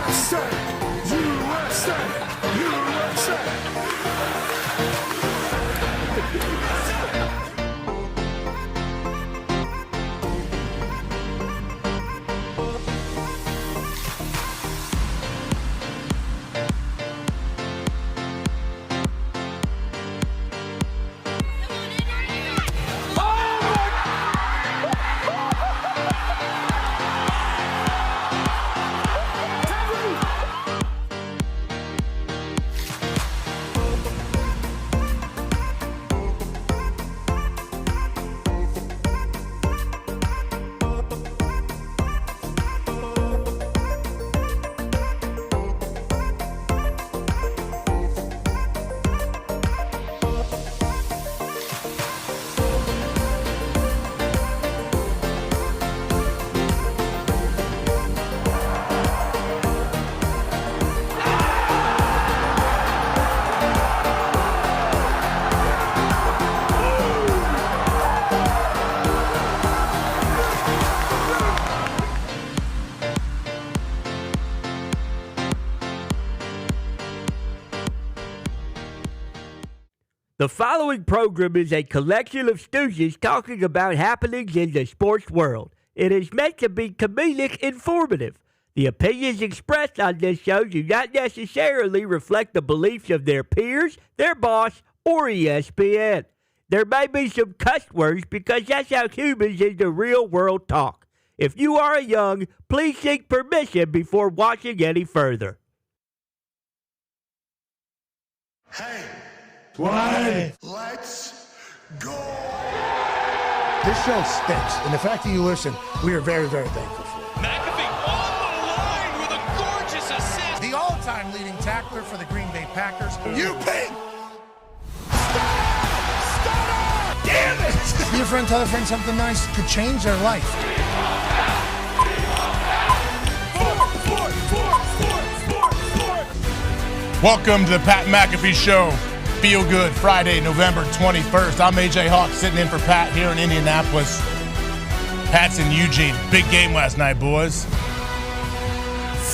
USA, USA, USA. The following program is a collection of stooges talking about happenings in the sports world. It is meant to be comedic informative. The opinions expressed on this show do not necessarily reflect the beliefs of their peers, their boss, or ESPN. There may be some cuss words because that's how humans in the real world talk. If you are young, please seek permission before watching any further. Hey. Why? Let's go! This show stinks, and the fact that you listen, we are very, very thankful for. McAfee on the line with a gorgeous assist. The all-time leading tackler for the Green Bay Packers. You ping! Damn it! Your friend tell a friend something nice could change their life. Welcome to the Pat McAfee Show. Feel Good Friday, November 21st. I'm AJ Hawk sitting in for Pat here in Indianapolis. Pat's in Eugene. Big game last night, boys.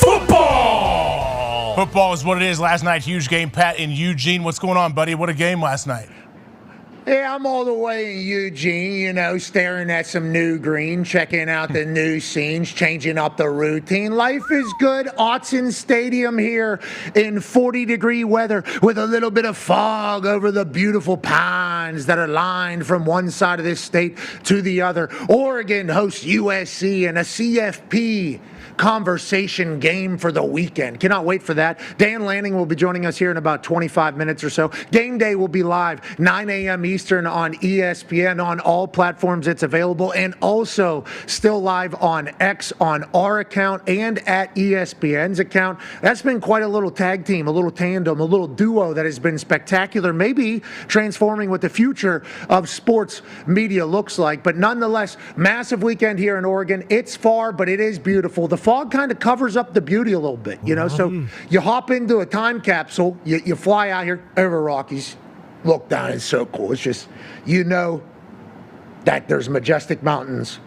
Football! Football is what it is last night. Huge game. Pat in Eugene. What's going on, buddy? What a game last night. Yeah, I'm all the way in Eugene, staring at some new green, checking out the new scenes, changing up the routine. Life is good. Autzen Stadium here in 40-degree weather with a little bit of fog over the beautiful pines that are lined from one side of this state to the other. Oregon hosts USC and a CFP conversation game for the weekend. Cannot wait for that. Dan Lanning will be joining us here in about 25 minutes or so. Game day will be live 9 a.m. Eastern on ESPN on all platforms it's available, and also still live on X on our account and at ESPN's account. That's been quite a little tag team, a little tandem, a little duo that has been spectacular, maybe transforming what the future of sports media looks like. But nonetheless, massive weekend here in Oregon. It's far, but it is beautiful. The fog kind of covers up the beauty a little bit, so you hop into a time capsule, you fly out here over Rockies, look down, it's so cool. It's just, that there's majestic mountains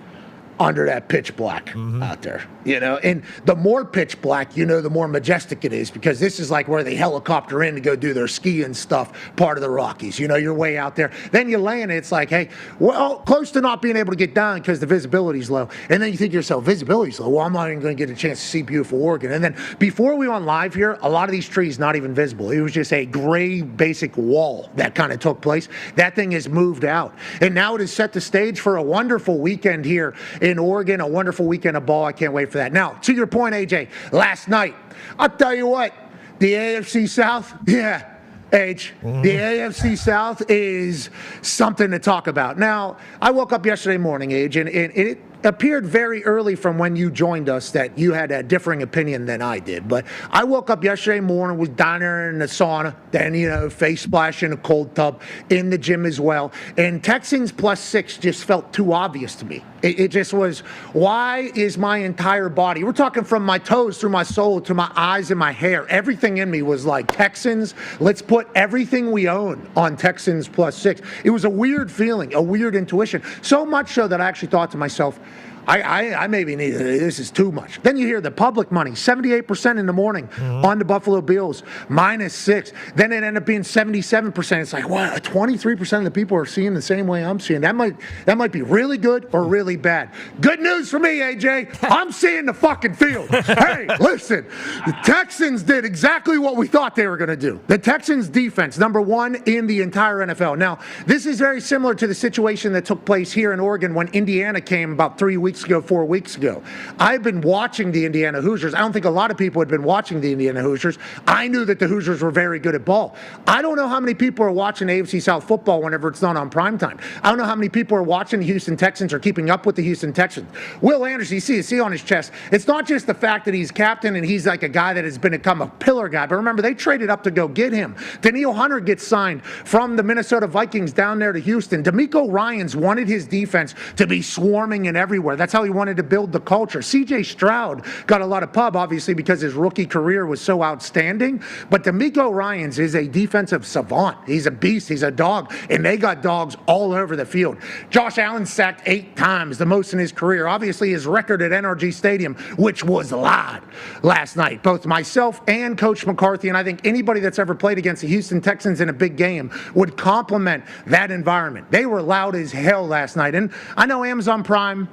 under that pitch black out there, and the more pitch black, the more majestic it is, because this is like where they helicopter in to go do their skiing stuff, part of the Rockies. You're way out there. Then you land, it's like, hey, well, close to not being able to get down because the visibility's low. And then you think to yourself, visibility's low. Well, I'm not even going to get a chance to see beautiful Oregon. And then before we went live here, a lot of these trees not even visible. It was just a gray basic wall that kind of took place. That thing has moved out. And now it has set the stage for a wonderful weekend here in Oregon, a wonderful weekend of ball. I can't wait for that. Now, to your point, AJ, last night, I'll tell you what, the AFC South, the AFC South is something to talk about. Now, I woke up yesterday morning, AJ, and it appeared very early from when you joined us that you had a differing opinion than I did. But I woke up yesterday morning, was down there in the sauna, then, face splash in a cold tub, in the gym as well. And Texans +6 just felt too obvious to me. It just was, why is my entire body, we're talking from my toes through my soul to my eyes and my hair, everything in me was like, Texans, let's put everything we own on Texans +6. It was a weird feeling, a weird intuition. So much so that I actually thought to myself, I maybe need this is too much. Then you hear the public money, 78% in the morning on the Buffalo Bills, -6. Then it ended up being 77%. It's like, wow, 23% of the people are seeing the same way I'm seeing. That might be really good or really bad. Good news for me, AJ. I'm seeing the fucking field. Hey, listen, the Texans did exactly what we thought they were going to do. The Texans defense, #1 in the entire NFL. Now, this is very similar to the situation that took place here in Oregon when Indiana came about 4 weeks ago. I've been watching the Indiana Hoosiers. I don't think a lot of people had been watching the Indiana Hoosiers. I knew that the Hoosiers were very good at ball. I don't know how many people are watching AFC South football whenever it's not on primetime. I don't know how many people are watching the Houston Texans or keeping up with the Houston Texans. Will Anderson, you see a C on his chest. It's not just the fact that he's captain and he's like a guy that has become a pillar guy, but remember, they traded up to go get him. Daniil Hunter gets signed from the Minnesota Vikings down there to Houston. DeMeco Ryans wanted his defense to be swarming and everywhere. That's how he wanted to build the culture. C.J. Stroud got a lot of pub, obviously, because his rookie career was so outstanding. But DeMeco Ryans is a defensive savant. He's a beast. He's a dog. And they got dogs all over the field. Josh Allen sacked 8 times, the most in his career. Obviously, his record at NRG Stadium, which was loud last night. Both myself and Coach McCarthy, and I think anybody that's ever played against the Houston Texans in a big game would compliment that environment. They were loud as hell last night. And I know Amazon Prime,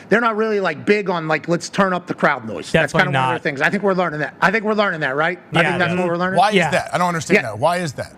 they're not really big on let's turn up the crowd noise. That's kind of one of their things. I think we're learning that. Right? Yeah, I think that's what we're learning. Why is that? I don't understand that. Why is that?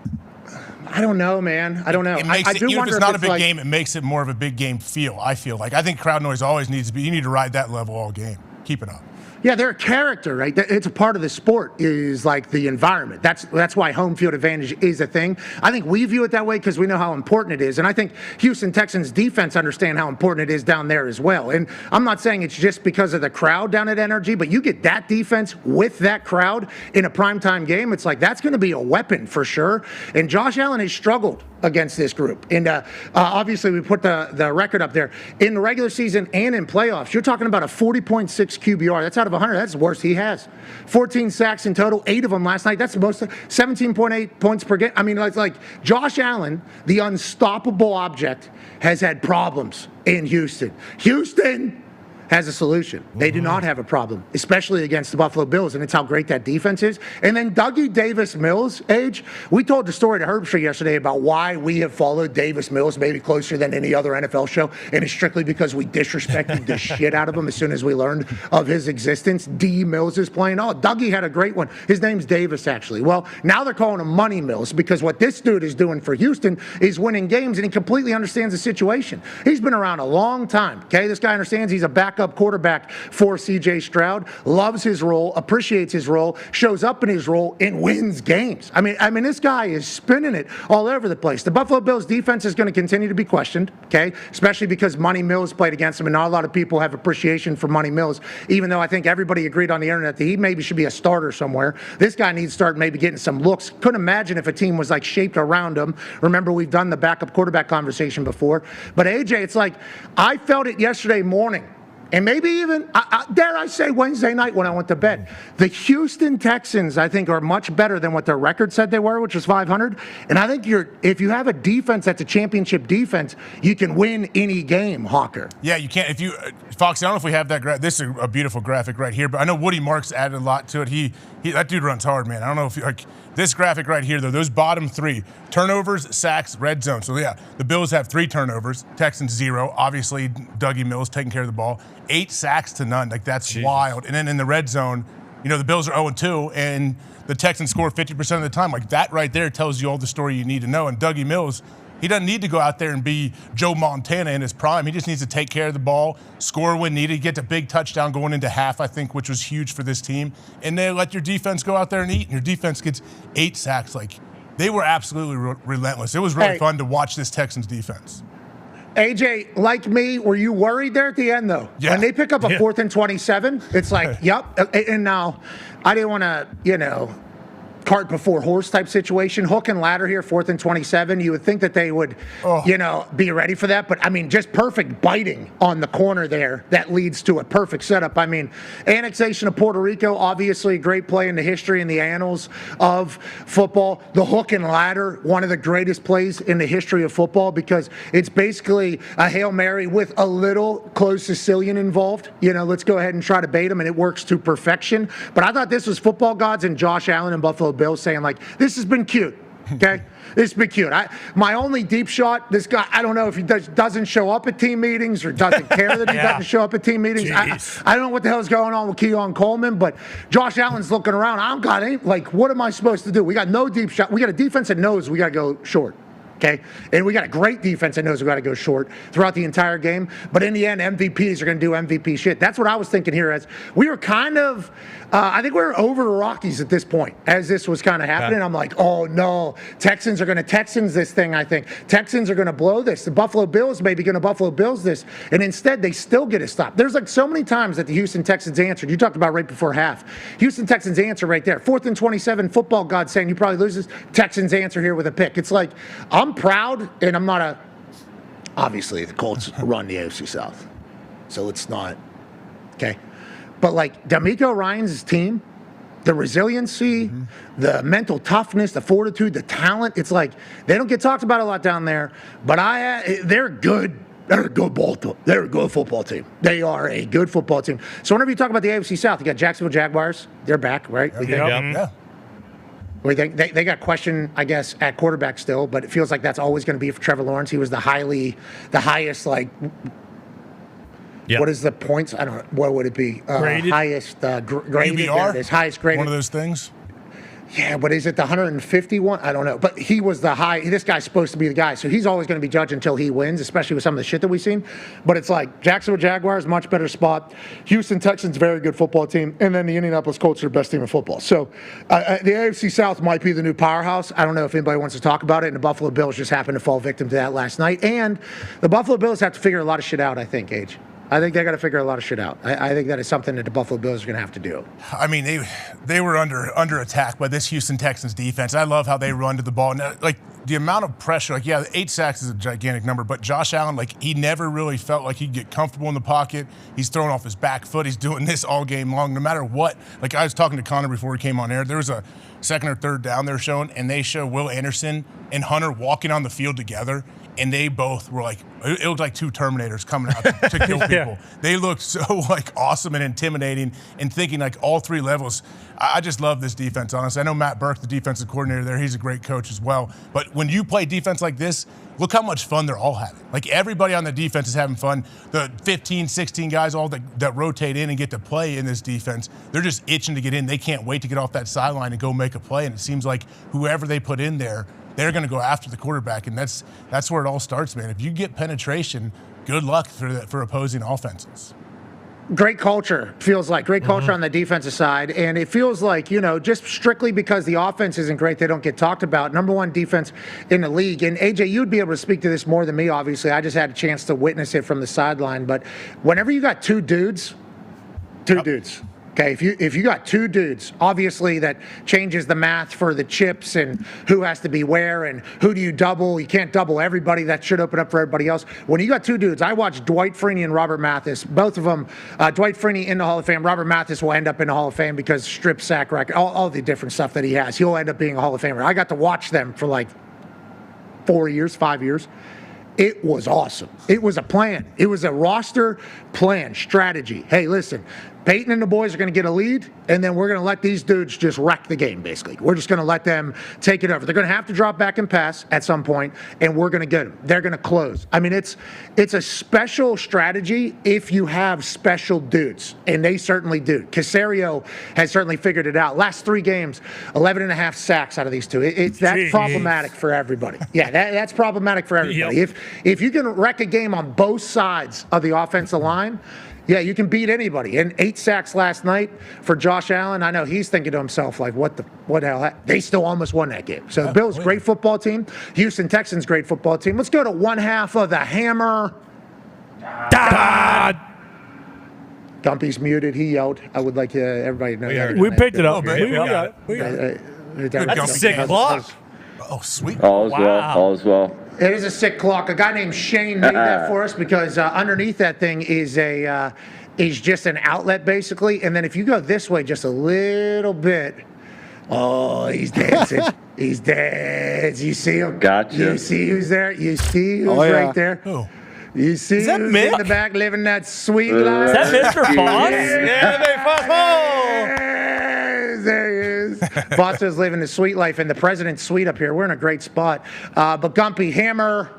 I don't know, man. I don't know. Even if it's not a big game, it makes it more of a big game feel, I feel like. I think crowd noise always needs to be, you need to ride that level all game. Keep it up. Yeah, they're a character, right? It's a part of the sport is the environment. That's why home field advantage is a thing. I think we view it that way because we know how important it is. And I think Houston Texans defense understand how important it is down there as well. And I'm not saying it's just because of the crowd down at NRG, but you get that defense with that crowd in a primetime game, it's that's going to be a weapon for sure. And Josh Allen has struggled against this group. And obviously we put the record up there. In the regular season and in playoffs, you're talking about a 40.6 QBR. That's out of 100. That's the worst he has. 14 sacks in total, 8 of them last night. That's the most, 17.8 points per game. I mean, Josh Allen, the unstoppable object, has had problems in Houston. Houston has a solution. They do not have a problem, especially against the Buffalo Bills, and it's how great that defense is. And then Dougie Davis-Mills, we told the story to Herbstreit yesterday about why we have followed Davis-Mills maybe closer than any other NFL show, and it's strictly because we disrespected the shit out of him as soon as we learned of his existence. D. Mills is playing. Oh, Dougie had a great one. His name's Davis, actually. Well, now they're calling him Money Mills because what this dude is doing for Houston is winning games, and he completely understands the situation. He's been around a long time, okay? This guy understands he's a backup quarterback for C.J. Stroud, loves his role, appreciates his role, shows up in his role, and wins games. I mean, this guy is spinning it all over the place. The Buffalo Bills defense is going to continue to be questioned, okay, especially because Money Mills played against him, and not a lot of people have appreciation for Money Mills, even though I think everybody agreed on the internet that he maybe should be a starter somewhere. This guy needs to start maybe getting some looks. Couldn't imagine if a team was shaped around him. Remember, we've done the backup quarterback conversation before. But AJ, it's I felt it yesterday morning. And maybe even, dare I say, Wednesday night when I went to bed. The Houston Texans, I think, are much better than what their record said they were, which was 500. And I think if you have a defense that's a championship defense, you can win any game, Hawker. Yeah, you can't. If you, Foxy, I don't know if we have that. This is a beautiful graphic right here, but I know Woody Marks added a lot to it. He that dude runs hard, man. I don't know if this graphic right here, though, those bottom 3, turnovers, sacks, red zone. So, yeah, the Bills have 3 turnovers, Texans 0. Obviously, Dougie Mills taking care of the ball. 8 sacks to none. That's wild. And then in the red zone, the Bills are 0-2, and the Texans score 50% of the time. That right there tells you all the story you need to know. And Dougie Mills, he doesn't need to go out there and be Joe Montana in his prime. He just needs to take care of the ball, score when needed. He gets a big touchdown going into half, I think, which was huge for this team. And they let your defense go out there and eat, and your defense gets 8 sacks. They were absolutely relentless. It was really fun to watch this Texans defense. AJ, like me, were you worried there at the end, though? Yeah. When they pick up a 4th and 27, it's yep. And now, I didn't want to, cart before horse type situation. Hook and ladder here, 4th and 27. You would think that they would, be ready for that. But, I mean, just perfect biting on the corner there that leads to a perfect setup. I mean, annexation of Puerto Rico, obviously a great play in the history and the annals of football. The hook and ladder, one of the greatest plays in the history of football because it's basically a Hail Mary with a little close Sicilian involved. Let's go ahead and try to bait them, and it works to perfection. But I thought this was football gods and Josh Allen and Buffalo Bills saying, like, this has been cute, okay? This has been cute. My only deep shot, this guy, I don't know if he doesn't show up at team meetings or doesn't care that he doesn't show up at team meetings. I don't know what the hell's going on with Keon Coleman, but Josh Allen's looking around. What am I supposed to do? We got no deep shot. We got a defense that knows we got to go short. Okay, and we got a great defense that knows we got to go short throughout the entire game. But in the end, MVPs are going to do MVP shit. That's what I was thinking here. As we were kind of, I think we were over the Rockies at this point as this was kind of happening. Yeah. I'm like, oh no, Texans are going to Texans this thing. I think Texans are going to blow this. The Buffalo Bills maybe going to Buffalo Bills this, and instead they still get a stop. There's like so many times that the Houston Texans answered. You talked about right before half. Houston Texans answer right there. 4th and 27. Football God saying you probably lose this. Texans answer here with a pick. It's like I'm proud, and I'm not obviously the Colts run the AFC South, so it's not, okay? But like D'Amico Ryan's team, the resiliency, the mental toughness, the fortitude, the talent, it's like they don't get talked about a lot down there, but they're good. They're a good ball team. They're a good football team. They are a good football team. So whenever you talk about the AFC South, you got Jacksonville Jaguars. They're back, right? Yeah. They got questioned, I guess, at quarterback still, but it feels like that's always going to be for Trevor Lawrence. He was the highest, like, what is the points? I don't know. What would it be? Graded? Highest graded. UBR? Highest graded. One of those things? Yeah, but is it the 151? I don't know. But he was this guy's supposed to be the guy. So he's always going to be judged until he wins, especially with some of the shit that we've seen. But it's like Jacksonville Jaguars, much better spot. Houston Texans, very good football team. And then the Indianapolis Colts are the best team in football. So the AFC South might be the new powerhouse. I don't know if anybody wants to talk about it. And the Buffalo Bills just happened to fall victim to that last night. And the Buffalo Bills have to figure a lot of shit out, I think, Age. I think they got to figure a lot of shit out. I think that is something that the Buffalo Bills are going to have to do. I mean, they were under attack by this Houston Texans defense. I love how they run to the ball. And, like, the amount of pressure, 8 sacks is a gigantic number, but Josh Allen, he never really felt like he'd get comfortable in the pocket. He's throwing off his back foot. He's doing this all game long, no matter what. Like, I was talking to Connor before he came on air. There was a 2nd or 3rd down they're showing, and they show Will Anderson and Hunter walking on the field together. And they both were it looked like 2 Terminators coming out to kill people. Yeah. They looked so awesome and intimidating and thinking all 3 levels. I just love this defense, honestly. I know Matt Burke, the defensive coordinator there, he's a great coach as well. But when you play defense like this, look how much fun they're all having. Everybody on the defense is having fun. The 15, 16 guys all that rotate in and get to play in this defense, they're just itching to get in. They can't wait to get off that sideline and go make a play. And it seems like whoever they put in there, they're going to go after the quarterback, and that's where it all starts, man. If you get penetration, good luck for opposing offenses. Great culture, feels like. Great culture on the defensive side. And it feels like, just strictly because the offense isn't great, they don't get talked about. Number 1 defense in the league. And, AJ, you'd be able to speak to this more than me, obviously. I just had a chance to witness it from the sideline. But whenever you got two dudes, okay, if you got 2 dudes, obviously that changes the math for the chips and who has to be where and who do you double. You can't double everybody. That should open up for everybody else. When you got 2 dudes, I watched Dwight Freeney and Robert Mathis. Both of them, Dwight Freeney in the Hall of Fame. Robert Mathis will end up in the Hall of Fame because strip sack record, all the different stuff that he has. He'll end up being a Hall of Famer. I got to watch them for 4 years, 5 years. It was awesome. It was a plan. It was a roster plan, strategy. Hey, listen, Peyton and the boys are going to get a lead, and then we're going to let these dudes just wreck the game, basically. We're just going to let them take it over. They're going to have to drop back and pass at some point, and we're going to get them. They're going to close. I mean, it's a special strategy if you have special dudes, and they certainly do. Caserio has certainly figured it out. Last 3 games, 11.5 sacks out of these 2. That's problematic for everybody. Yeah, that's problematic for everybody. Yep. If you can wreck a game on both sides of the offensive line, yeah, you can beat anybody. And 8 sacks last night for Josh Allen. I know he's thinking to himself, what the hell? They still almost won that game. So Bills, great football team. Houston Texans, great football team. Let's go to one half of the Hammer. Dahn. Gumpy's muted. He yelled. I would like everybody to know that. We picked it up. We got it. That's a sick clock. Oh, sweet. All is well. It is a sick clock. A guy named Shane made that for us because underneath that thing is just an outlet, basically. And then if you go this way just a little bit, oh, he's dancing. He's dancing. You see him? Gotcha. You see who's there? You see who's right there? Who? You see who's in the back living that sweet life? Is that Mr. Foss? Yeah, Big Foss. Yes, there he is. Foster's living the sweet life in the president's suite up here. We're in a great spot. But Gumpy, hammer.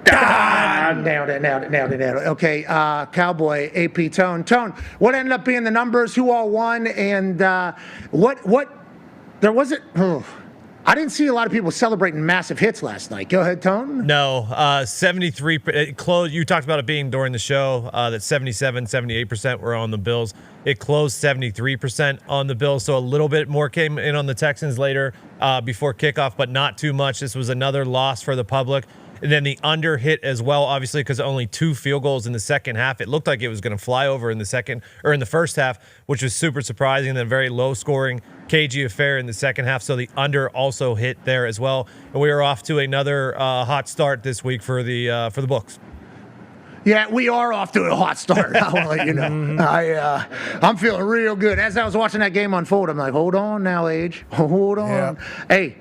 Dahn. Nailed it. Okay, Cowboy, AP, Tone. Tone, what ended up being the numbers? Who all won? And what? There wasn't. I didn't see a lot of people celebrating massive hits last night. Go ahead, Tone. No, 73. It closed. You talked about it being during the show that 77, 78% were on the Bills. It closed 73% on the Bills, so a little bit more came in on the Texans later before kickoff, but not too much. This was another loss for the public. And then the under hit as well, obviously, because only 2 field goals in the second half. It looked like it was going to fly over in the first half, which was super surprising. And then very low scoring, cagey affair in the second half. So the under also hit there as well. And we are off to another hot start this week for the books. Yeah, we are off to a hot start. I want to let you know. I'm feeling real good. As I was watching that game unfold, I'm like, hold on now, Age. Hold on. Yeah. Hey,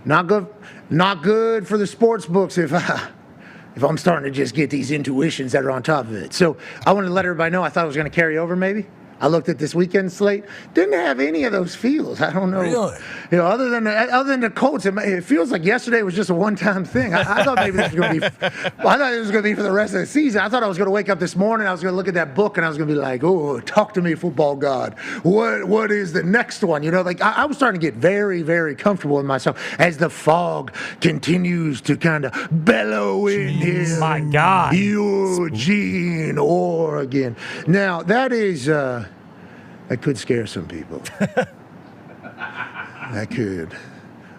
not good for the sports books if I'm starting to just get these intuitions that are on top of it. So I wanted to let everybody know I thought it was going to carry over maybe. I looked at this weekend slate, didn't have any of those feels. I don't know. Really? You know, other than the Colts, it feels like yesterday was just a one-time thing. I thought maybe this was going to be. I thought it was going to be for the rest of the season. I thought I was going to wake up this morning, I was going to look at that book, and I was going to be like, "Oh, talk to me, football god. What is the next one?" You know, like I was starting to get very, very comfortable in myself as the fog continues to kind of bellow in here. My God. Eugene, Oregon. Now that is. That could scare some people. That could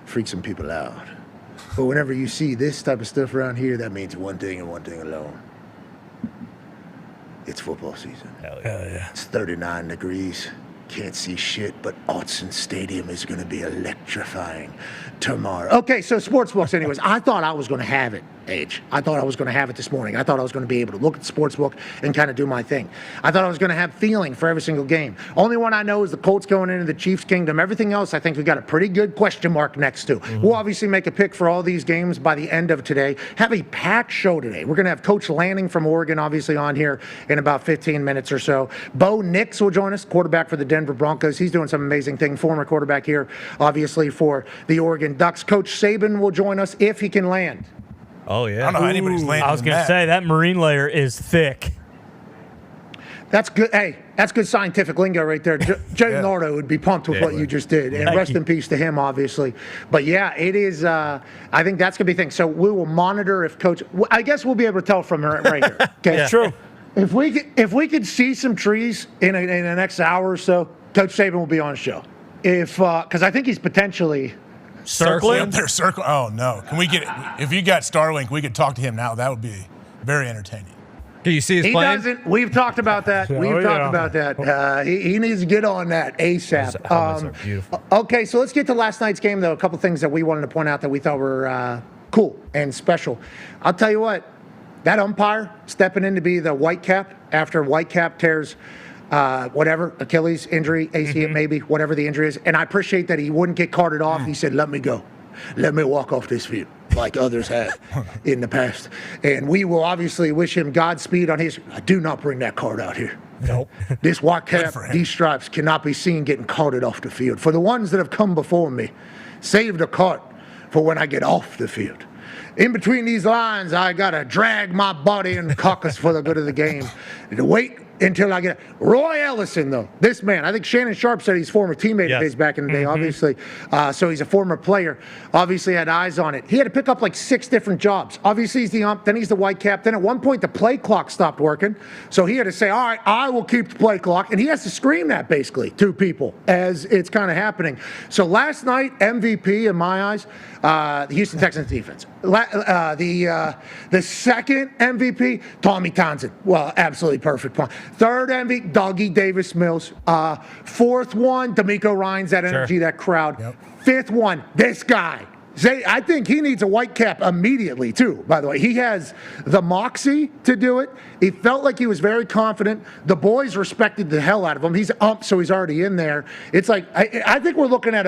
freak some people out. But whenever you see this type of stuff around here, that means one thing and one thing alone. It's football season. Hell yeah. It's 39 degrees. Can't see shit, but Autzen Stadium is going to be electrifying tomorrow. Okay, so sportsbooks anyways. I thought I was going to have it, Age. I thought I was going to have it this morning. I thought I was going to be able to look at the sportsbook and kind of do my thing. I thought I was going to have feeling for every single game. Only one I know is the Colts going into the Chiefs' kingdom. Everything else, I think we got a pretty good question mark next to. We'll obviously make a pick for all these games by the end of today. Have a packed show today. We're going to have Coach Lanning from Oregon obviously on here in about 15 minutes or so. Bo Nix will join us, quarterback for the Denver Broncos. He's doing some amazing thing. Former quarterback here, obviously, for the Oregon Ducks. Coach Saban will join us if he can land. Oh, yeah. I don't know how anybody's landing. I was going to say, that marine layer is thick. That's good. Hey, that's good scientific lingo right there. Joe Nardo would be pumped with what you just did. And rest in peace to him, obviously. But, yeah, it is. I think that's going to be the thing. So we will monitor if Coach – I guess we'll be able to tell from right here. Okay? Yeah. True. If we could see some trees in the next hour or so, Coach Saban will be on the show. Because I think he's potentially – Circling? They're circling. Oh, no. Can we get – if you got Starlink, we could talk to him now. That would be very entertaining. Can you see his plane? He doesn't. We've talked about that. We've talked about that. He needs to get on that ASAP. Those helmets are beautiful. Okay, so let's get to last night's game, though. A couple things that we wanted to point out that we thought were cool and special. I'll tell you what, that umpire stepping in to be the Whitecap after Whitecap tears whatever, Achilles injury, ACL maybe, whatever the injury is. And I appreciate that he wouldn't get carted off. He said, let me go. Let me walk off this field like others have in the past. And we will obviously wish him Godspeed on his. I do not bring that card out here. Nope. This Whitecap, for him. these stripes cannot be seen getting carted off the field. For the ones that have come before me, save the cart for when I get off the field. In between these lines, I got to drag my body and caucus for the good of the game. To wait until I get Roy Ellison, though. This man, I think Shannon Sharp said he's a former teammate of his back in the day, obviously. So he's a former player. Obviously had eyes on it. He had to pick up like 6 different jobs. Obviously he's the ump, then he's the Whitecap. Then at one point the play clock stopped working. So he had to say, all right, I will keep the play clock. And he has to scream that basically to people as it's kind of happening. So last night, MVP in my eyes, the Houston Texans defense. The second MVP, Tommy Townsend. Well, absolutely perfect punt. Third MVP, Dougie Davis-Mills. Fourth one, D'Amico Ryans, that energy, that crowd. Yep. Fifth one, this guy. I think he needs a white cap immediately, too, by the way. He has the moxie to do it. He felt like he was very confident. The boys respected the hell out of him. He's ump, so he's already in there. It's like, I think we're looking at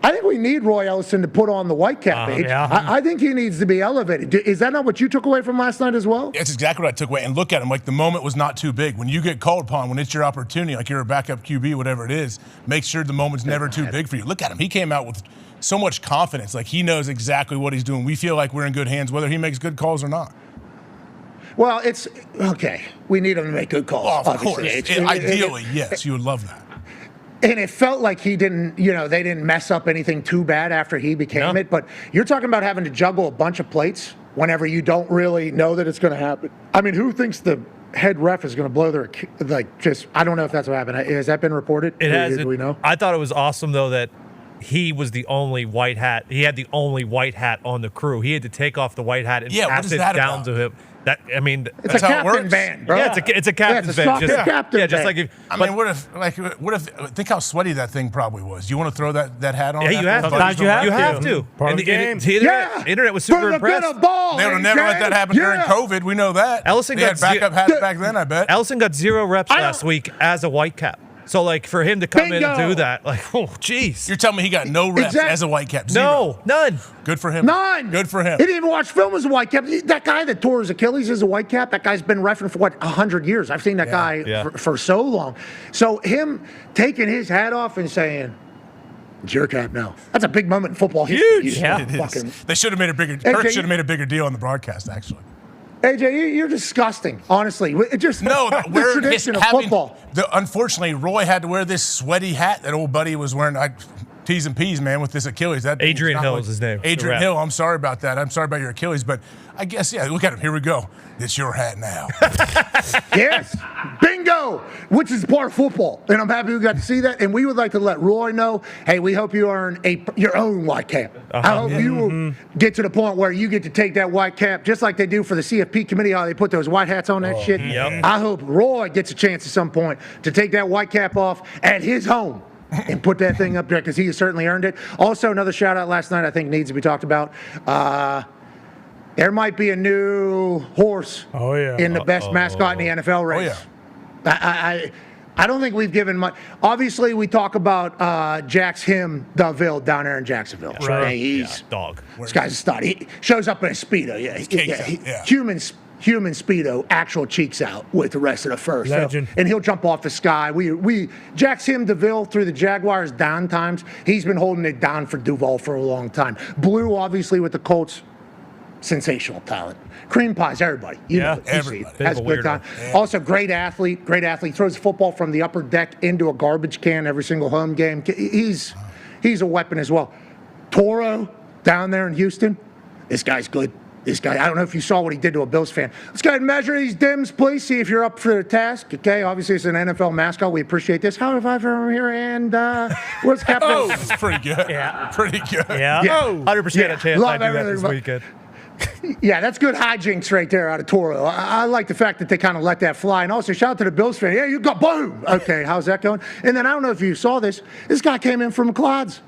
I think we need Roy Ellison to put on the white cap age. Yeah. I think he needs to be elevated. Is that not what you took away from last night as well? That's exactly what I took away. And look at him. Like, the moment was not too big. When you get called upon, when it's your opportunity, like you're a backup QB, whatever it is, make sure the moment's never too big for you. Look at him. He came out with so much confidence. Like, he knows exactly what he's doing. We feel like we're in good hands, whether he makes good calls or not. Well, it's okay. We need him to make good calls. Oh, of course. obviously. Ideally, yes, you would love that. And it felt like he didn't, they didn't mess up anything too bad after he became it. But you're talking about having to juggle a bunch of plates whenever you don't really know that it's going to happen. I mean, who thinks the head ref is going to blow their, I don't know if that's what happened. Has that been reported? It has. Do we know? I thought it was awesome, though, that he was the only white hat. He had the only white hat on the crew. He had to take off the white hat and pass it down to him. It's a captain band, bro. Yeah, it's a captain's band. Just like if. What if? Think how sweaty that thing probably was. You want to throw that hat on? Yeah, you have to. Sometimes you have to. Part of the game. The internet was super impressed. They would have never let that happen during COVID. We know that. Ellison they had backup hats back then, I bet. Ellison got 0 reps last week as a white cap. So, like, for him to come in and do that, like, oh, jeez. You're telling me he got no reps as a white cap? No, none. Good for him. None. Good for him. He didn't even watch film as a white cap. That guy that tore his Achilles is a white cap. That guy's been reffing for, 100 years. I've seen that guy for so long. So him taking his hat off and saying, it's your cap now. That's a big moment in football history. Huge. Yeah. They should have made a bigger Kirk should have made a bigger deal on the broadcast, actually. AJ, you're disgusting, honestly. It just the tradition of football. Unfortunately, Roy had to wear this sweaty hat that old buddy was wearing. T's and P's, man, with this Achilles. Adrian Hill is his name. Adrian Hill, I'm sorry about that. I'm sorry about your Achilles, but I guess, look at him. Here we go. It's your hat now. Yes. Bingo. Which is part of football. And I'm happy we got to see that. And we would like to let Roy know, hey, we hope you earn your own white cap. I hope you will get to the point where you get to take that white cap, just like they do for the CFP committee, how they put those white hats on that shit. Yep. I hope Roy gets a chance at some point to take that white cap off at his home and put that thing up there, because he has certainly earned it. Also, another shout-out last night I think needs to be talked about. There might be a new horse in the best mascot in the NFL race. Oh, yeah. I don't think we've given much. Obviously, we talk about Jax Deville down there in Jacksonville. Right. He's dog. This guy's a stud. He shows up in a Speedo. Human Speedo, actual cheeks out with the rest of the first. Legend. And he'll jump off the sky. We Jax Deville through the Jaguars down times. He's been holding it down for Duval for a long time. Blue, obviously, with the Colts. Sensational talent. Cream pies, everybody. Everybody. Has a good time. Yeah. Also, great athlete. Throws the football from the upper deck into a garbage can every single home game. He's a weapon as well. Toro down there in Houston. This guy's good. This guy, I don't know if you saw what he did to a Bills fan. Let's go ahead and measure these dims, please. See if you're up for the task. Okay, obviously it's an NFL mascot. We appreciate this. How have I from here? And what's happening? Oh, that's pretty good. Yeah. Pretty good. Yeah. 100% a chance I do that this weekend. Yeah, that's good hijinks right there out of Toro. I like the fact that they kind of let that fly. And also, shout out to the Bills fan. Yeah, you got boom. Okay, how's that going? And then I don't know if you saw this. This guy came in from the clouds.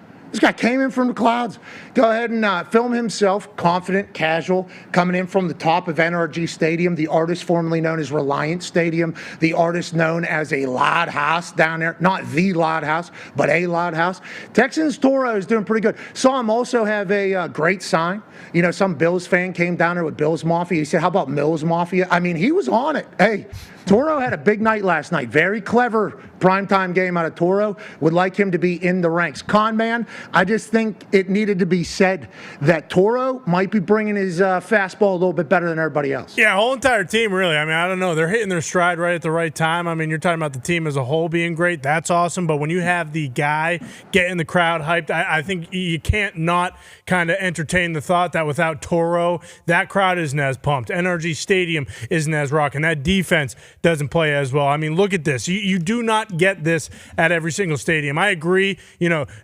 Go ahead and film himself, confident, casual, coming in from the top of NRG Stadium, the artist formerly known as Reliant Stadium, the artist known as a Loud House down there. Not the Loud House, but a Loud House. Texans Toro is doing pretty good. Saw him also have a great sign. Some Bills fan came down there with Bills Mafia. He said, how about Mills Mafia? I mean, he was on it. Hey, Toro had a big night last night. Very clever primetime game out of Toro. Would like him to be in the ranks. Con man, I just think it needed to be said that Toro might be bringing his fastball a little bit better than everybody else. Yeah, whole entire team, really. I mean, I don't know. They're hitting their stride right at the right time. I mean, you're talking about the team as a whole being great. That's awesome. But when you have the guy getting the crowd hyped, I think you can't not kind of entertain the thought that without Toro, that crowd isn't as pumped. NRG Stadium isn't as rocking. That defense doesn't play as well. I mean, look at this. You do not get this at every single stadium. I agree.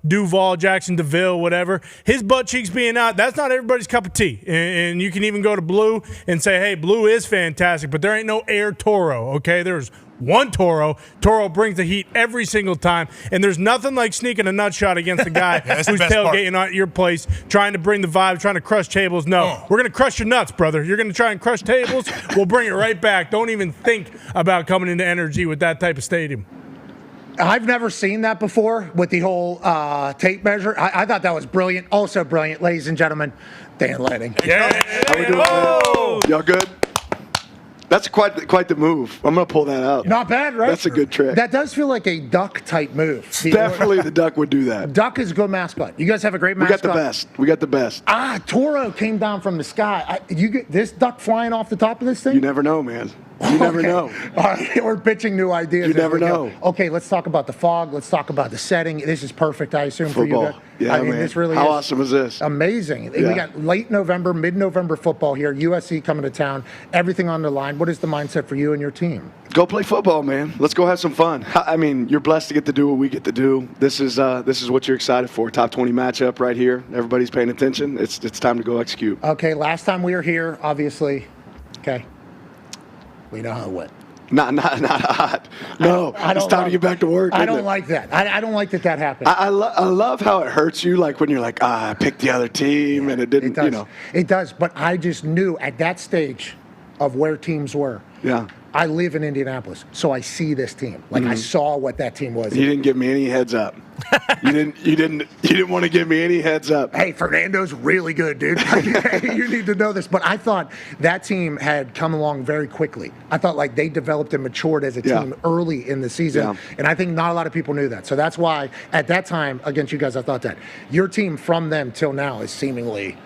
Duval, Jackson DeVille, whatever. His butt cheeks being out, that's not everybody's cup of tea. And you can even go to Blue and say, hey, Blue is fantastic, but there ain't no Air Toro, okay? There's one Toro. Toro brings the heat every single time, and there's nothing like sneaking a nut shot against a guy who's tailgating at your place, trying to bring the vibe, trying to crush tables. No, we're going to crush your nuts, brother. You're going to try and crush tables. We'll bring it right back. Don't even think about coming into NRG with that type of stadium. I've never seen that before with the whole tape measure. I thought that was brilliant. Also brilliant, ladies and gentlemen, Dan Lanning. Yeah. How we doing, man? Y'all good? That's quite the move. I'm going to pull that out. Not bad, right? That's a good trick. That does feel like a duck-type move. Definitely the duck would do that. Duck is a good mascot. You guys have a great mascot. We got the best. Toro came down from the sky. You get this duck flying off the top of this thing? You never know, man. You never know. All right, we're pitching new ideas. You never know. Okay, let's talk about the fog. Let's talk about the setting. This is perfect, I assume, Football. for you guys. Yeah, I mean, man. this really How is awesome is this? Amazing. Yeah. We got late November, mid-November football here. USC coming to town. Everything on the line. What is the mindset for you and your team? Go play football, man. Let's go have some fun. I mean, you're blessed to get to do what we get to do. This is what you're excited for. Top 20 matchup right here. Everybody's paying attention. It's time to go execute. Okay, last time we were here, obviously, okay, we know how it went. Not hot. No, it's time to get back to work. I don't like that. I don't like that happened. I love how it hurts you, like when you're like, I picked the other team and it didn't, it does. you know. It does, but I just knew at that stage of where teams were. Yeah. I live in Indianapolis, so I see this team. Like I saw what that team was. You didn't give me any heads up. You didn't want to give me any heads up. Hey, Fernando's really good, dude. You need to know this. But I thought that team had come along very quickly. I thought like they developed and matured as a team early in the season. Yeah. And I think not a lot of people knew that. So that's why at that time against you guys, I thought that your team from them till now is seemingly.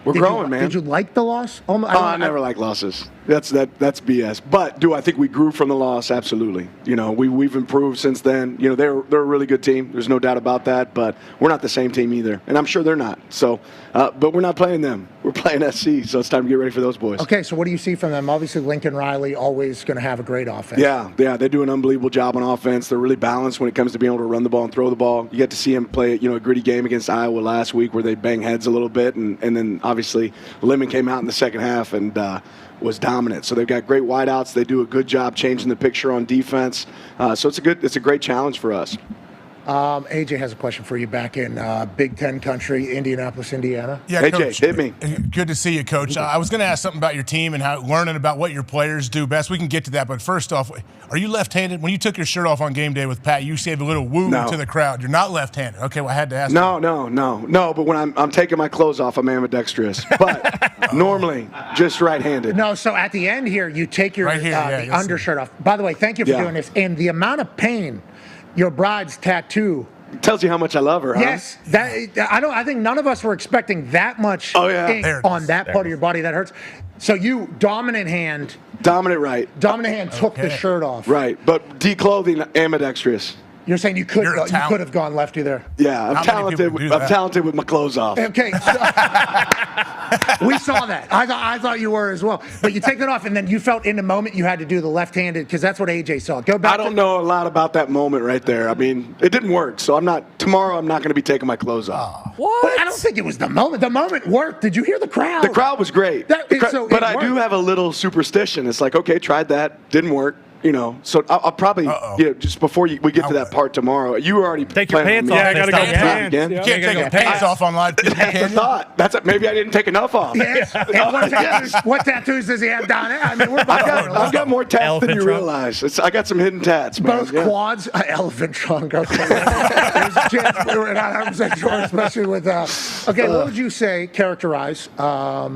We're growing, man. Did you like the loss? I never like losses. That's BS. But do I think we grew from the loss? Absolutely. You know, we've improved since then. You know, they're a really good team. There's no doubt about that. But we're not the same team either, and I'm sure they're not. So, but we're not playing them. We're playing SC. So it's time to get ready for those boys. Okay. So what do you see from them? Obviously, Lincoln Riley always going to have a great offense. Yeah. They do an unbelievable job on offense. They're really balanced when it comes to being able to run the ball and throw the ball. You get to see him play, a gritty game against Iowa last week where they bang heads a little bit, and then obviously Lemon came out in the second half and was dominant. So they've got great wideouts. They do a good job changing the picture on defense. So it's a great challenge for us. AJ has a question for you back in Big Ten country, Indianapolis, Indiana. Yeah, AJ, Coach, hit me. Good to see you, Coach. I was going to ask something about your team and learning about what your players do best. We can get to that, but first off, are you left-handed? When you took your shirt off on game day with Pat, you gave a little woo to the crowd. You're not left-handed. Okay, well, I had to ask. No. But when I'm taking my clothes off, I'm ambidextrous. But normally, just right-handed. No, so at the end here, you take your right here, the undershirt off. By the way, thank you for doing this. And the amount of pain your bride's tattoo tells you how much I love her, huh? Yes, I think none of us were expecting that much ink on that part of your body that hurts. So you dominant hand took the shirt off. Right, but declothing ambidextrous. You're saying you could have gone lefty there. Yeah, I'm talented. I'm talented with my clothes off. Okay, so we saw that. I thought you were as well. But you take it off, and then you felt in the moment you had to do the left-handed because that's what AJ saw. Go back. I don't know a lot about that moment right there. I mean, it didn't work. So tomorrow I'm not going to be taking my clothes off. What? But I don't think it was the moment. The moment worked. Did you hear the crowd? The crowd was great. But I do have a little superstition. It's like, okay, tried that, didn't work. So I'll probably, just before we get to that part tomorrow, you already take your pants off. Yeah, I got to go pants. Again. You can't take your pants off on live TV, That's the thought. Maybe I didn't take enough off. Yes. What tattoos does he have down there? I mean, I've got more tats than you realize. I got some hidden tats, man. Both quads, elephant trunk. Okay. There's a chance we were not 100% sure, especially with. Okay, what would you say, characterize, I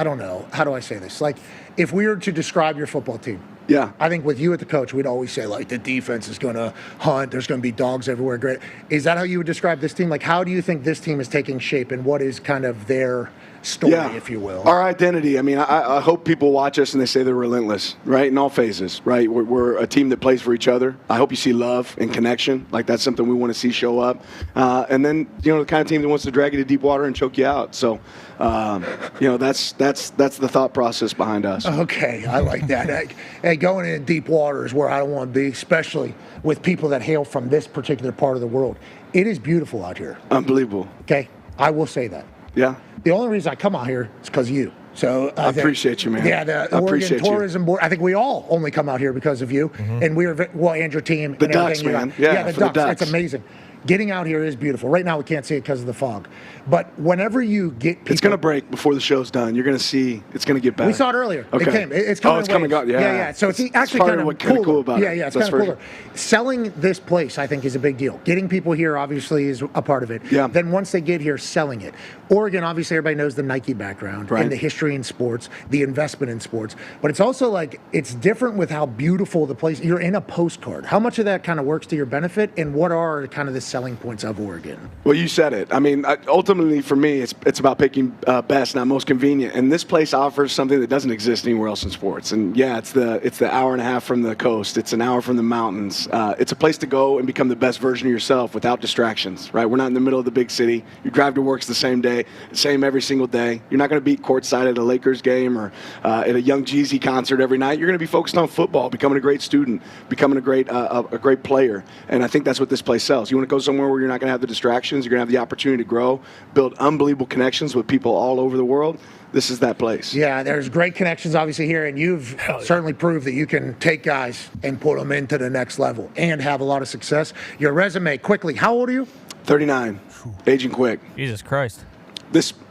don't know, how do I say this? Like, if we were to describe your football team, yeah, I think with you at the coach, we'd always say, like, the defense is going to hunt. There's going to be dogs everywhere. Great. Is that how you would describe this team? Like, how do you think this team is taking shape, and what is kind of their story, if you will. Our identity. I mean, I hope people watch us and they say they're relentless, right? In all phases, right? We're a team that plays for each other. I hope you see love and connection. Like, that's something we want to see show up. And then, the kind of team that wants to drag you to deep water and choke you out. So, that's the thought process behind us. Okay, I like that. Hey, going in deep water is where I don't want to be, especially with people that hail from this particular part of the world. It is beautiful out here. Unbelievable. Okay, I will say that. Yeah. The only reason I come out here is because of you. So I appreciate you, man. Yeah, the Oregon Tourism Board. I think we all only come out here because of you, and and your team. The and Ducks, everything. man. Yeah, the Ducks. It's Ducks. amazing. Getting out here is beautiful. Right now we can't see it because of the fog. But whenever you get people, it's going to break before the show's done. You're going to see it's going to get better. We saw it earlier. Okay. It came. It's coming. It's coming out. Yeah. Yeah. So it's actually part kind of of what kind of cool about it. Yeah, it's kind of cooler. Selling this place, I think, is a big deal. Getting people here, obviously, is a part of it. Yeah. Then once they get here, selling it. Oregon, obviously, everybody knows the Nike background and the history in sports, the investment in sports. But it's also like it's different with how beautiful the place. You're in a postcard. How much of that kind of works to your benefit, and what are kind of the selling points of Oregon? Well, you said it. I mean, ultimately for me, it's about picking best, not most convenient. And this place offers something that doesn't exist anywhere else in sports. And yeah, it's the hour and a half from the coast. It's an hour from the mountains. It's a place to go and become the best version of yourself without distractions. Right? We're not in the middle of the big city. You drive to work's the same day, same every single day. You're not going to be courtside at a Lakers game or at a Young Jeezy concert every night. You're going to be focused on football, becoming a great student, becoming a great player. And I think that's what this place sells. You want to go somewhere where you're not going to have the distractions. You're going to have the opportunity to grow, build unbelievable connections with people all over the world. This is that place. Yeah, there's great connections obviously here, and you've certainly proved that you can take guys and put them into the next level and have a lot of success. Your resume, quickly, how old are you? 39, aging quick. Jesus Christ.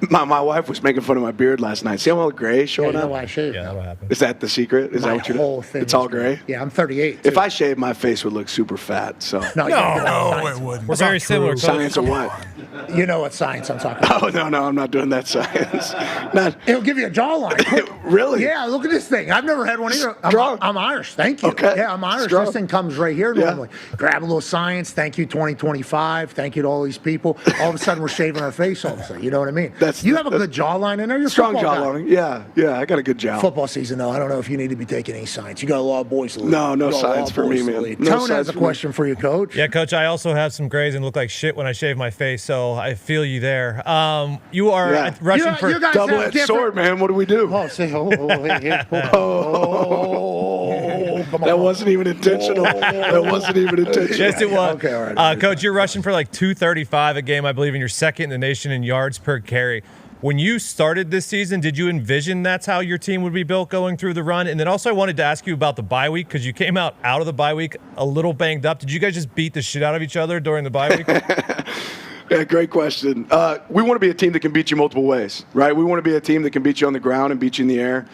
My wife was making fun of my beard last night. See how all gray showing you know up? why I shaved. Yeah, that'll happen. Is that the secret? Is My that what you're whole doing? thing It's all is gray? Yeah, I'm 38. If too. I shaved, my face would look super fat. So No, it wouldn't. We're very similar. Coach. science of what? you know what science I'm talking about. Oh no, I'm not doing that science. Not It'll give you a jawline. really. Yeah, look at this thing. I've never had one either. Strong. I'm Irish. Thank you. Okay. Yeah, I'm Irish. Strong. This thing comes right here Yeah. normally. Grab a little science. Thank you, 2025. Thank you to all these people. All of a sudden, we're shaving our face all of a sudden. You know what I mean? You have a good jawline in there. You're a Strong football guy. jawline. Yeah, I got a good jowl. Football season, though. I don't know if you need to be taking any science. You got a lot of boys to lead. No You got a lot science of for me, boys to man. lead. No Tone science has a for me. question for you, Coach. Yeah, Coach, I also have some grays and look like shit when I shave my face, so I feel you there. You are rushing for you guys double-edged have different- sword, man. What do we do? Oh, say, come on. That wasn't even intentional. That wasn't even intentional. Yes, it was. Okay, all right. Coach, you're rushing for like 235 a game, I believe, and you're second in the nation in yards per carry. When you started this season, did you envision that's how your team would be built going through the run? And then also I wanted to ask you about the bye week because you came out of the bye week a little banged up. Did you guys just beat the shit out of each other during the bye week? Yeah, great question. We want to be a team that can beat you multiple ways, right? We want to be a team that can beat you on the ground and beat you in the air.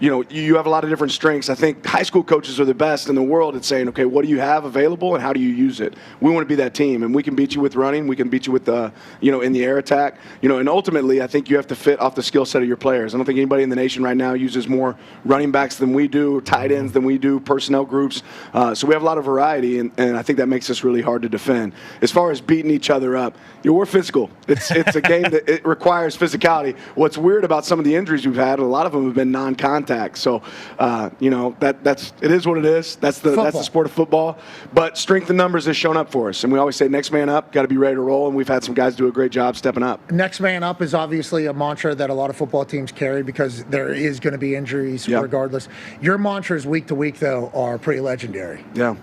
You have a lot of different strengths. I think high school coaches are the best in the world at saying, okay, what do you have available and how do you use it? We want to be that team, and we can beat you with running. We can beat you with, in the air attack. And ultimately, I think you have to fit off the skill set of your players. I don't think anybody in the nation right now uses more running backs than we do, tight ends than we do, personnel groups. So we have a lot of variety, and I think that makes us really hard to defend. As far as beating each other up, we're physical. It's a game that it requires physicality. What's weird about some of the injuries we've had, a lot of them have been non-contact. So, it is what it is. That's the sport of football. But strength in numbers has shown up for us, and we always say next man up. Got to be ready to roll, and we've had some guys do a great job stepping up. Next man up is obviously a mantra that a lot of football teams carry because there is going to be injuries regardless. Your mantras week to week, though, are pretty legendary. Yeah.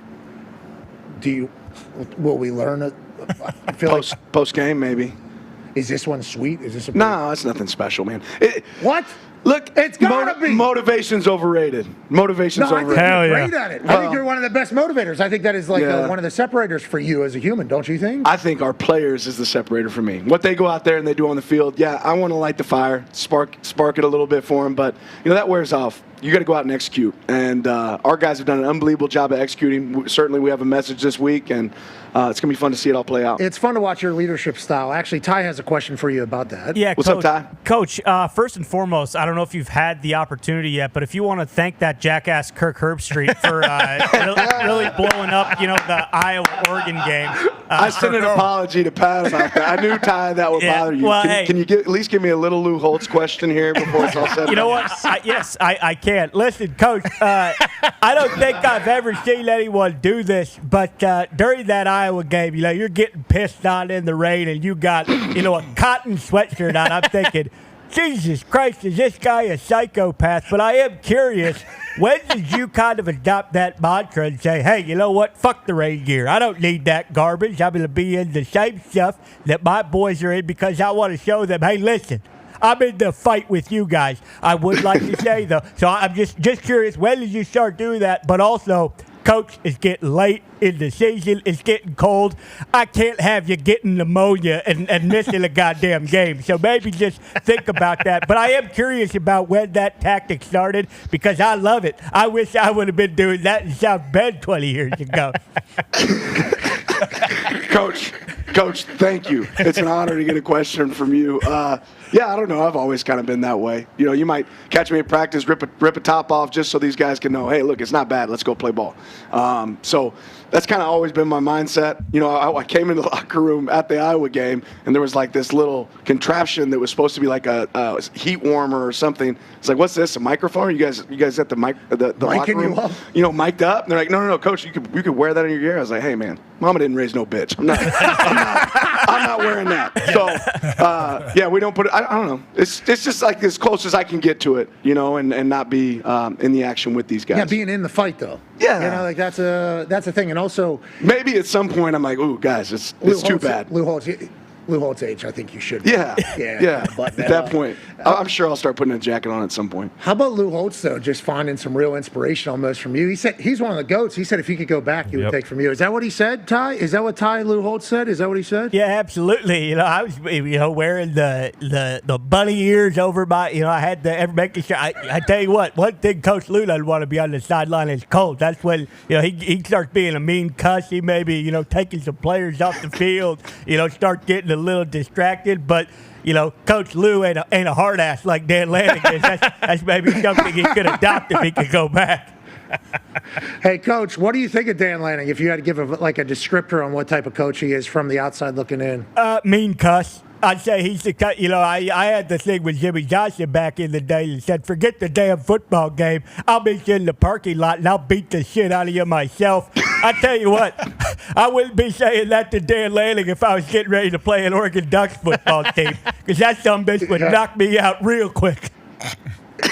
Will we learn it? I feel post game maybe. Is this one sweet? Is this No, it's nothing special, man. What? Look, it's gotta be. Motivation's overrated. Motivation's overrated. I think you're great at it. I think you're one of the best motivators. I think that is like one of the separators for you as a human, don't you think? I think our players is the separator for me. What they go out there and they do on the field, I want to light the fire, spark it a little bit for them, but that wears off you got to go out and execute. And our guys have done an unbelievable job of executing. Certainly, we have a message this week, and it's going to be fun to see it all play out. It's fun to watch your leadership style. Actually, Ty has a question for you about that. Yeah, What's up, Ty? Coach, first and foremost, I don't know if you've had the opportunity yet, but if you want to thank that jackass Kirk Herbstreit for really blowing up, the Iowa-Oregon game. I sent an apology to Pat about that. I knew, Ty, that would bother you. Well, Can you at least give me a little Lou Holtz question here before it's all said? You know what? I can. Listen, Coach, I don't think I've ever seen anyone do this, but during that Iowa game, you're getting pissed on in the rain, and you got, a cotton sweatshirt on. I'm thinking, Jesus Christ, is this guy a psychopath? But I am curious, when did you kind of adopt that mantra and say, hey, you know what? Fuck the rain gear. I don't need that garbage. I'm going to be in the same stuff that my boys are in because I want to show them, hey, listen, I'm in the fight with you guys. I would like to say, though, so I'm just curious, when did you start doing that? But also, Coach, it's getting late in the season. It's getting cold. I can't have you getting pneumonia and missing a goddamn game. So maybe just think about that. But I am curious about when that tactic started because I love it. I wish I would have been doing that in South Bend 20 years ago. Coach, thank you. It's an honor to get a question from you. Yeah, I don't know. I've always kind of been that way. You might catch me at practice, rip a top off just so these guys can know, hey, look, it's not bad. Let's go play ball. So that's kind of always been my mindset. I came into the locker room at the Iowa game, and there was like this little contraption that was supposed to be like a heat warmer or something. It's like, what's this? A microphone? You guys at the mic, the locker room? Mic'd up. And they're like, no, Coach, you could wear that in your gear. I was like, hey, man, Mama didn't raise no bitch. I'm not wearing that. So yeah, we don't put it. I don't know. It's just like as close as I can get to it, and not be in the action with these guys. Yeah, being in the fight though. Yeah, that's a thing, and also maybe at some point I'm like, ooh, guys, it's too bad. Lou Holtz age, I think you should. Yeah. But at that point, I'm sure I'll start putting a jacket on at some point. How about Lou Holtz though? Just finding some real inspiration almost from you. He said he's one of the goats. He said if he could go back, he would take from you. Is that what he said, Ty? Is that what Lou Holtz said? Is that what he said? Yeah, absolutely. I was wearing the bunny ears over my. I had the making sure. I tell you what, one thing Coach Lou doesn't want to be on the sideline is cold. That's when he starts being a mean cuss. He maybe taking some players off the field. Start getting a little distracted, but Coach Lou ain't a hard ass like Dan Lanning is. That's maybe something he could adopt if he could go back. Hey, Coach, what do you think of Dan Lanning? If you had to give a descriptor on what type of coach he is from the outside looking in, mean cuss. I'd say he's the cut. I had the thing with Jimmy Johnson back in the day and said, forget the damn football game. I'll meet you in the parking lot and I'll beat the shit out of you myself. I tell you what, I wouldn't be saying that to Dan Lanning if I was getting ready to play an Oregon Ducks football team because that sumbitch would knock me out real quick.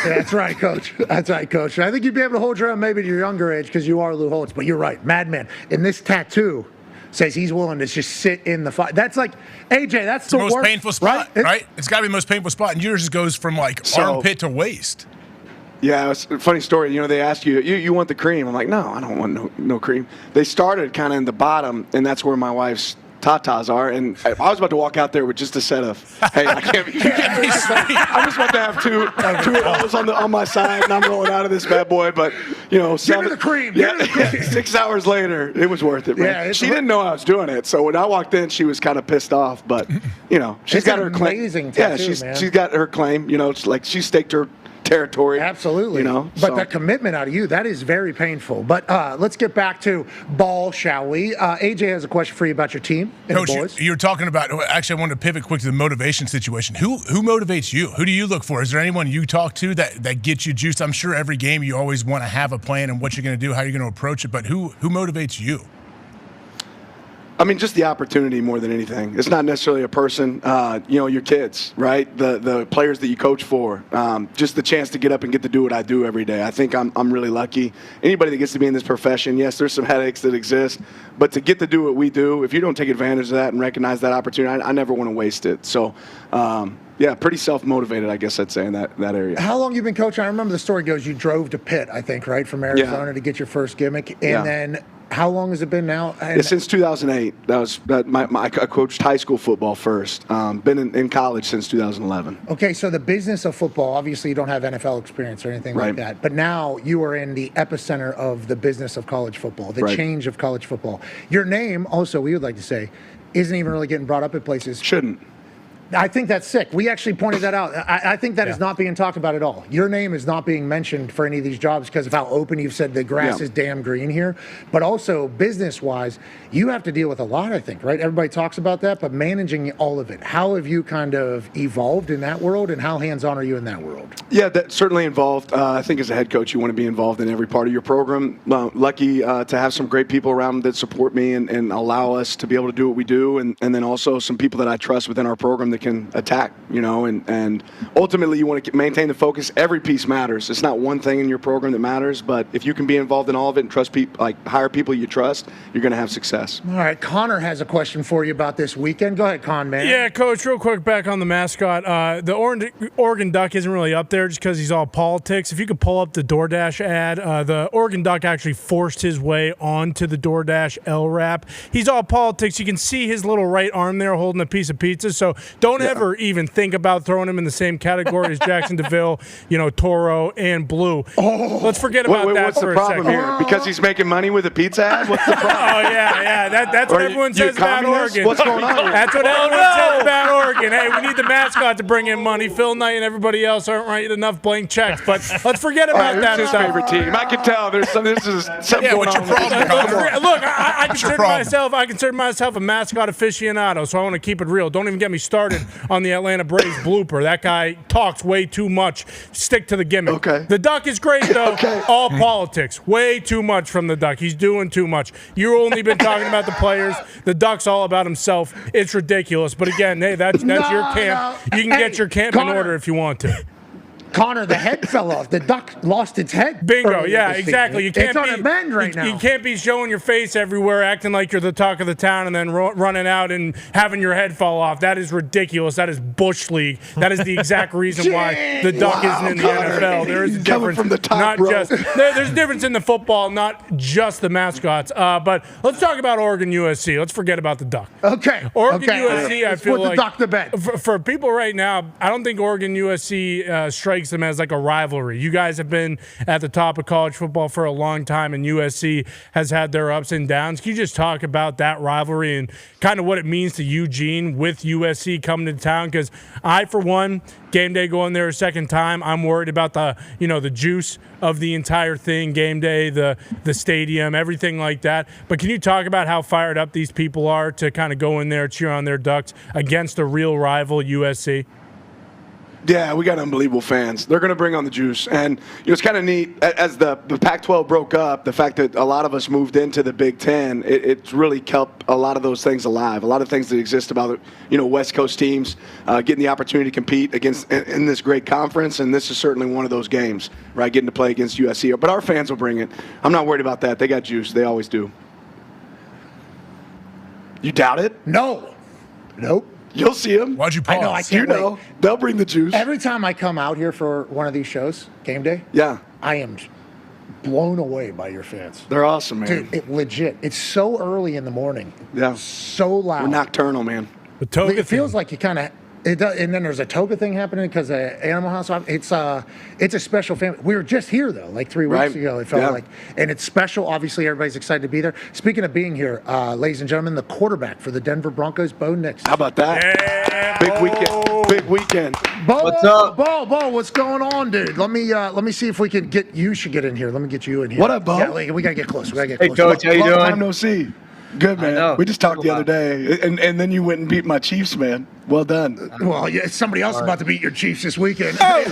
That's right, Coach. That's right, Coach. I think you'd be able to hold your own maybe to your younger age because you are Lou Holtz, but you're right. Madman. In this tattoo, says he's willing to just sit in the fight. That's like, AJ, that's the most worst, painful spot, right? It's got to be the most painful spot, and yours goes from armpit to waist. Yeah, it's a funny story. They ask you want the cream? I'm like, no, I don't want no cream. They started kind of in the bottom, and that's where my wife's tatas are, and I was about to walk out there with just a set of, hey, I can't be I'm just about to have two of those on my side, and I'm rolling out of this bad boy, but, give me the cream. Yeah, 6 hours later, it was worth it, man. Yeah, she didn't know I was doing it, so when I walked in, she was kind of pissed off, but, she's got her claim. Amazing tattoo, she's got her claim, she staked her territory. Absolutely. But the commitment out of you, that is very painful. But let's get back to ball, shall we? AJ has a question for you about your team and Coach, the boys. you're talking about, actually I wanted to pivot quick to the motivation situation. Who motivates you? Who do you look for? Is there anyone you talk to that gets you juiced? I'm sure every game you always want to have a plan and what you're going to do, how you're going to approach it, but who motivates you? I mean, just the opportunity more than anything. It's not necessarily a person, your kids, right? The players that you coach for. Just the chance to get up and get to do what I do every day. I think I'm really lucky. Anybody that gets to be in this profession, yes, there's some headaches that exist, but to get to do what we do, if you don't take advantage of that and recognize that opportunity, I never want to waste it. So, yeah, pretty self-motivated, I guess I'd say, in that area. How long you been coaching? I remember the story goes you drove to Pitt, I think, right, from Arizona to get your first gimmick. And then How long has it been now? Yeah, since 2008. I coached high school football first. Been in college since 2011. Okay, so the business of football, obviously you don't have NFL experience or anything like that, but now you are in the epicenter of the business of college football, the change of college football. Your name, also, we would like to say, isn't even really getting brought up at places. Shouldn't. I think that's sick. We actually pointed that out. I think that is not being talked about at all. Your name is not being mentioned for any of these jobs because of how open you've said the grass is damn green here. But also, business-wise, you have to deal with a lot, I think, right? Everybody talks about that, but managing all of it. How have you kind of evolved in that world, and how hands-on are you in that world? Yeah, that's certainly involved. I think as a head coach, you want to be involved in every part of your program. Lucky to have some great people around that support me and allow us to be able to do what we do, and then also some people that I trust within our program that can attack, and ultimately you want to maintain the focus. Every piece matters. It's not one thing in your program that matters, but if you can be involved in all of it and trust people, hire people you trust, you're going to have success. All right, Connor has a question for you about this weekend. Go ahead, Con, man. Yeah, Coach, real quick back on the mascot. The Oregon Duck isn't really up there just because he's all politics. If you could pull up the DoorDash ad, the Oregon Duck actually forced his way onto the DoorDash LRAP. He's all politics. You can see his little right arm there holding a piece of pizza, so don't ever even think about throwing him in the same category as Jackson DeVille, Toro, and Blue. Let's forget about that what's for the a problem second. here? Because he's making money with a pizza ad? What's the problem? Oh, yeah. That's what everyone says about Oregon. What's going on here? That's what everyone says about Oregon. Hey, we need the mascot to bring in money. Phil Knight and everybody else aren't writing enough blank checks, but let's forget about that Who's his favorite team? I can tell this is something going on. Look, I consider myself a mascot aficionado, so I want to keep it real. Don't even get me started on the Atlanta Braves blooper. That guy talks way too much. Stick to the gimmick. Okay. The Duck is great, though. All politics. Way too much from the Duck. He's doing too much. You've only been talking about the players. The Duck's all about himself. It's ridiculous. But again, hey, that's your camp. You can get your camp in order if you want to. Connor, the head fell off. The duck lost its head. Bingo. Yeah, exactly. You can't it's on a mend right now. You can't be showing your face everywhere, acting like you're the talk of the town, and then running out and having your head fall off. That is ridiculous. That is Bush League. That is the exact reason why the Duck isn't in the NFL. There is a difference. From the top, there's a difference in the football, not just the mascots. But let's talk about Oregon USC. Let's forget about the Duck. Okay. Oregon USC. Let's put the Duck to bed. For people right now, I don't think Oregon USC strikes them as like a rivalry. You guys have been at the top of college football for a long time, and USC has had their ups and downs. Can you just talk about that rivalry and kind of what it means to Eugene with USC coming to town? Because I, for one, game day going there a second time, I'm worried about the juice of the entire thing, game day, the stadium, everything like that. But can you talk about how fired up these people are to kind of go in there, cheer on their Ducks against a real rival, USC? Yeah, we got unbelievable fans. They're going to bring on the juice. And it's kind of neat, as the Pac-12 broke up, the fact that a lot of us moved into the Big Ten, it's really kept a lot of those things alive. A lot of things that exist about West Coast teams getting the opportunity to compete against in this great conference, and this is certainly one of those games, right, getting to play against USC. But our fans will bring it. I'm not worried about that. They got juice. They always do. You doubt it? No. Nope. You'll see them. Why'd you pause? I know, I can't wait. They'll bring the juice. Every time I come out here for one of these shows, game day, I am blown away by your fans. They're awesome, man. Dude, legit. It's so early in the morning. Yeah. So loud. We're nocturnal, man. It feels like you kind of... It does, and then there's a toga thing happening because of Animal House. It's a special family. We were just here, though, like 3 weeks ago, it felt like. And it's special. Obviously, everybody's excited to be there. Speaking of being here, ladies and gentlemen, the quarterback for the Denver Broncos, Bo Nix. How about that? Yeah, Big weekend. Big weekend. Bo, what's up? Bo, what's going on, dude? Let me see if we can get... You should get in here. Let me get you in here. What up, Bo? Yeah, we got to get close. Hey, Coach, how you doing? Long time no see. Good, man. We just talked the other day, and then you went and beat my Chiefs, man. Well done. Well, yeah, somebody else about to beat your Chiefs this weekend. Hey,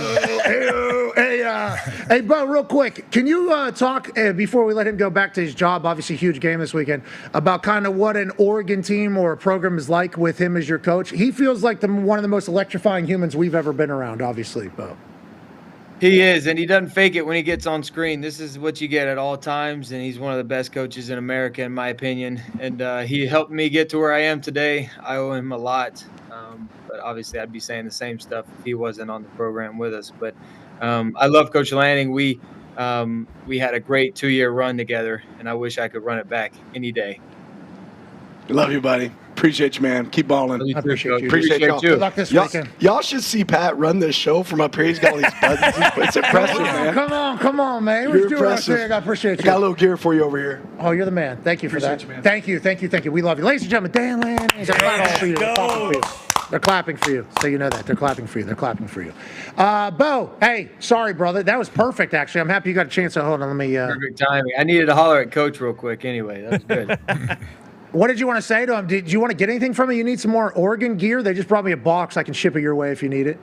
Bo, real quick, can you talk, before we let him go back to his job, obviously huge game this weekend, about kind of what an Oregon team or a program is like with him as your coach? He feels like one of the most electrifying humans we've ever been around, obviously, Bo. He is, and he doesn't fake it when he gets on screen. This is what you get at all times, and he's one of the best coaches in America, in my opinion. And he helped me get to where I am today. I owe him a lot, but obviously I'd be saying the same stuff if he wasn't on the program with us. But I love Coach Lanning. We we had a great 2-year run together, and I wish I could run it back any day. Love you, buddy. Appreciate you, man. Keep balling. I appreciate you. Appreciate y'all. Good luck this weekend. Y'all should see Pat run this show from up here. He's got all these buttons. It's impressive, man. Come on, man. You're Let's do impressive. it. I appreciate you. I got a little gear for you over here. Oh, you're the man. Thank you for Appreciate that. you, man. Thank you. We love you. Ladies and gentlemen, Dan Lanning. They're clapping for you. So you know that. They're clapping for you. Bo, hey, sorry, brother. That was perfect, actually. I'm happy you got a chance to hold on. Let me. Perfect timing. I needed to holler at Coach real quick anyway. That was good. What did you want to say to him? Did you want to get anything from him? You need some more Oregon gear? They just brought me a box. I can ship it your way if you need it.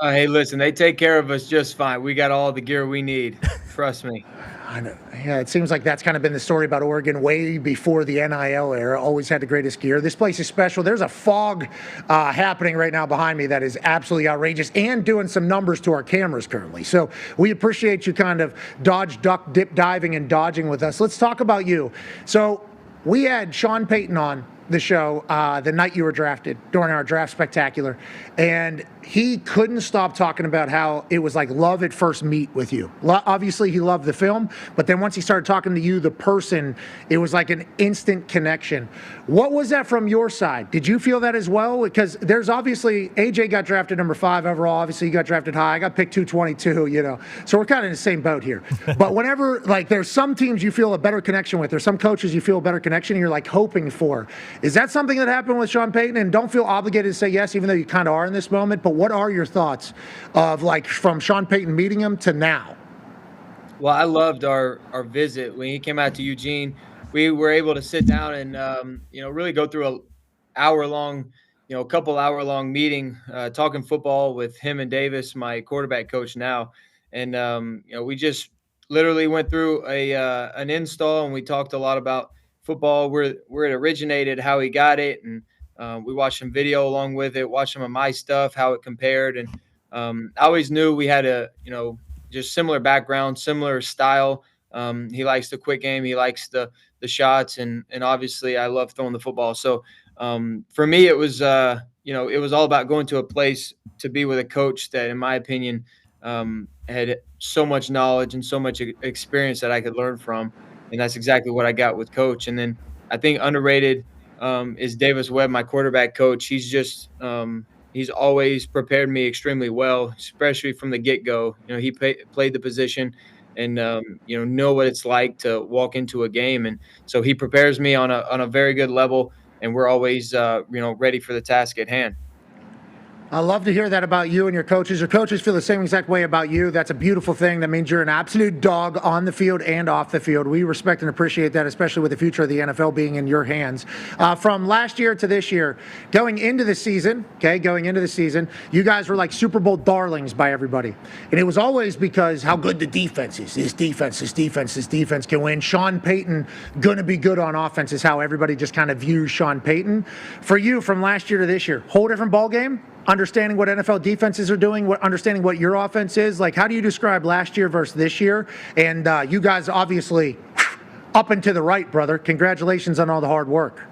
Hey, listen, they take care of us just fine. We got all the gear we need. Trust me. I know. Yeah, it seems like that's kind of been the story about Oregon way before the NIL era. Always had the greatest gear. This place is special. There's a fog happening right now behind me that is absolutely outrageous and doing some numbers to our cameras currently. So we appreciate you kind of dodge, duck, dip, diving, and dodging with us. Let's talk about you. So we had Sean Payton on the show the night you were drafted during our draft spectacular, and he couldn't stop talking about how it was like love at first meet with you. Obviously, he loved the film, but then once he started talking to you, the person, it was like an instant connection. What was that from your side? Did you feel that as well? Because there's obviously, AJ got drafted number 5 overall. Obviously, he got drafted high. I got picked 222, you know. So we're kind of in the same boat here. But whenever, like, there's some teams you feel a better connection with, there's some coaches you feel a better connection and you're, like, hoping for. Is that something that happened with Sean Payton? And don't feel obligated to say yes, even though you kind of are in this moment. But what are your thoughts of, like, from Sean Payton meeting him to now? Well, I loved our visit when he came out to Eugene. We were able to sit down and really go through a couple hour long meeting, talking football with him and Davis, my quarterback coach now, and we just literally went through an install and we talked a lot about football, where it originated, how he got it, and we watched some video along with it, watched some of my stuff, how it compared, and I always knew we had just similar background, similar style. He likes the quick game, he likes the shots, and obviously I love throwing the football. So for me, it was it was all about going to a place to be with a coach that, in my opinion, had so much knowledge and so much experience that I could learn from, and that's exactly what I got with Coach. And then I think underrated is Davis Webb, my quarterback coach. He's just he's always prepared me extremely well, especially from the get-go. He played the position and know what it's like to walk into a game, and so he prepares me on a very good level, and we're always ready for the task at hand. I love to hear that about you and your coaches. Your coaches feel the same exact way about you. That's a beautiful thing. That means you're an absolute dog on the field and off the field. We respect and appreciate that, especially with the future of the NFL being in your hands. From last year to this year, going into the season, you guys were like Super Bowl darlings by everybody. And it was always because how good the defense is. This defense can win. Sean Payton going to be good on offense is how everybody just kind of views Sean Payton. For you, from last year to this year, whole different ball game? Understanding what NFL defenses are doing, understanding what your offense is. Like, how do you describe last year versus this year? And you guys obviously up and to the right, brother. Congratulations on all the hard work.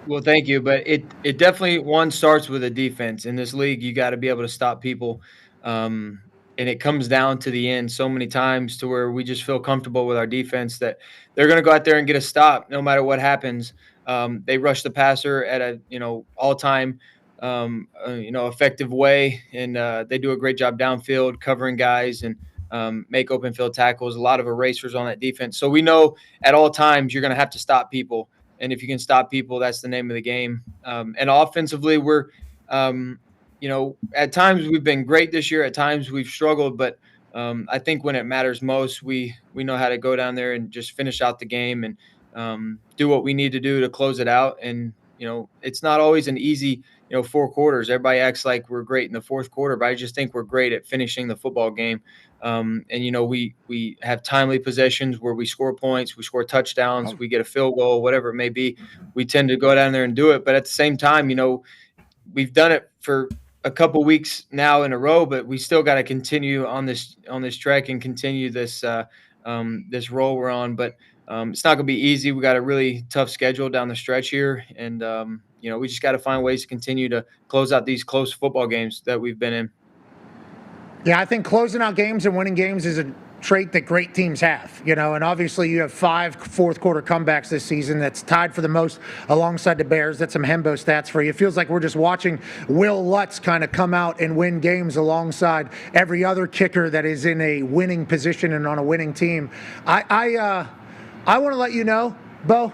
Well, thank you. But it definitely, one, starts with a defense. In this league, you got to be able to stop people. And it comes down to the end so many times to where we just feel comfortable with our defense that they're going to go out there and get a stop no matter what happens. They rush the passer at a all-time effective way, and they do a great job downfield covering guys and make open field tackles, a lot of erasers on that defense. So we know at all times you're going to have to stop people, and if you can stop people, that's the name of the game. And offensively, we're at times we've been great this year, at times we've struggled, but I think when it matters most, we know how to go down there and just finish out the game and do what we need to do to close it out. And it's not always an easy 4 quarters. Everybody acts like we're great in the fourth quarter, but I just think we're great at finishing the football game. And we have timely possessions where we score points, we score touchdowns, we get a field goal, whatever it may be. We tend to go down there and do it. But at the same time, we've done it for a couple weeks now in a row, but we still got to continue on this trek and continue this this role we're on. But it's not going to be easy. We got a really tough schedule down the stretch here, and we just got to find ways to continue to close out these close football games that we've been in. Yeah, I think closing out games and winning games is a trait that great teams have, and obviously you have 5 fourth-quarter comebacks this season. That's tied for the most alongside the Bears. That's some Hembo stats for you. It feels like we're just watching Will Lutz kind of come out and win games alongside every other kicker that is in a winning position and on a winning team. I want to let you know, Bo,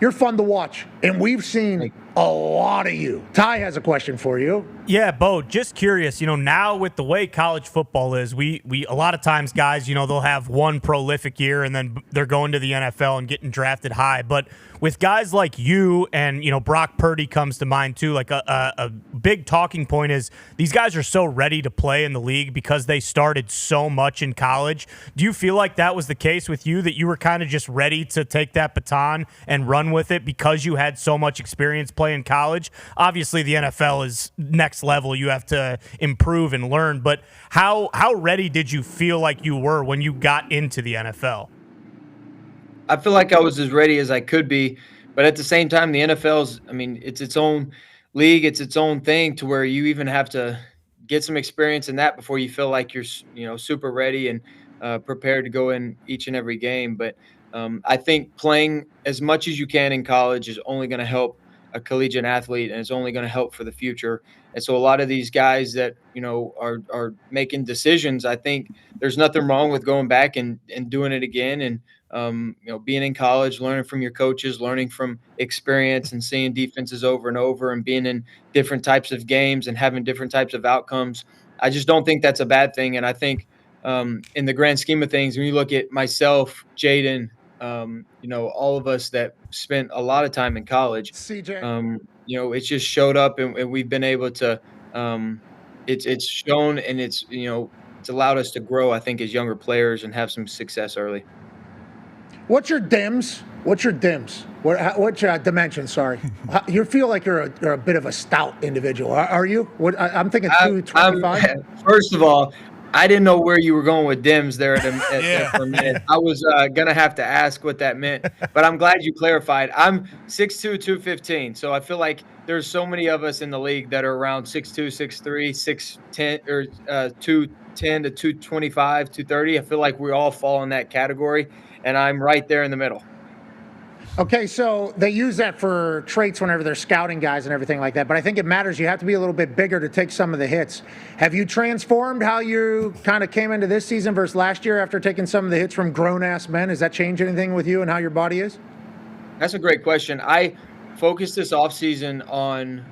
you're fun to watch, and we've seen a lot of you. Ty has a question for you. Yeah, Bo, just curious, now with the way college football is, we a lot of times guys, they'll have one prolific year and then they're going to the NFL and getting drafted high. But with guys like you and, Brock Purdy comes to mind too, like a big talking point is these guys are so ready to play in the league because they started so much in college. Do you feel like that was the case with you, that you were kind of just ready to take that baton and run with it because you had so much experience playing college? Obviously, the NFL is next level. You have to improve and learn. But how ready did you feel like you were when you got into the NFL? I feel like I was as ready as I could be, but at the same time, the NFL's, it's its own league. It's its own thing to where you even have to get some experience in that before you feel like you're, super ready and prepared to go in each and every game. But I think playing as much as you can in college is only going to help a collegiate athlete, and it's only going to help for the future. And so a lot of these guys that, are making decisions, I think there's nothing wrong with going back and doing it again. And, being in college, learning from your coaches, learning from experience and seeing defenses over and over and being in different types of games and having different types of outcomes. I just don't think that's a bad thing. And I think in the grand scheme of things, when you look at myself, Jaden, all of us that spent a lot of time in college, CJ. It's just showed up and we've been able to, it's shown and it's allowed us to grow, I think, as younger players and have some success early. What's your dims? What dimension? Sorry, you feel like you're a bit of a stout individual. Are you? I'm thinking 225. First of all, I didn't know where you were going with dims there for a minute. I was gonna have to ask what that meant, but I'm glad you clarified. I'm 6'2", 215, so I feel like there's so many of us in the league that are around 6'2", 6'3", 6'10", or 210 to 225, 230. I feel like we all fall in that category, and I'm right there in the middle. Okay, so they use that for traits whenever they're scouting guys and everything like that, but I think it matters. You have to be a little bit bigger to take some of the hits. Have you transformed how you kind of came into this season versus last year after taking some of the hits from grown-ass men? Has that changed anything with you and how your body is? That's a great question. I focused this offseason on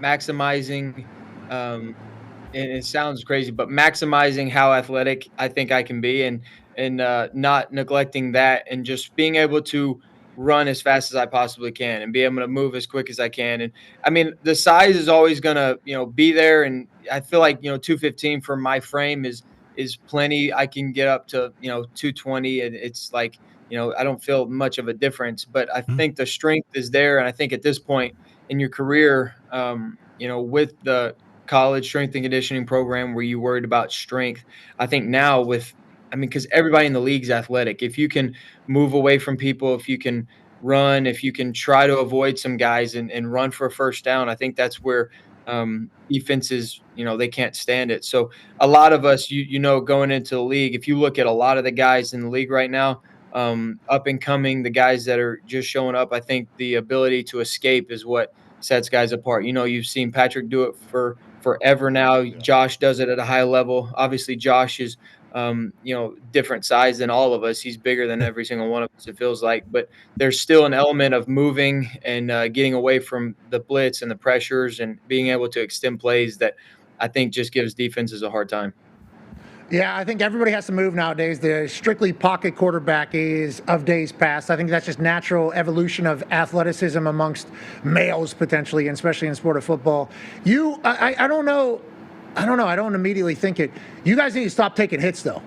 maximizing, and it sounds crazy, but maximizing how athletic I think I can be and not neglecting that and just being able to run as fast as I possibly can and be able to move as quick as I can. And the size is always going to, be there. And I feel like, 215 for my frame is plenty. I can get up to, 220 and it's like, I don't feel much of a difference, but I think the strength is there. And I think at this point in your career, with the college strength and conditioning program where you worried about strength, I think now because everybody in the league's athletic. If you can move away from people, if you can run, if you can try to avoid some guys and run for a first down, I think that's where defenses, they can't stand it. So a lot of us, going into the league, if you look at a lot of the guys in the league right now, up and coming, the guys that are just showing up, I think the ability to escape is what sets guys apart. You've seen Patrick do it for forever now. Josh does it at a high level. Obviously, Josh is different size than all of us. He's bigger than every single one of us, it feels like. But there's still an element of moving and getting away from the blitz and the pressures and being able to extend plays that I think just gives defenses a hard time. Yeah, I think everybody has to move nowadays. The strictly pocket quarterback is of days past. I think that's just natural evolution of athleticism amongst males potentially, and especially in sport of football. I don't know. I don't immediately think it. You guys need to stop taking hits, though.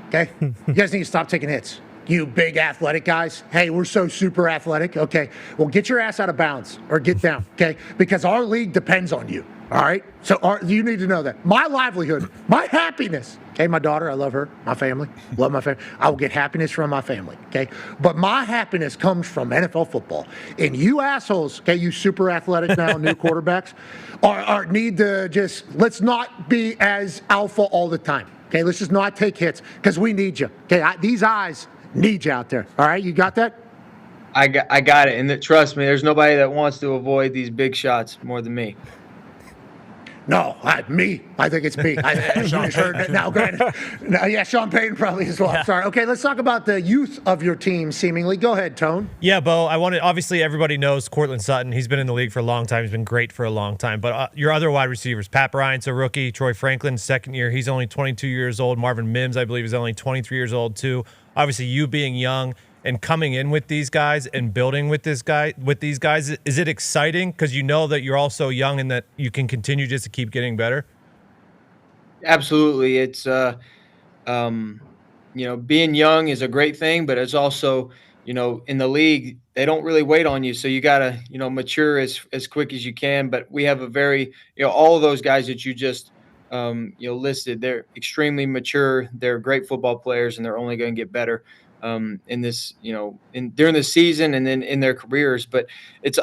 Okay? You guys need to stop taking hits. You big athletic guys. Hey, we're so super athletic. Okay. Well, get your ass out of bounds or get down. Okay? Because our league depends on you. All right? So you need to know that. My livelihood, my happiness, okay, my daughter, I love her, my family, love my family. I will get happiness from my family, okay? But my happiness comes from NFL football. And you assholes, okay, you super athletic now, new quarterbacks, need to just, let's not be as alpha all the time, okay? Let's just not take hits because we need you, okay? These eyes need you out there, all right? You got that? I got it. And trust me, there's nobody that wants to avoid these big shots more than me. No, me. I think it's me. Sean Payton. Now, go ahead. No, yeah, Sean Payton probably as well. Yeah. Sorry. Okay, let's talk about the youth of your team, seemingly. Go ahead, Tone. Yeah, Bo, obviously everybody knows Courtland Sutton. He's been in the league for a long time. He's been great for a long time. But your other wide receivers, Pat Bryant's a rookie. Troy Franklin, second year. He's only 22 years old. Marvin Mims, I believe, is only 23 years old, too. Obviously, you being young and coming in with these guys and building with these guys, is it exciting because you know that you're also young and that you can continue just to keep getting better? Absolutely. It's being young is a great thing, but it's also, in the league, they don't really wait on you. So you got to, mature as quick as you can. But we have a very, all of those guys that you just, listed, they're extremely mature. They're great football players, and they're only going to get better in this, during the season and then in their careers. But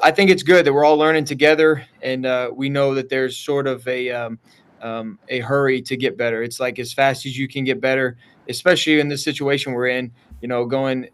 I think it's good that we're all learning together, and we know that there's sort of a hurry to get better. It's like as fast as you can get better, especially in the situation we're in, going,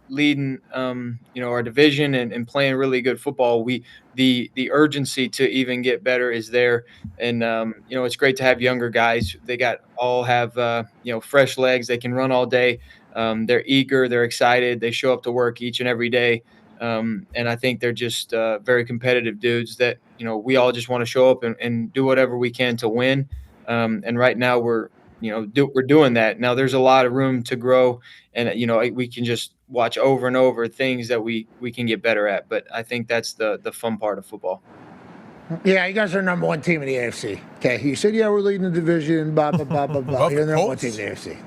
leading, our division and playing really good football. The urgency to even get better is there. And, it's great to have younger guys. They all have fresh legs. They can run all day. They're eager, they're excited, they show up to work each and every day. And I think they're just very competitive dudes that, we all just want to show up and do whatever we can to win. And right now we're doing that. Now there's a lot of room to grow, and, we can just watch over and over things that we can get better at. But I think that's the fun part of football. Yeah, you guys are number one team in the AFC. Okay, you said, we're leading the division, blah, blah, blah, blah, blah. You're the number one team in the AFC.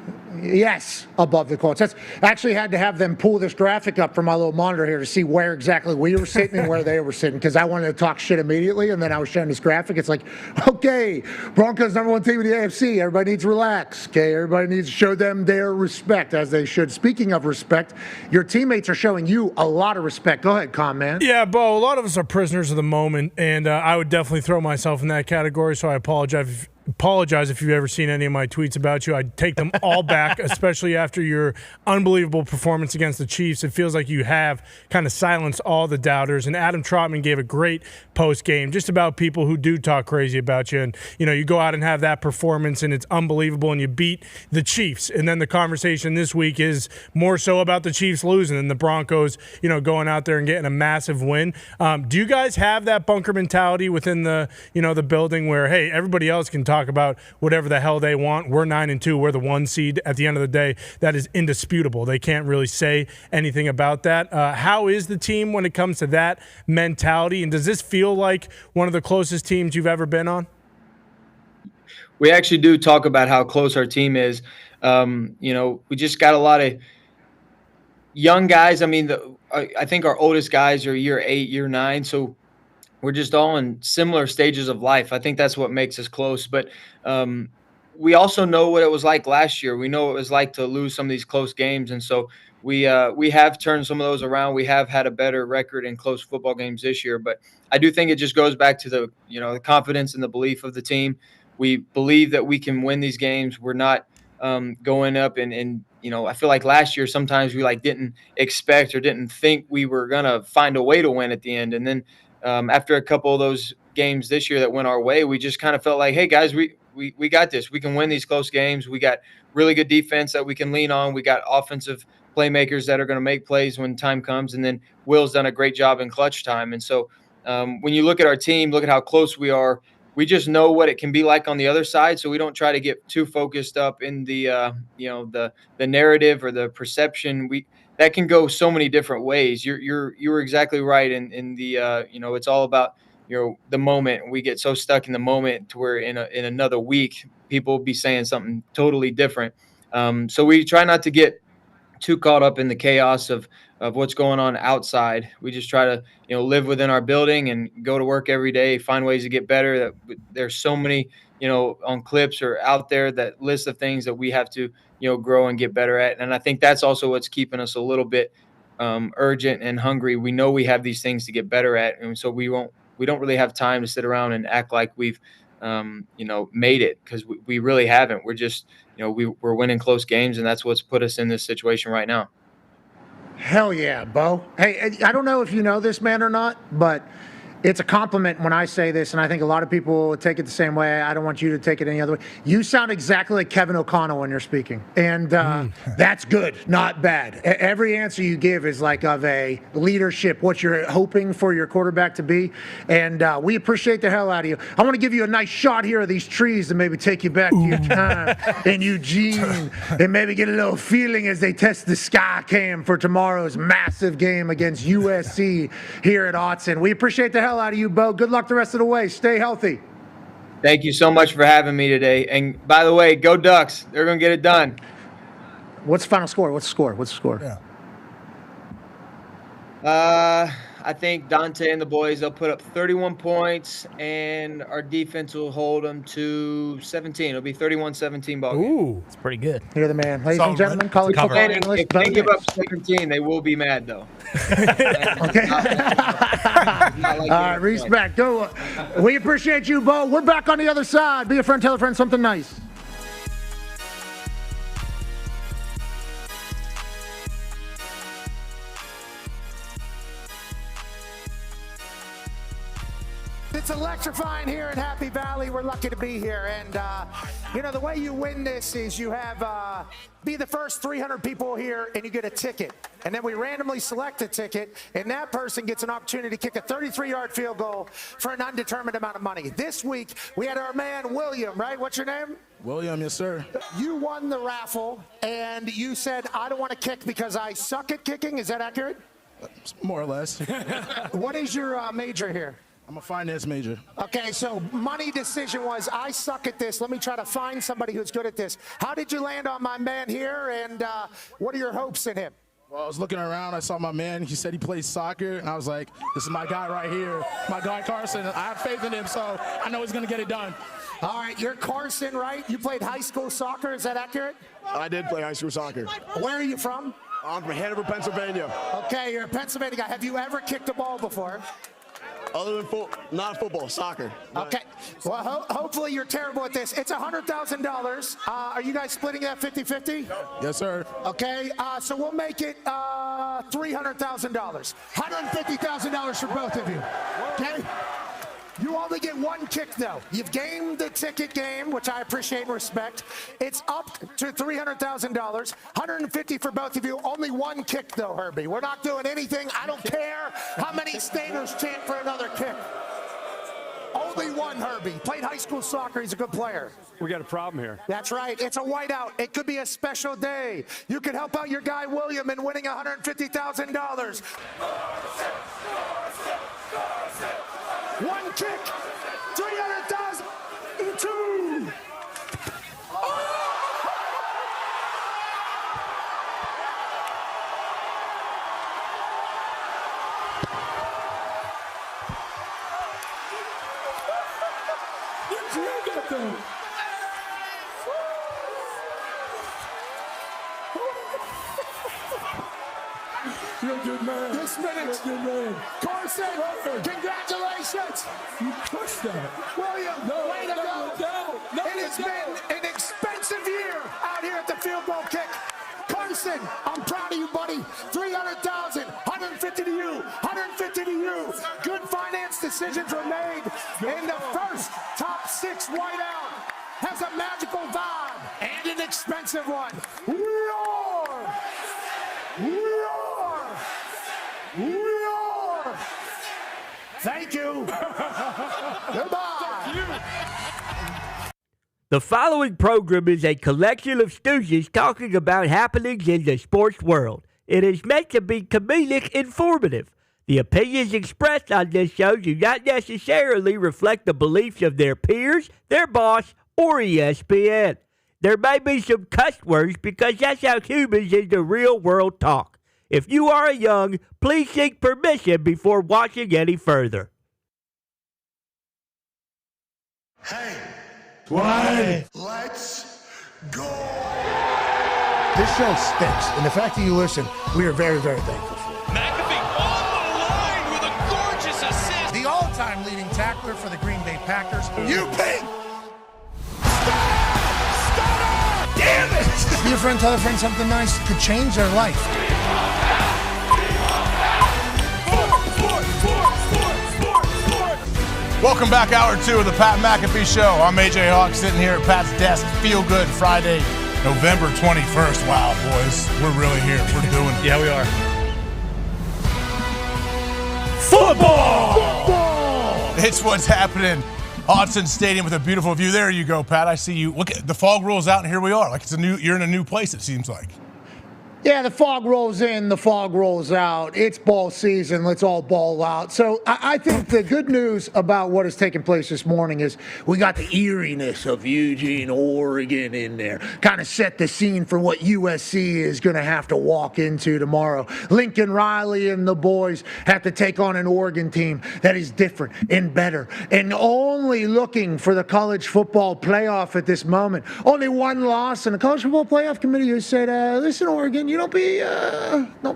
Yes, above the Colts. I actually had to have them pull this graphic up from my little monitor here to see where exactly we were sitting and where they were sitting, because I wanted to talk shit immediately, and then I was showing this graphic. It's like, okay, Broncos number one team in the AFC. Everybody needs to relax. Okay, everybody needs to show them their respect, as they should. Speaking of respect, your teammates are showing you a lot of respect. Go ahead, man. Yeah, Bo, a lot of us are prisoners of the moment, and I would definitely throw myself in that category, so I apologize if you've ever seen any of my tweets about you. I'd take them all back, especially after your unbelievable performance against the Chiefs. It feels like you have kind of silenced all the doubters. And Adam Trotman gave a great post game just about people who do talk crazy about you. And, you go out and have that performance and it's unbelievable and you beat the Chiefs. And then the conversation this week is more so about the Chiefs losing than the Broncos, going out there and getting a massive win. Do you guys have that bunker mentality within the, the building where, hey, everybody else can talk about whatever the hell they want? We're 9-2. We're the 1 seed. At the end of the day, that is indisputable. They can't really say anything about that. How is the team when it comes to that mentality? And does this feel like one of the closest teams you've ever been on? We actually do talk about how close our team is. We just got a lot of young guys. I mean, I think our oldest guys are year 8, year 9. So we're just all in similar stages of life. I think that's what makes us close. But we also know what it was like last year. We know what it was like to lose some of these close games. And so we have turned some of those around. We have had a better record in close football games this year. But I do think it just goes back to the confidence and the belief of the team. We believe that we can win these games. We're not going up and I feel like last year sometimes we didn't expect or didn't think we were going to find a way to win at the end. And then after a couple of those games this year that went our way, we just kind of felt like, hey, guys, we got this. We can win these close games. We got really good defense that we can lean on. We got offensive playmakers that are going to make plays when time comes. And then Will's done a great job in clutch time. And so when you look at our team, look at how close we are, we just know what it can be like on the other side. So we don't try to get too focused up in the narrative or the perception. That can go so many different ways. You were exactly right in the it's all about the moment. We get so stuck in the moment to where in another week people will be saying something totally different. So we try not to get too caught up in the chaos of what's going on outside. We just try to, live within our building and go to work every day, find ways to get better. There's so many, on clips or out there, that list of things that we have to, grow and get better at. And I think that's also what's keeping us a little bit urgent and hungry. We know we have these things to get better at. And so we don't really have time to sit around and act like we've, made it, because we really haven't. We're just, we're winning close games, and that's what's put us in this situation right now. Hell yeah, Bo. Hey, I don't know if you know this man or not, but it's a compliment when I say this, and I think a lot of people take it the same way. I don't want you to take it any other way. You sound exactly like Kevin O'Connell when you're speaking, and that's good, not bad. Every answer you give is like of a leadership, what you're hoping for your quarterback to be, and we appreciate the hell out of you. I want to give you a nice shot here of these trees and maybe take you back to your time in Eugene and maybe get a little feeling as they test the sky cam for tomorrow's massive game against USC here at Autzen. We appreciate the hell out of you, Bo. Good luck the rest of the way. Stay healthy. Thank you so much for having me today. And by the way, go Ducks. They're going to get it done. What's the final score? What's the score? Yeah. I think Dante and the boys, they'll put up 31 points, and our defense will hold them to 17. It'll be 31-17 ball game. Ooh, it's pretty good. You're the man. Ladies and gentlemen, college football analyst. If they give up 17, they will be mad, though. Okay. All right, respect. Go. We appreciate you, Bo. We're back on the other side. Be a friend, tell a friend something nice. It's electrifying here in Happy Valley. We're lucky to be here. And, the way you win this is you have be the first 300 people here and you get a ticket. And then we randomly select a ticket, and that person gets an opportunity to kick a 33-yard field goal for an undetermined amount of money. This week, we had our man, William, right? What's your name? William, yes, sir. You won the raffle, and you said, I don't want to kick because I suck at kicking. Is that accurate? More or less. What is your major here? I'm a finance major. Okay, so money decision was, I suck at this. Let me try to find somebody who's good at this. How did you land on my man here, and what are your hopes in him? Well, I was looking around. I saw my man. He said he plays soccer, and I was like, this is my guy right here. My guy Carson. I have faith in him, so I know he's going to get it done. All right, you're Carson, right? You played high school soccer. Is that accurate? I did play high school soccer. Where are you from? I'm from Hanover, Pennsylvania. Okay, you're a Pennsylvania guy. Have you ever kicked a ball before? Other than not football, soccer. Okay. Well, hopefully you're terrible at this. It's $100,000. Are you guys splitting that 50-50? Yes, sir. Okay. So we'll make it $300,000. $150,000 for both of you. Okay. You only get one kick, though. You've gamed the ticket game, which I appreciate and respect. It's up to $300,000. $150,000 for both of you. Only one kick, though, Herbie. We're not doing anything. I don't care how many staters chant for another kick. Only one, Herbie. Played high school soccer. He's a good player. We got a problem here. That's right. It's a whiteout. It could be a special day. You could help out your guy, William, in winning $150,000. One kick, 300,000, two. You got them. You're a good man. This minute, You're a good man. Carson, congratulations. You crushed that. William, way to go. No, It has been an expensive year out here at the field goal kick. Carson, I'm proud of you, buddy. 300,000, 150 to you, 150 to you. Good finance decisions were made. And the first top six whiteout has a magical vibe and an expensive one. Roar! Roar! Roar! Thank you. Goodbye. The following program is a collection of stooges talking about happenings in the sports world. It is meant to be comedic informative. The opinions expressed on this show do not necessarily reflect the beliefs of their peers, their boss, or ESPN. There may be some cuss words because that's how humans in the real world talk. If you are young, please seek permission before watching any further. Hey, why? Let's go. This show stinks, and the fact that you listen, we are very, very thankful for. McAfee on the line with a gorgeous assist. The all-time leading tackler for the Green Bay Packers, You pink. damn it! Be a friend, tell a friend something nice could change their life. Welcome back, hour 2 of the Pat McAfee Show. I'm AJ Hawk sitting here at Pat's desk. Feel good Friday, November 21st. Wow, boys, we're really here. We're doing it. Yeah, we are. Football! It's what's happening. Autzen Stadium with a beautiful view. There you go, Pat. I see you. Look at the fog rolls out, and here we are. Like you're in a new place. It seems like. Yeah, the fog rolls in, the fog rolls out. It's ball season. Let's all ball out. So I think the good news about what has taken place this morning is we got the eeriness of Eugene, Oregon in there. Kind of set the scene for what USC is going to have to walk into tomorrow. Lincoln Riley and the boys have to take on an Oregon team that is different and better and only looking for the college football playoff at this moment. Only one loss, and the college football playoff committee has said, listen, Oregon, you don't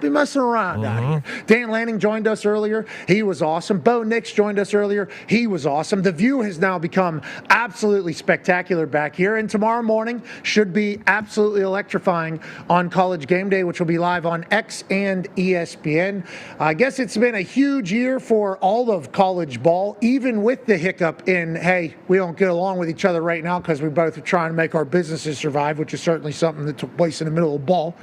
be messing around out here. Dan Lanning joined us earlier. He was awesome. Bo Nix joined us earlier. He was awesome. The view has now become absolutely spectacular back here. And tomorrow morning should be absolutely electrifying on College Game Day, which will be live on X and ESPN. I guess it's been a huge year for all of college ball, even with the hiccup in, hey, we don't get along with each other right now because we both are trying to make our businesses survive, which is certainly something that took place in the middle of ball.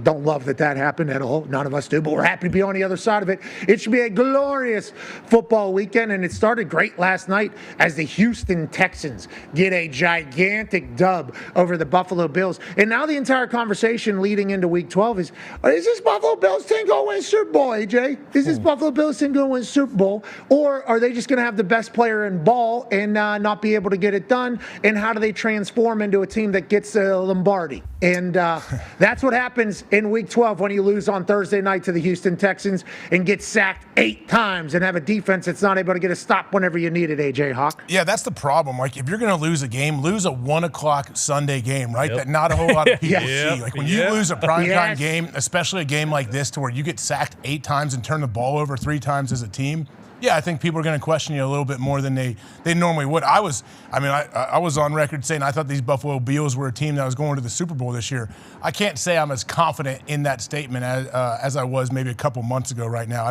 Don't love that happened at all. None of us do, but we're happy to be on the other side of it. It should be a glorious football weekend, and it started great last night as the Houston Texans get a gigantic dub over the Buffalo Bills. And now the entire conversation leading into Week 12 is this Buffalo Bills team going to win Super Bowl, AJ? Is this Buffalo Bills team going to win Super Bowl? Or are they just going to have the best player in ball and not be able to get it done? And how do they transform into a team that gets Lombardi? And that's what happens in Week 12 when you lose on Thursday night to the Houston Texans and get sacked 8 times and have a defense that's not able to get a stop whenever you need it, AJ Hawk. Yeah, that's the problem. Like, if you're going to lose a game, lose a 1 o'clock Sunday game, right? That not a whole lot of people see. Like, when you lose a primetime game, especially a game like this to where you get sacked 8 times and turn the ball over 3 times as a team, yeah, I think people are going to question you a little bit more than they normally would. I was on record saying I thought these Buffalo Bills were a team that was going to the Super Bowl this year. I can't say I'm as confident in that statement as I was maybe a couple months ago right now.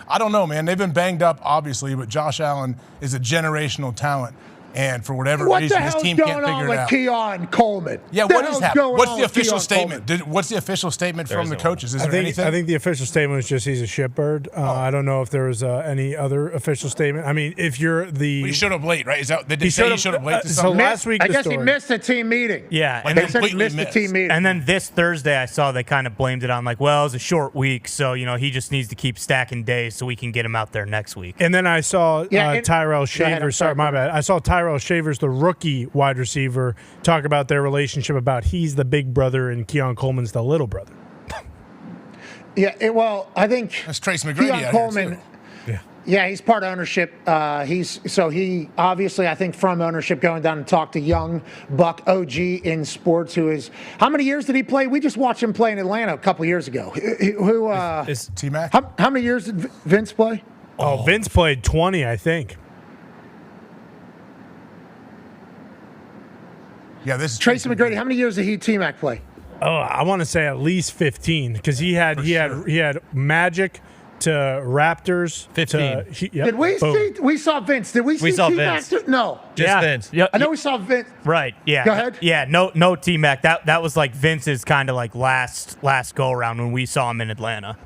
I don't know, man. They've been banged up, obviously, but Josh Allen is a generational talent. And for whatever reason, his team can't figure it out. What the hell's going on with Keon Coleman? Yeah, what is happening? What's the official statement? What's the official statement from the coaches? Is there anything? I think the official statement was just he's a shitbird. I don't know if there was any other official statement. I mean, if you're the... But he showed up late, right? Did they say he showed up late to something? So last week, I guess he missed a team meeting. Yeah. And they said he missed a team meeting. And then this Thursday, I saw they kind of blamed it on like, well, it was a short week, so, he just needs to keep stacking days so we can get him out there next week. And then I saw Tyrell Shavers. Sorry, my bad. I saw Tyrell Shavers, the rookie wide receiver, talk about their relationship about he's the big brother and Keon Coleman's the little brother. Yeah, I think that's Trace McGrady Keon Coleman. Yeah, he's part of ownership. He obviously, I think, from ownership going down and talk to young Buck OG in sports, who is, how many years did he play? We just watched him play in Atlanta a couple years ago. Is T-Mac? How many years did Vince play? Oh, Vince played 20, I think. Yeah, this is Tracy McGrady. How many years did T-Mac play? Oh, I want to say at least 15 because he had Magic to Raptors. 15. Did we see? We saw Vince. Did we see T-Mac? No, just Vince. I know we saw Vince. Right. Yeah. Go ahead. Yeah. No T-Mac. That was like Vince's kind of like last go around when we saw him in Atlanta.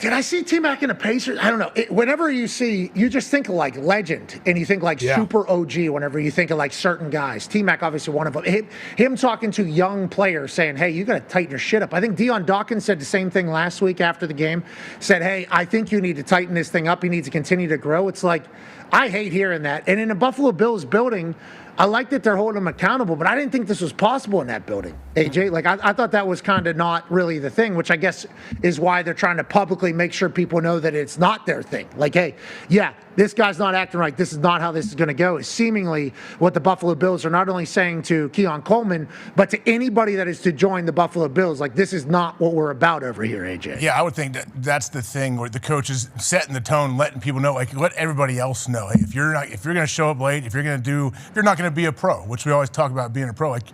Did I see T-Mac in a Pacers? I don't know. Whenever you just think of like legend and you think like super OG whenever you think of like certain guys. T-Mac obviously one of them. Him talking to young players saying, hey, you got to tighten your shit up. I think Deion Dawkins said the same thing last week after the game. Said, hey, I think you need to tighten this thing up. You need to continue to grow. It's like, I hate hearing that. And in a Buffalo Bills building, I like that they're holding him accountable, but I didn't think this was possible in that building, AJ. Like, I thought that was kind of not really the thing, which I guess is why they're trying to publicly make sure people know that it's not their thing. Like, hey, yeah, this guy's not acting right. This is not how this is going to go, is seemingly what the Buffalo Bills are not only saying to Keon Coleman, but to anybody that is to join the Buffalo Bills. Like, this is not what we're about over here, AJ. Yeah, I would think that's the thing where the coach is setting the tone, letting people know, like, let everybody else know. Hey, if you're going to show up late, if you're not going to be a pro, which we always talk about being a pro, like,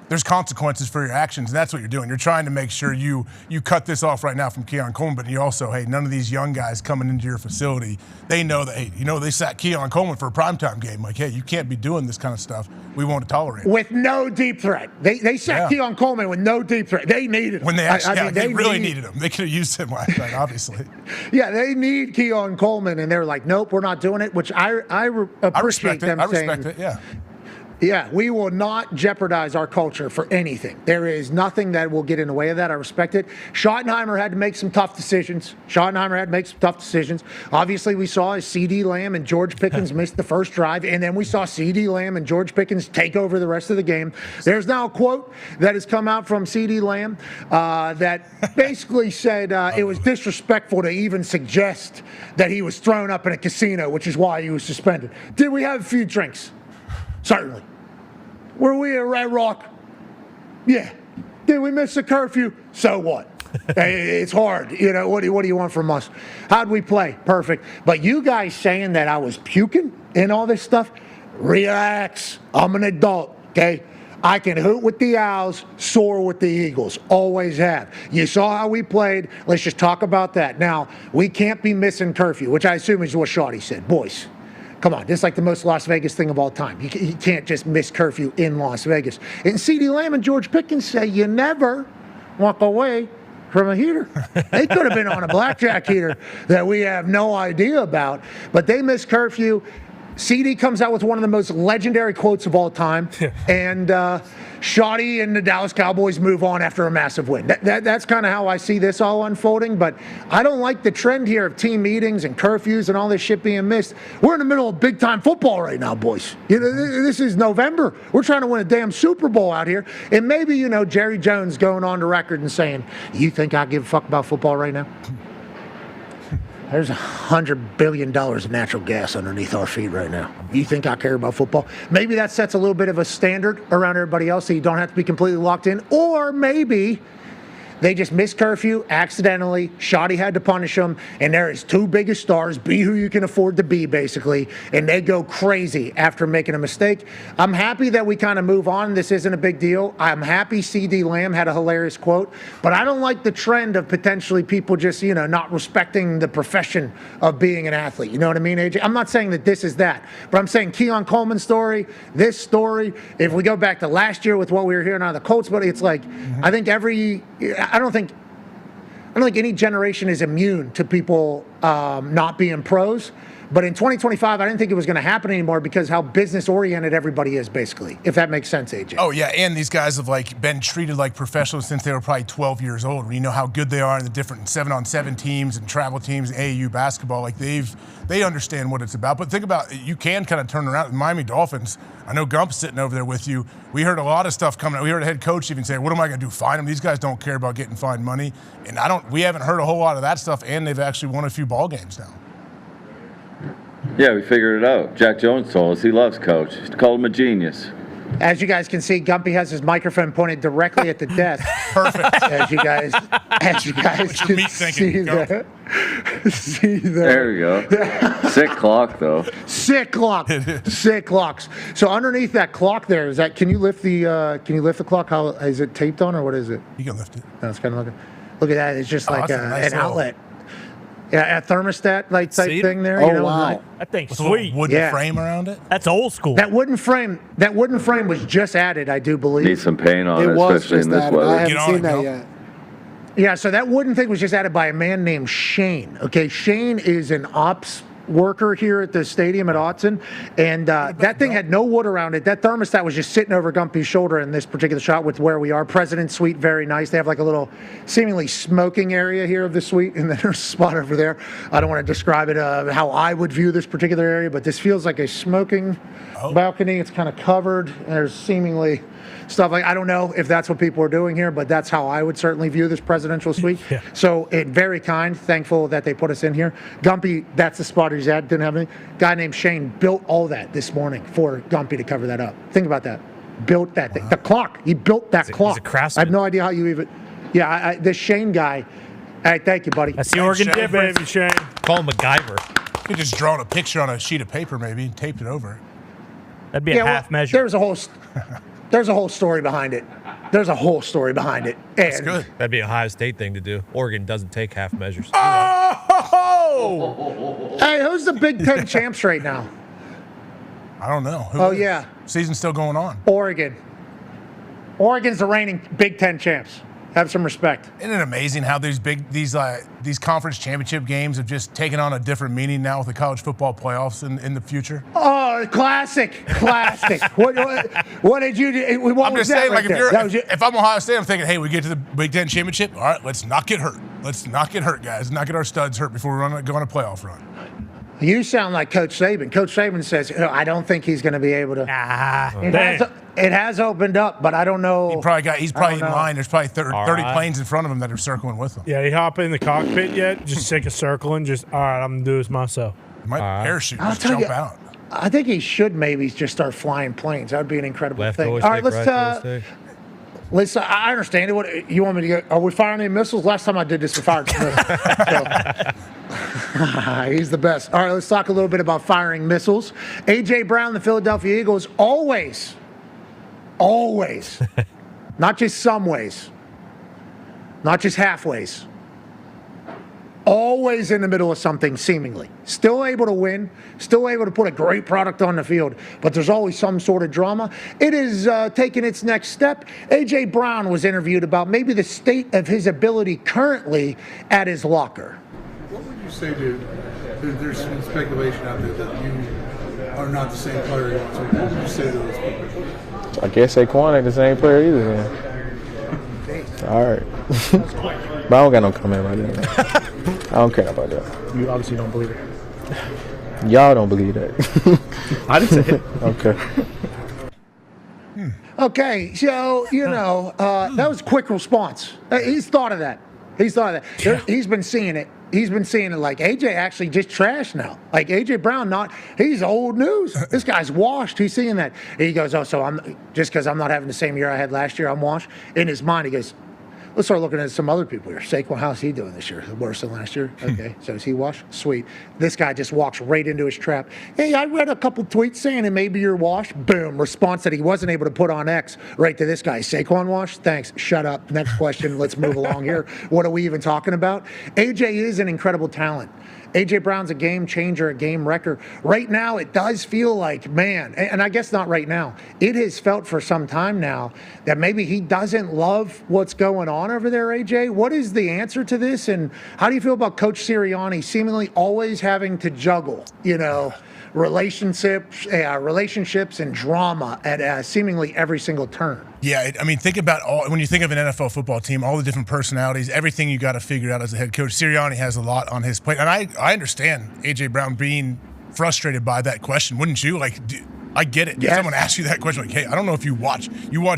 there's consequences for your actions, and that's what you're doing. You're trying to make sure you cut this off right now from Keon Coleman, but you also, hey, none of these young guys coming into your facility, they know that, hey, they sat Keon Coleman for a primetime game. Like, hey, you can't be doing this kind of stuff. We won't tolerate it. With no deep threat. They sat Keon Coleman with no deep threat. They needed him. When they actually, they really needed him. They could have used him last night, obviously. Yeah, they need Keon Coleman, and they're like, nope, we're not doing it, which I appreciate them saying. I respect it, yeah. Yeah, we will not jeopardize our culture for anything. There is nothing that will get in the way of that. I respect it. Schottenheimer had to make some tough decisions. Obviously, we saw CeeDee Lamb and George Pickens miss the first drive, and then we saw CeeDee Lamb and George Pickens take over the rest of the game. There's now a quote that has come out from CeeDee Lamb that basically said it was disrespectful to even suggest that he was thrown up in a casino, which is why he was suspended. Did we have a few drinks? Certainly. Were we at Red Rock? Yeah. Did we miss a curfew? So what? It's hard. What do you want from us? How'd we play? Perfect. But you guys saying that I was puking and all this stuff, relax. I'm an adult, okay? I can hoot with the Owls, soar with the Eagles. Always have. You saw how we played. Let's just talk about that. Now, we can't be missing curfew, which I assume is what Shawty said. Boys, come on, this is like the most Las Vegas thing of all time. You can't just miss curfew in Las Vegas. And CeeDee Lamb and George Pickens say you never walk away from a heater. They could have been on a blackjack heater that we have no idea about, but they miss curfew. CeeDee comes out with one of the most legendary quotes of all time, and Shawty and the Dallas Cowboys move on after a massive win. That's kind of how I see this all unfolding, but I don't like the trend here of team meetings and curfews and all this shit being missed. We're in the middle of big-time football right now, boys. This is November. We're trying to win a damn Super Bowl out here, and maybe, Jerry Jones going on the record and saying, you think I give a fuck about football right now? There's $100 billion of natural gas underneath our feet right now. You think I care about football? Maybe that sets a little bit of a standard around everybody else so you don't have to be completely locked in. Or maybe they just missed curfew accidentally. Shotty had to punish them, and there is two biggest stars. Be who you can afford to be, basically, and they go crazy after making a mistake. I'm happy that we kind of move on. This isn't a big deal. I'm happy CeeDee Lamb had a hilarious quote, but I don't like the trend of potentially people just, not respecting the profession of being an athlete. You know what I mean, AJ? I'm not saying that this is that, but I'm saying Keon Coleman's story, this story, if we go back to last year with what we were hearing out of the Colts, but it's like, I think I don't think any generation is immune to people not being pros. But in 2025, I didn't think it was going to happen anymore because how business-oriented everybody is, basically, if that makes sense, AJ. Oh, yeah, and these guys have, been treated like professionals since they were probably 12 years old. You know how good they are in the different 7-on-7 teams and travel teams, AAU basketball. They understand what it's about. But think about it, you can kind of turn around. The Miami Dolphins, I know Gump's sitting over there with you. We heard a lot of stuff coming out. We heard a head coach even say, what am I going to do, fine them? These guys don't care about getting fined money. And we haven't heard a whole lot of that stuff, and they've actually won a few ball games now. Yeah, we figured it out. Jack Jones told us he loves Coach. He called him a genius. As you guys can see, Gumpy has his microphone pointed directly at the desk. Perfect. As you guys can see there. There we go. Sick clock, though. Sick clock. Sick clocks. So underneath that clock there, can you lift the clock? How is it taped on, or what is it? You can lift it. No, it's kind of look at that. It's just like an outlet. Yeah, a thermostat type thing there. Oh, wow. That thing's sweet. Wooden frame around it? That's old school. That wooden frame was just added, I do believe. Need some paint on it, especially in this weather. I haven't seen that yet. Yeah, so that wooden thing was just added by a man named Shane. Okay, Shane is an ops worker here at the stadium at Autzen, and that thing had no wood around it. That thermostat was just sitting over Gumpy's shoulder in this particular shot with where we are. President's Suite, very nice. They have like a little seemingly smoking area here of the suite, and then there's a spot over there. I don't want to describe it how I would view this particular area, but this feels like a smoking balcony. It's kind of covered, and there's seemingly stuff like, I don't know if that's what people are doing here, but that's how I would certainly view this presidential suite. Yeah. So very kind, thankful that they put us in here. Gumpy, that's the spot he's at, didn't have anything. Guy named Shane built all that this morning for Gumpy to cover that up. Think about that. Built that thing. The clock. He built that clock. He's a craftsman. I have no idea how you even, this Shane guy, hey, thank you, buddy. That's the Oregon difference. Baby Shane. Call him MacGyver. You could just drawn a picture on a sheet of paper maybe and taped it over. That'd be a half measure. There's a whole story behind it. There's a whole story behind it. That's good. That'd be an Ohio State thing to do. Oregon doesn't take half measures. Oh! Hey, who's the Big Ten champs right now? I don't know. Who is? Season's still going on. Oregon. Oregon's the reigning Big Ten champs. Have some respect. Isn't it amazing how these conference championship games have just taken on a different meaning now with the college football playoffs in the future? Oh, classic. What did you do? What I'm was just saying, right if I'm Ohio State, I'm thinking, hey, we get to the Big Ten championship. All right, let's not get hurt. Let's not get hurt, guys. Not get our studs hurt before we go on a playoff run. You sound like Coach Saban. Coach Saban says, I don't think he's going to be able to. It has opened up, but I don't know. He's probably in line. There's probably 30 planes in front of him that are circling with him. Yeah, he hop in the cockpit yet? Just take a circle and just, all right, I'm going to do this myself. He might parachute, just jump out. I think he should maybe just start flying planes. That would be an incredible thing. All right, let's I understand it. What you want me to go? Are we firing any missiles? Last time I did this, we fired some missiles. He's the best. All right, let's talk a little bit about firing missiles. A.J. Brown, the Philadelphia Eagles, always, not just some ways, not just halfways, always in the middle of something, seemingly. Still able to win, still able to put a great product on the field, but there's always some sort of drama. It is taking its next step. A.J. Brown was interviewed about maybe the state of his ability currently at his locker. What would you say to, there's some speculation out there that you are not the same player you want to. What would you say to those people? I guess Saquon ain't the same player either then. All right. But I don't got no comment right now. I don't care about that. You obviously don't believe it. Y'all don't believe that. I didn't say it. Okay. Okay, so, that was a quick response. He's thought of that. Yeah. He's been seeing it. Like AJ actually just trash now. Like AJ Brown, he's old news. This guy's washed. He's seeing that. And he goes, so I'm just because I'm not having the same year I had last year, I'm washed. In his mind, he goes, let's start looking at some other people here. Saquon, how's he doing this year? Worse than last year? Okay, so is he washed? Sweet. This guy just walks right into his trap. Hey, I read a couple tweets saying that maybe you're washed. Boom. Response that he wasn't able to put on X right to this guy. Saquon washed? Thanks. Shut up. Next question. Let's move along here. What are we even talking about? AJ is an incredible talent. A.J. Brown's a game changer, a game wrecker. Right now, it does feel like, man, and I guess not right now, it has felt for some time now that maybe he doesn't love what's going on over there, A.J. What is the answer to this, and how do you feel about Coach Sirianni seemingly always having to juggle, relationships and drama at seemingly every single turn? Yeah, I mean, think about when you think of an NFL football team, all the different personalities, everything you got to figure out as a head coach. Sirianni has a lot on his plate, and I understand A.J. Brown being frustrated by that question, wouldn't you? I get it. Yes. If someone asks you that question, like, hey, I don't know if you watch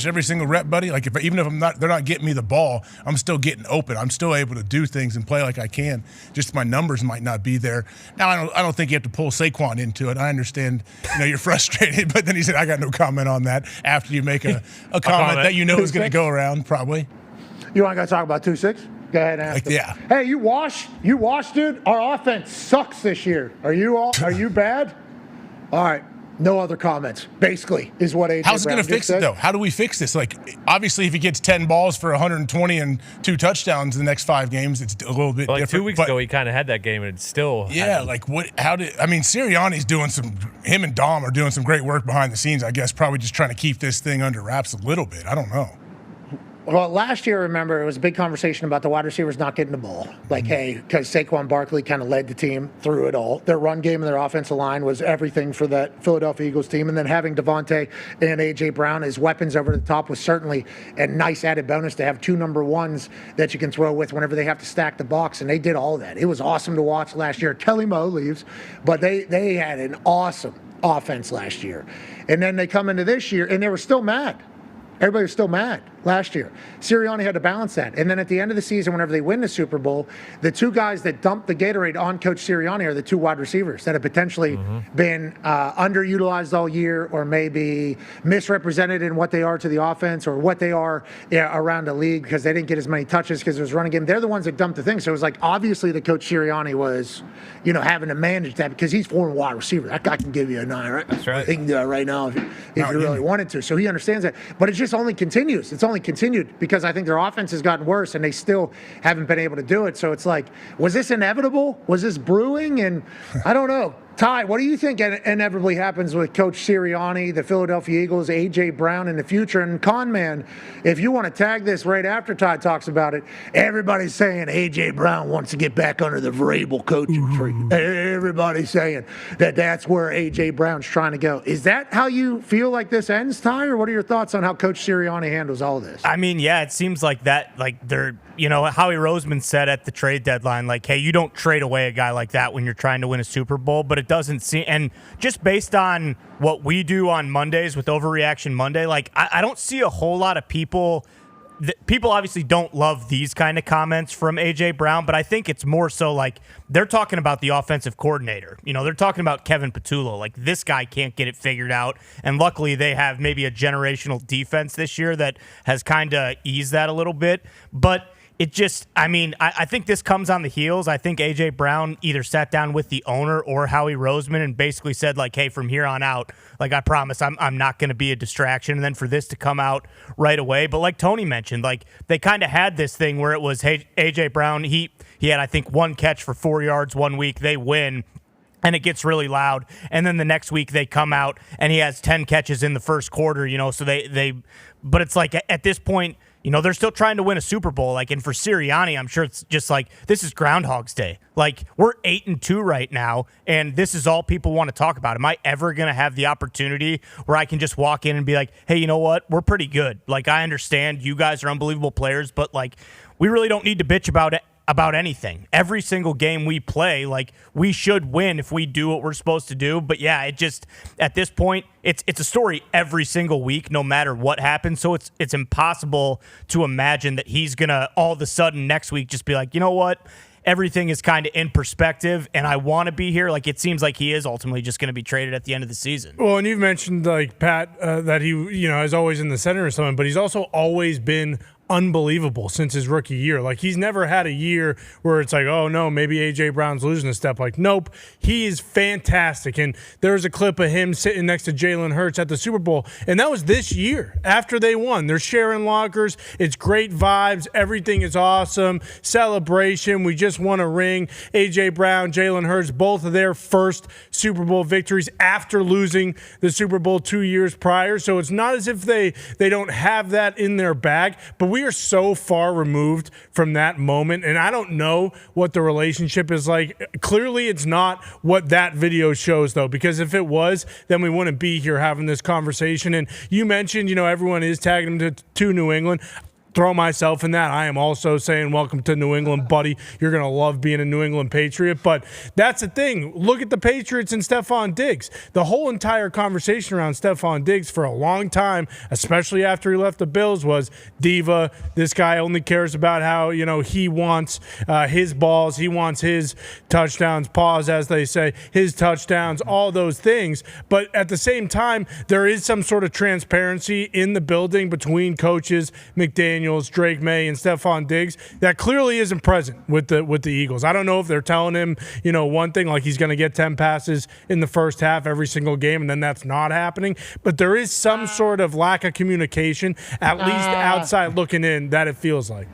every single rep, buddy. Like, even if they're not getting me the ball, I'm still getting open. I'm still able to do things and play like I can. Just my numbers might not be there. Now, I don't think you have to pull Saquon into it. I understand, you're frustrated, but then he said, I got no comment on that after you make a comment that is going to go around, probably. You want to go talk about 2-6? Go ahead and ask him. Yeah. Hey, you wash, dude? Our offense sucks this year. Are you bad? All right. No other comments, basically, is what A.J. How's it going to fix it, though? How do we fix this? Like, obviously, if he gets 10 balls for 120 and 2 touchdowns in the next 5 games, it's a little bit different. 2 weeks ago, he kind of had that game, and it's still. Yeah, Sirianni's doing him and Dahn are doing some great work behind the scenes, I guess, probably just trying to keep this thing under wraps a little bit. I don't know. Well, last year, remember, it was a big conversation about the wide receivers not getting the ball. Like, hey, because Saquon Barkley kind of led the team through it all. Their run game and their offensive line was everything for that Philadelphia Eagles team. And then having Devontae and A.J. Brown as weapons over the top was certainly a nice added bonus to have 2 number ones that you can throw with whenever they have to stack the box. And they did all that. It was awesome to watch last year. Kelly Moe leaves, but they had an awesome offense last year. And then they come into this year, and they were still mad. Everybody was still mad last year. Sirianni had to balance that. And then at the end of the season, whenever they win the Super Bowl, the 2 guys that dumped the Gatorade on Coach Sirianni are the 2 wide receivers that have potentially been underutilized all year, or maybe misrepresented in what they are to the offense, or what they are around the league because they didn't get as many touches because it was running game. They're the ones that dumped the thing. So it was like, obviously the Coach Sirianni was, having to manage that because he's former wide receiver. That guy can give you a 9, right? That's right. He can do it right now if you really wanted to. So he understands that. But it just only continues. It's only continued because I think their offense has gotten worse and they still haven't been able to do it. So it's like, was this inevitable? Was this brewing? And I don't know. Ty, what do you think inevitably happens with Coach Sirianni, the Philadelphia Eagles, A.J. Brown in the future? And Conman, if you want to tag this right after Ty talks about it, everybody's saying A.J. Brown wants to get back under the Vrabel coaching tree. Everybody's saying that's where A.J. Brown's trying to go. Is that how you feel like this ends, Ty, or what are your thoughts on how Coach Sirianni handles all this? I mean, yeah, it seems like that, like they're, Howie Roseman said at the trade deadline, like, hey, you don't trade away a guy like that when you're trying to win a Super Bowl, but it doesn't seem, and just based on what we do on Mondays with Overreaction Monday, like, I don't see a whole lot of people. People obviously don't love these kind of comments from A.J. Brown, but I think it's more so like they're talking about the offensive coordinator. They're talking about Kevin Patullo. Like, this guy can't get it figured out, and luckily they have maybe a generational defense this year that has kind of eased that a little bit, but it just, I think this comes on the heels. I think A.J. Brown either sat down with the owner or Howie Roseman and basically said, like, hey, from here on out, like, I promise I'm not going to be a distraction. And then for this to come out right away. But like Tony mentioned, like, they kind of had this thing where it was, hey, A.J. Brown, he had, I think, 1 catch for 4 yards 1 week. They win. And it gets really loud. And then the next week they come out and he has 10 catches in the first quarter, so but it's like at this point, they're still trying to win a Super Bowl. Like, and for Sirianni, I'm sure it's just like, this is Groundhog's Day. Like, we're 8-2 right now, and this is all people want to talk about. Am I ever going to have the opportunity where I can just walk in and be like, hey, you know what? We're pretty good. Like, I understand you guys are unbelievable players, but like, we really don't need to bitch about it. About anything. Every single game we play, like, we should win if we do what we're supposed to do. But yeah, it just, at this point, it's a story every single week, no matter what happens. So it's impossible to imagine that he's gonna all of a sudden next week just be like, you know what? Everything is kind of in perspective, and I want to be here. Like, it seems like he is ultimately just going to be traded at the end of the season. Well, and you've mentioned, like, Pat, that he, is always in the center or something, but he's also always been unbelievable since his rookie year. Like, he's never had a year where it's like, oh no, maybe A.J. Brown's losing a step. Like, nope, he is fantastic. And there's a clip of him sitting next to Jalen Hurts at the Super Bowl, and that was this year after they won. They're sharing lockers. It's great vibes. Everything is awesome. Celebration. We just won a ring. A.J. Brown, Jalen Hurts, both of their first Super Bowl victories after losing the Super Bowl 2 years prior. So it's not as if they don't have that in their bag, but we are so far removed from that moment, and I don't know what the relationship is like. Clearly, it's not what that video shows, though, because if it was, then we wouldn't be here having this conversation. And you mentioned, everyone is tagging him to New England. Throw myself in that. I am also saying, welcome to New England, buddy. You're going to love being a New England Patriot. But that's the thing. Look at the Patriots and Stephon Diggs. The whole entire conversation around Stephon Diggs for a long time, especially after he left the Bills, was diva. This guy only cares about how, he wants his balls. He wants his touchdowns, pause, as they say, his touchdowns, all those things. But at the same time, there is some sort of transparency in the building between coaches, McDaniel, Drake May, and Stephon Diggs that clearly isn't present with the Eagles. I don't know if they're telling him, one thing like he's going to get 10 passes in the first half every single game, and then that's not happening. But there is some sort of lack of communication, at least outside looking in, that it feels like.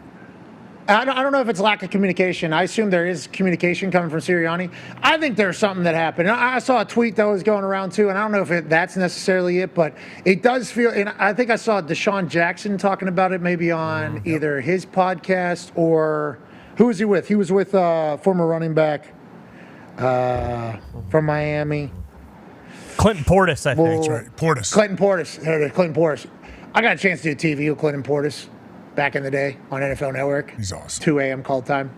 I don't know if it's lack of communication. I assume there is communication coming from Sirianni. I think there's something that happened. I saw a tweet that was going around too, and I don't know if that's necessarily it, but it does feel, and I think I saw Deshaun Jackson talking about it maybe on either his podcast or, who was he with? He was with former running back from Miami. Clinton Portis, I think. That's right. Portis. Clinton Portis. There it is, Clinton Portis. I got a chance to do TV with Clinton Portis back in the day on NFL Network. He's awesome. 2 a.m. call time.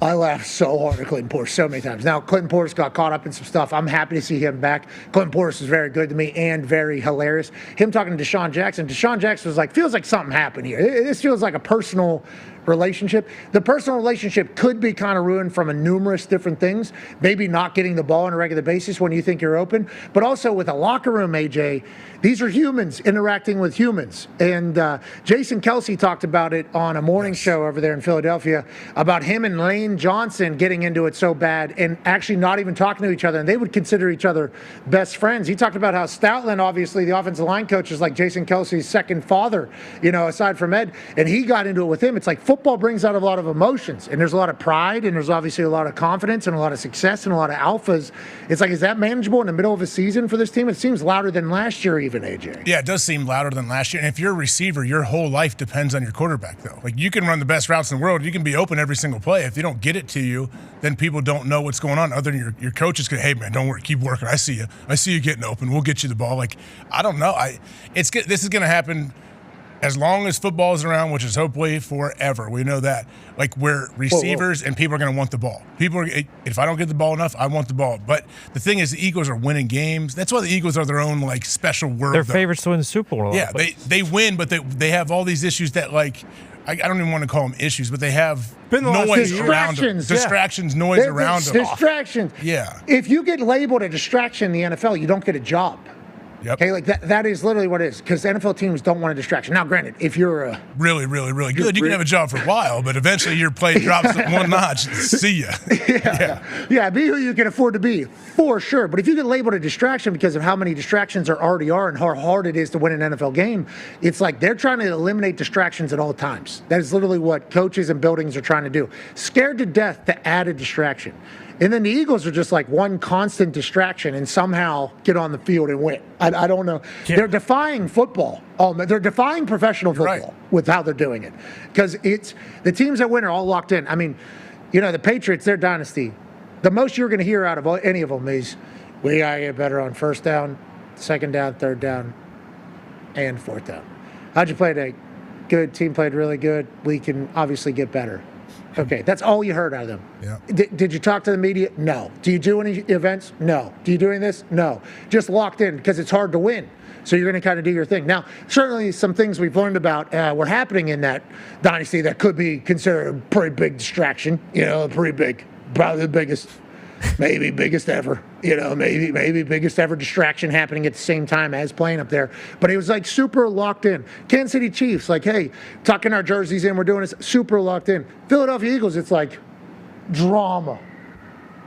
I laughed so hard at Clinton Portis so many times. Now, Clinton Portis got caught up in some stuff. I'm happy to see him back. Clinton Portis is very good to me and very hilarious. Him talking to Deshaun Jackson. Deshaun Jackson was like, feels like something happened here. This feels like a personal relationship. The personal relationship could be kind of ruined from numerous different things. Maybe not getting the ball on a regular basis when you think you're open, but also with a locker room, AJ, these are humans interacting with humans. And Jason Kelsey talked about it on a morning show over there in Philadelphia about him and Lane Johnson getting into it so bad and actually not even talking to each other. And they would consider each other best friends. He talked about how Stoutland, obviously the offensive line coach, is like Jason Kelsey's second father, aside from Ed. And he got into it with him. It's like football brings out a lot of emotions, and there's a lot of pride, and there's obviously a lot of confidence and a lot of success and a lot of alphas. It's like, is that manageable in the middle of a season for this team? It seems louder than last year even, AJ. Yeah, it does seem louder than last year. And if you're a receiver, your whole life depends on your quarterback, though. Like, you can run the best routes in the world. You can be open every single play. If they don't get it to you, then people don't know what's going on other than your coaches go, hey, man, don't worry. Keep working. I see you. I see you getting open. We'll get you the ball. Like, I don't know. This is going to happen as long as football is around, which is hopefully forever. We know that. Like, we're receivers and people are going to want the ball. If I don't get the ball enough, I want the ball. But the thing is, the Eagles are winning games. That's why the Eagles are their own, like, special world. They're favorites to win the Super Bowl. Yeah, they win, but they have all these issues that, like, I don't even want to call them issues, but they have noise around them. Distractions, noise around them. Distractions. Yeah. If you get labeled a distraction in the NFL, you don't get a job. Yep. Okay, like that is literally what it is, because NFL teams don't want a distraction. Now, granted, if you're really, really, really good, you can have a job for a while, but eventually your play drops one notch. See ya. Yeah, be who you can afford to be, for sure. But if you get labeled a distraction because of how many distractions there already are and how hard it is to win an NFL game, it's like they're trying to eliminate distractions at all times. That is literally what coaches and buildings are trying to do. Scared to death to add a distraction. And then the Eagles are just like one constant distraction and somehow get on the field and win. I don't know. Yeah. They're defying football. They're defying professional football with how they're doing it. Because it's the teams that win are all locked in. I mean, the Patriots, their dynasty, the most you're going to hear out of any of them is, we got to get better on first down, second down, third down, and fourth down. How'd you play today? Good. Team played really good. We can obviously get better. Okay, that's all you heard out of them. Yeah. Did you talk to the media? No. Do you do any events? No. Do you do any of this? No. Just locked in because it's hard to win. So you're going to kind of do your thing. Now, certainly some things we've learned about were happening in that dynasty that could be considered a pretty big distraction. Pretty big. Probably the biggest, maybe biggest ever. Maybe biggest ever distraction happening at the same time as playing up there. But it was like super locked in. Kansas City Chiefs, like, hey, tucking our jerseys in, we're doing this, super locked in. Philadelphia Eagles, it's like drama.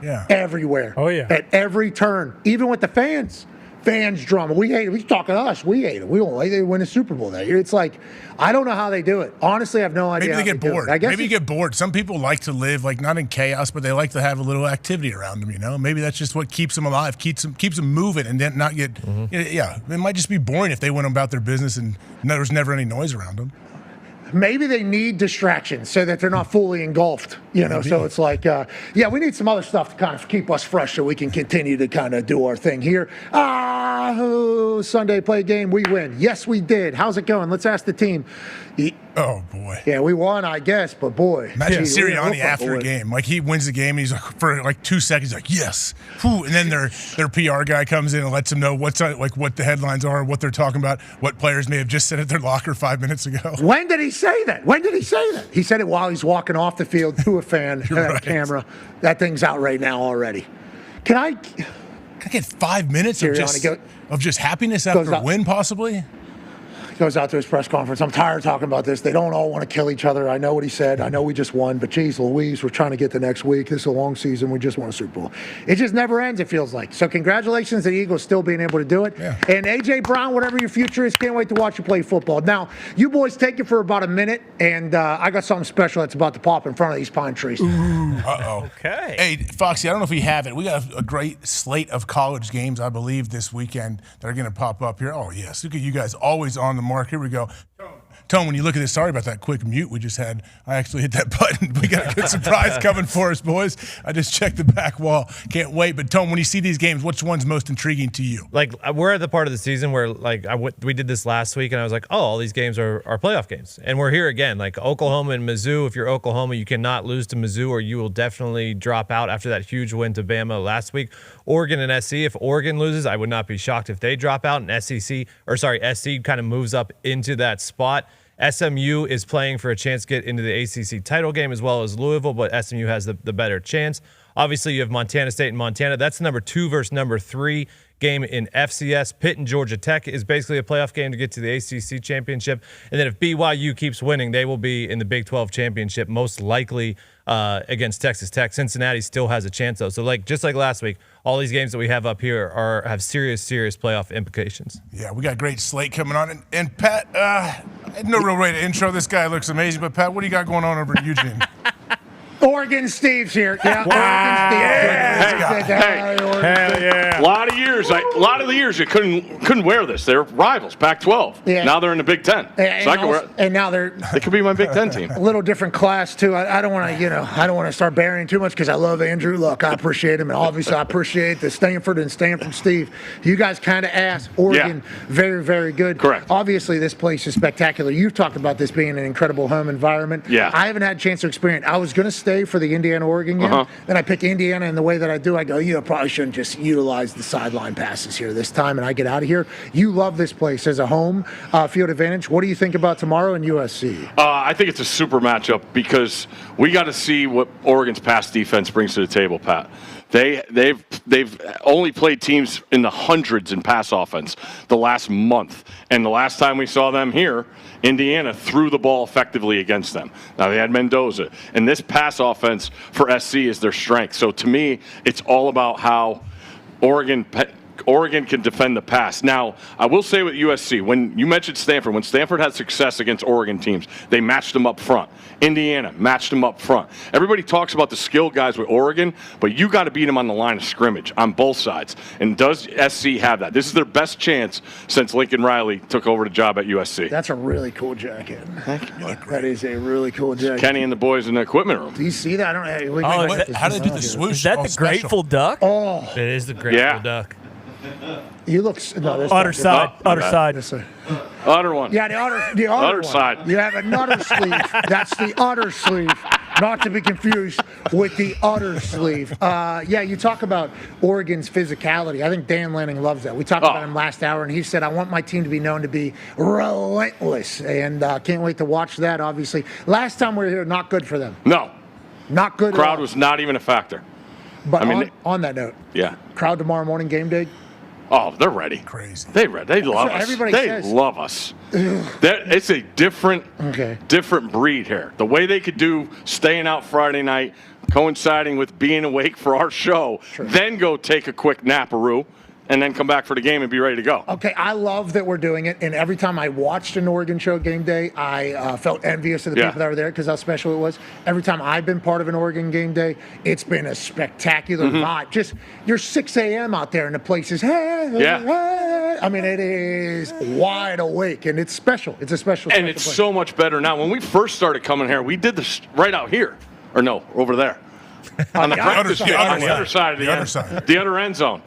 Yeah. Everywhere. Oh, yeah. At every turn. Even with the fans. Fans drama. We hate it. He's talking to us. We hate it. We don't like they win a Super Bowl that year. It's like, I don't know how they do it. Honestly, I have no idea. Maybe they get bored. Maybe you get bored. Some people like to live, like, not in chaos, but they like to have a little activity around them, Maybe that's just what keeps them alive, keeps them moving and then not get, it might just be boring if they went about their business and there's never any noise around them. Maybe they need distractions so that they're not fully engulfed, So it's like, we need some other stuff to kind of keep us fresh so we can continue to kind of do our thing here. Sunday play game, we win. Yes, we did. How's it going? Let's ask the team. Oh, boy. Yeah, we won, I guess, but boy. Imagine Sirianni after a game. Like, he wins the game, and he's like, for like 2 seconds, like, yes. Whew. And then their PR guy comes in and lets them know what the headlines are, what they're talking about, what players may have just said at their locker 5 minutes ago. When did he say that? He said it while he's walking off the field to a fan at a camera. That thing's out right now already. Can I get 5 minutes of just happiness after a win, possibly? goes out to his press conference. I'm tired of talking about this. They don't all want to kill each other. I know what he said. I know we just won, but geez Louise, we're trying to get the next week. This is a long season. We just won a Super Bowl. It just never ends, it feels like. So congratulations to the Eagles still being able to do it. Yeah. And A.J. Brown, whatever your future is, can't wait to watch you play football. Now, you boys take it for about a minute, and I got something special that's about to pop in front of these pine trees. Uh-oh. Okay. Hey, Foxy, I don't know if we have it. We got a great slate of college games, I believe, this weekend that are going to pop up here. Oh, yes. Look at you guys always on the mark. Here we go. Tone, when you look at this, sorry about that quick mute we just had. I actually hit that button. We got a good surprise coming for us, boys. I just checked the back wall. Can't wait. But, Tone, when you see these games, which one's most intriguing to you? Like, we're at the part of the season where, like, we did this last week, and I was like, oh, all these games are playoff games. And we're here again. Like, Oklahoma and Mizzou, if you're Oklahoma, you cannot lose to Mizzou or you will definitely drop out after that huge win to Bama last week. Oregon and SC, if Oregon loses, I would not be shocked if they drop out, and SC kind of moves up into that spot. SMU is playing for a chance to get into the ACC title game as well as Louisville, but SMU has the better chance. Obviously, you have Montana State and Montana. That's number 2 versus number 3 game in FCS. Pitt and Georgia Tech is basically a playoff game to get to the ACC championship. And then if BYU keeps winning, they will be in the Big 12 championship, most likely against Texas Tech. Cincinnati still has a chance, though. So, just like last week, all these games that we have up here have serious playoff implications. Yeah, we got a great slate coming on. And Pat, no real way to intro this guy. Looks amazing. But, Pat, what do you got going on over in Eugene? Oregon Steve's here. Yeah, Oregon Steve. Hell yeah. A lot of the years you couldn't wear this. They're rivals, Pac-12. Yeah. Now they're in the Big Ten. And now they could be my Big Ten team. A little different class too. I don't want to start burying too much because I love Andrew. Look, I appreciate him, and obviously I appreciate the Stanford and Stanford Steve. You guys kind of asked Oregon, very, very good. Correct. Obviously, this place is spectacular. You've talked about this being an incredible home environment. Yeah. I haven't had a chance to experience. I was going to stay for the Indiana-Oregon game. Then I pick Indiana, and the way that I do, I go, probably shouldn't just utilize the sideline passes here this time, and I get out of here. You love this place as a home field advantage. What do you think about tomorrow in USC? I think it's a super matchup because we got to see what Oregon's pass defense brings to the table, Pat. They've only played teams in the hundreds in pass offense the last month, and the last time we saw them here, Indiana threw the ball effectively against them. Now they had Mendoza, and this pass offense for SC is their strength. So to me, it's all about how Oregon can defend the pass. Now, I will say with USC, when you mentioned Stanford, when Stanford had success against Oregon teams, they matched them up front. Indiana matched them up front. Everybody talks about the skill guys with Oregon, but you got to beat them on the line of scrimmage on both sides. And does SC have that? This is their best chance since Lincoln Riley took over the job at USC. That's a really cool jacket. That is a really cool jacket. Kenny and the boys in the equipment room. Do you see that? How do they do the swoosh? Is that the Grateful Duck? Oh. It is the Grateful Duck. You look utter side. Utter one. Yeah, the utter one. Side. You have an utter sleeve. That's the utter sleeve, not to be confused with the utter sleeve. You talk about Oregon's physicality. I think Dan Lanning loves that. We talked about him last hour, and he said, "I want my team to be known to be relentless," and can't wait to watch that. Obviously, last time we were here, not good for them. No, not good. Crowd was not even a factor. But on that note, crowd tomorrow morning, game day. Oh, they're ready. Crazy. They love us. They love us. It's a different breed here. The way they could do staying out Friday night, coinciding with being awake for our show, then go take a quick nap-a-roo, and then come back for the game and be ready to go. Okay, I love that we're doing it, and every time I watched an Oregon show game day, I felt envious of the people that were there because how special it was. Every time I've been part of an Oregon game day, it's been a spectacular vibe. Just, you're 6 a.m. out there, and the place is, hey. I mean, it is wide awake, and it's special. It's a special And it's so much better now. When we first started coming here, we did this right out here. Or no, over there. On the other side of the other end zone.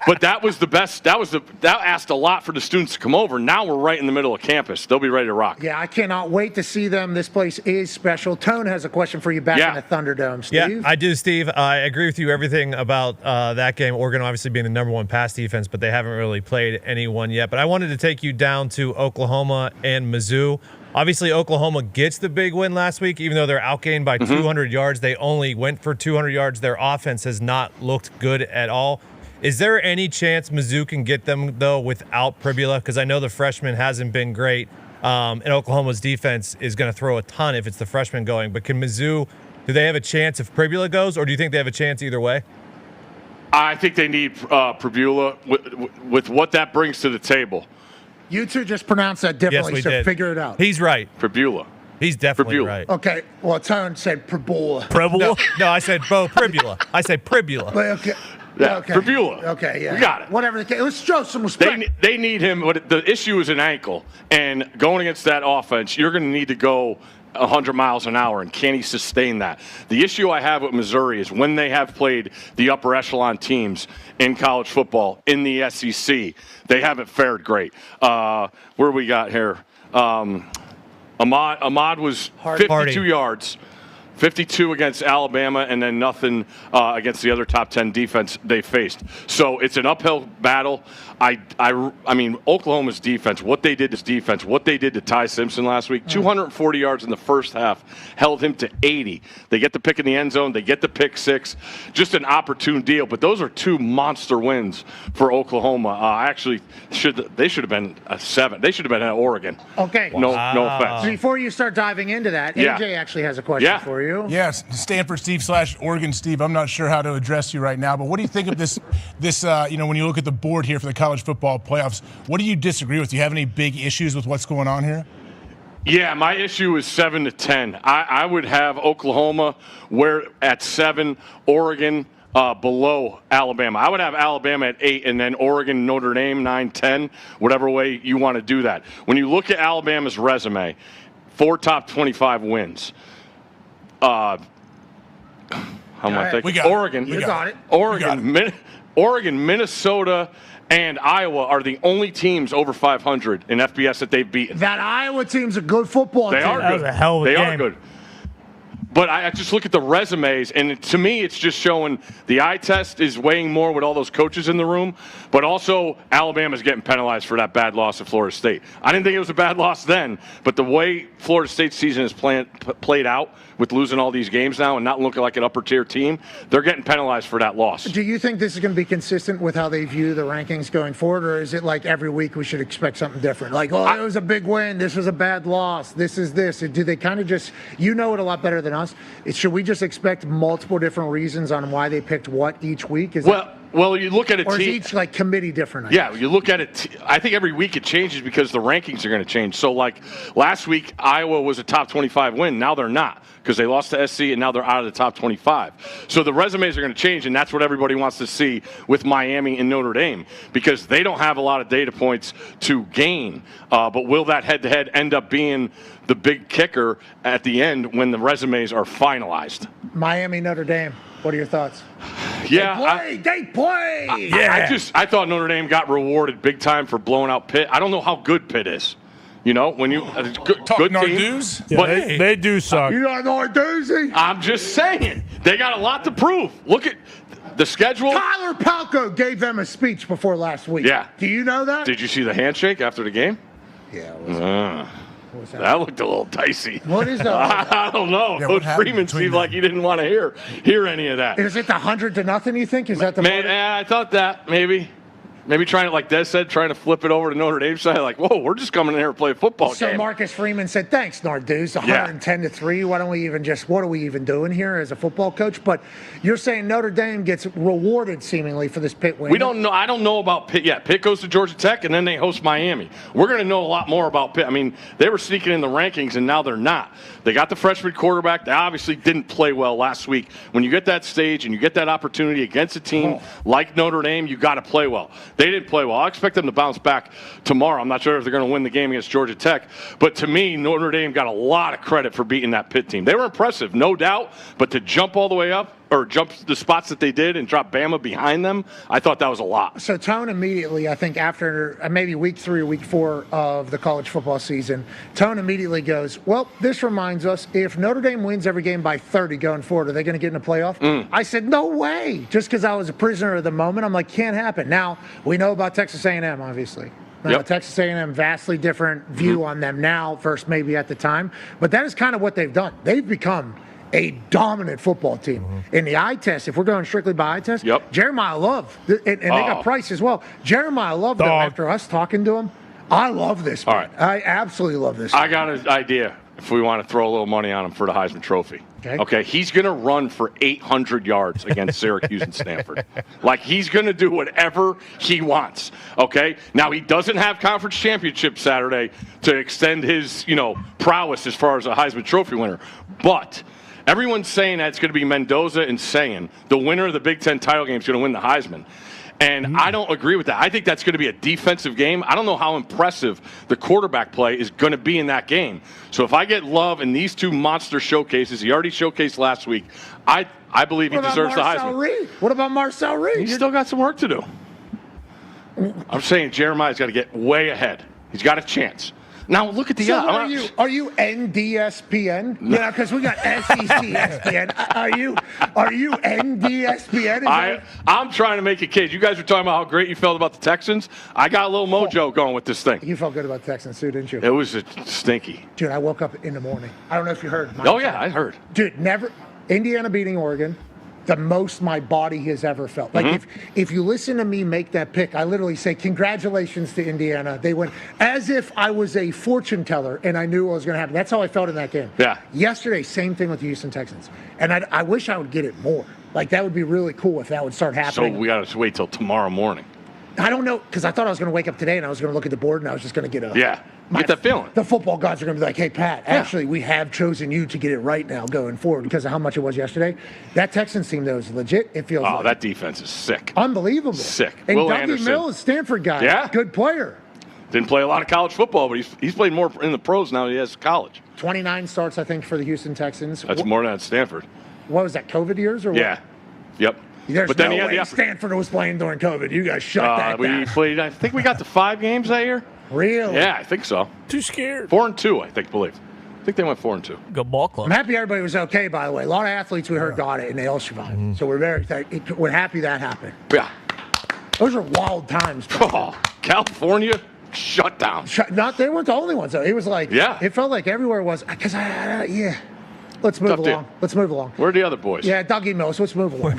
But that was the best. That asked a lot for the students to come over. Now we're right in the middle of campus. They'll be ready to rock. Yeah, I cannot wait to see them. This place is special. Tone has a question for you back in the Thunderdome. Steve? Yeah, I do, Steve. I agree with you everything about that game. Oregon obviously being the number one pass defense, but they haven't really played anyone yet. But I wanted to take you down to Oklahoma and Mizzou. Obviously, Oklahoma gets the big win last week, even though they're outgained by 200 yards. They only went for 200 yards. Their offense has not looked good at all. Is there any chance Mizzou can get them, though, without Pribula? Because I know the freshman hasn't been great, and Oklahoma's defense is going to throw a ton if it's the freshman going. But can Mizzou, do they have a chance if Pribula goes, or do you think they have a chance either way? I think they need Pribula with what that brings to the table. You two just pronounced that differently, Yes, so we did. figure it out. He's right. Pribula. He's definitely Pribula. right. Okay, well, Tone said Pribula. Pribula? No, I said Pribula. I said Pribula. Okay. Yeah, Okay. Pribula. Okay, yeah. We got it. Whatever the case. Let's show some respect. They need him. But the issue is an ankle. And going against that offense, you're going to need to go 100 miles an hour, and can he sustain that? The issue I have with Missouri is when they have played the upper echelon teams in college football in the SEC, they haven't fared great. Where we got here? Ahmad was 52 yards. 52 against Alabama, and then nothing against the other top 10 defense they faced. So it's an uphill battle. I mean, Oklahoma's defense, what they did to Ty Simpson last week, 240 yards in the first half, held him to 80. They get the pick in the end zone. They get the pick six. Just an opportune deal. But those are two monster wins for Oklahoma. Actually, they should have been a 7. They should have been at Oregon. Okay. No offense. Before you start diving into that, Yeah. AJ actually has a question for you. Yes, Stanford Steve / Oregon Steve. I'm not sure how to address you right now, but what do you think of this? When you look at the board here for the college football playoffs, what do you disagree with? Do you have any big issues with what's going on here? Yeah, my issue is 7 to 10. I would have Oklahoma at 7, Oregon below Alabama. I would have Alabama at 8, and then Oregon, Notre Dame 9, 10, whatever way you want to do that. When you look at Alabama's resume, 4 top 25 wins. How am I thinking? Oregon. You got it. Oregon, Minnesota, and Iowa are the only teams over 500 in FBS that they've beaten. That Iowa team's a good football team. They are good. That was a hell of a they game. are good. But I just look at the resumes, and to me, it's just showing the eye test is weighing more with all those coaches in the room, but also Alabama's getting penalized for that bad loss at Florida State. I didn't think it was a bad loss then, but the way Florida State's season has played out with losing all these games now and not looking like an upper-tier team, they're getting penalized for that loss. Do you think this is going to be consistent with how they view the rankings going forward, or is it like every week we should expect something different? Like, it was a big win, this was a bad loss, this is this. Do they kind of just, you know it a lot better than us, should we just expect multiple different reasons on why they picked what each week? Well, you look at a or team. is each committee different? Yeah, you look at it. I think every week it changes because the rankings are going to change. So, last week, Iowa was a top 25 win. Now they're not because they lost to SC and now they're out of the top 25. So the resumes are going to change, and that's what everybody wants to see with Miami and Notre Dame because they don't have a lot of data points to gain. But will that head-to-head end up being the big kicker at the end when the resumes are finalized? Miami, Notre Dame. What are your thoughts? Yeah, they play. I thought Notre Dame got rewarded big time for blowing out Pitt. I don't know how good Pitt is. You know, when you good team, but they do suck. You got Narduzzi? I'm just saying they got a lot to prove. Look at the schedule. Tyler Palco gave them a speech before last week. Yeah. Do you know that? Did you see the handshake after the game? Yeah. That looked a little dicey. What is that? I don't know. Yeah, Coach Freeman seemed like he didn't want to hear any of that. Is it the 100-0? You think? Is that the? I thought that maybe trying to, like Des said, trying to flip it over to Notre Dame side. Like, whoa, we're just coming in here to play a football game. So Marcus Freeman said, "Thanks, Narduz. 110-3. What are we even doing here as a football coach?" But you're saying Notre Dame gets rewarded seemingly for this Pitt win. We don't know. I don't know about Pitt yet. Pitt goes to Georgia Tech, and then they host Miami. We're going to know a lot more about Pitt. I mean, they were sneaking in the rankings, and now they're not. They got the freshman quarterback. They obviously didn't play well last week. When you get that stage and you get that opportunity against a team like Notre Dame, you got to play well. They didn't play well. I expect them to bounce back tomorrow. I'm not sure if they're going to win the game against Georgia Tech, but to me, Notre Dame got a lot of credit for beating that Pitt team. They were impressive, no doubt, but to jump all the way up, or jump the spots that they did and drop Bama behind them, I thought that was a lot. So Tone immediately, I think after maybe week 3 or week 4 of the college football season, Tone immediately goes, well, this reminds us, if Notre Dame wins every game by 30 going forward, are they going to get in the playoff? I said, no way. Just because I was a prisoner of the moment, I'm like, can't happen. Now, we know about Texas A&M, obviously. Texas A&M, vastly different view on them now versus maybe at the time. But that is kind of what they've done. They've become a dominant football team. In the eye test, if we're going strictly by eye test, Jeremiah Love, and they got Price as well. Jeremiah Love, though, after us talking to him, I love this. All right. I absolutely love this. I got an idea if we want to throw a little money on him for the Heisman Trophy. Okay, he's going to run for 800 yards against Syracuse and Stanford. Like, he's going to do whatever he wants. Okay, now he doesn't have conference championship Saturday to extend his, prowess as far as a Heisman Trophy winner. But everyone's saying that it's going to be Mendoza and Sayin. The winner of the Big Ten title game is going to win the Heisman. And I don't agree with that. I think that's going to be a defensive game. I don't know how impressive the quarterback play is going to be in that game. So if I get Love in these two monster showcases, he already showcased last week, I believe he deserves the Heisman. Reed? What about Marcel Reed? He's still got some work to do. I'm saying Jeremiah's got to get way ahead. He's got a chance. Now look at the. So are you NDSPN? Yeah, because we got SEC ESPN. Are you NDSPN? I'm trying to make a case. You guys were talking about how great you felt about the Texans. I got a little mojo going with this thing. You felt good about the Texans too, didn't you? It was stinky. Dude, I woke up in the morning. I don't know if you heard. I heard. Dude, never. Indiana beating Oregon. The most my body has ever felt. Like, if you listen to me make that pick, I literally say, congratulations to Indiana. They went as if I was a fortune teller and I knew what was going to happen. That's how I felt in that game. Yeah. Yesterday, same thing with the Houston Texans. And I wish I would get it more. Like, that would be really cool if that would start happening. So we got to wait till tomorrow morning. I don't know, because I thought I was going to wake up today and I was going to look at the board and I was just going to get a... Yeah. Get that feeling. The football gods are going to be like, hey, Pat, actually, we have chosen you to get it right now going forward because of how much it was yesterday. That Texans team, though, is legit. It feels like that defense is sick. Unbelievable. Sick. And Will Dougie Anderson. Mills, Stanford guy. Yeah. Good player. Didn't play a lot of college football, but he's played more in the pros now than he has college. 29 starts, I think, for the Houston Texans. That's more than at Stanford. What was that, COVID years? Or what? Yeah. Yep. There's but then no way Stanford was playing during COVID. You guys shut that down. We played, I think we got to 5 games that year. Really? Yeah, I think so. Too scared. 4-2, I think they went 4-2. Good ball club. I'm happy everybody was okay, by the way. A lot of athletes we heard got it, and they all survived. So we're happy that happened. Yeah. Those are wild times. California shut down. They weren't the only ones, though. It was like, it felt like everywhere was, because Let's move along. Where are the other boys? Yeah, Dougie Mills. Let's move along.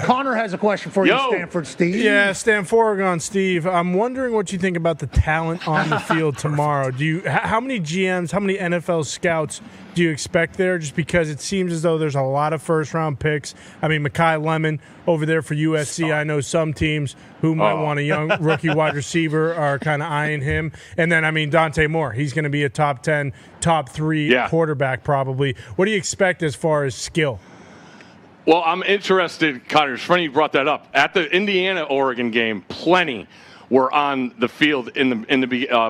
Connor has a question for you, Stanford Steve. Yeah, Stanford, Oregon, Steve. I'm wondering what you think about the talent on the field tomorrow. How many GMs, how many NFL scouts do you expect there? Just because it seems as though there's a lot of first-round picks. I mean, Mekhi Lemon over there for USC. I know some teams who might want a young rookie wide receiver are kind of eyeing him. And then, I mean, Dante Moore. He's going to be a top 10, top 3 quarterback probably. What do you expect as far as skill? Well, I'm interested, Connor. It's funny you brought that up. At the Indiana-Oregon game, plenty were on the field in the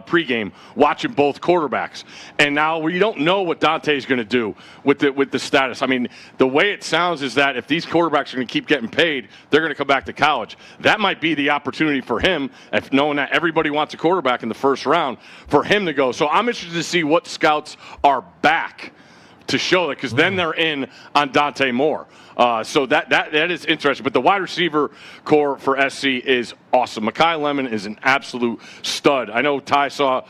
pregame watching both quarterbacks. And now we don't know what Dante's going to do with the status. I mean, the way it sounds is that if these quarterbacks are going to keep getting paid, they're going to come back to college. That might be the opportunity for him, if knowing that everybody wants a quarterback in the first round, for him to go. So I'm interested to see what scouts are back to show that, because then they're in on Dante Moore. So that is interesting. But the wide receiver core for SC is awesome. Mekhi Lemon is an absolute stud. I know Ty saw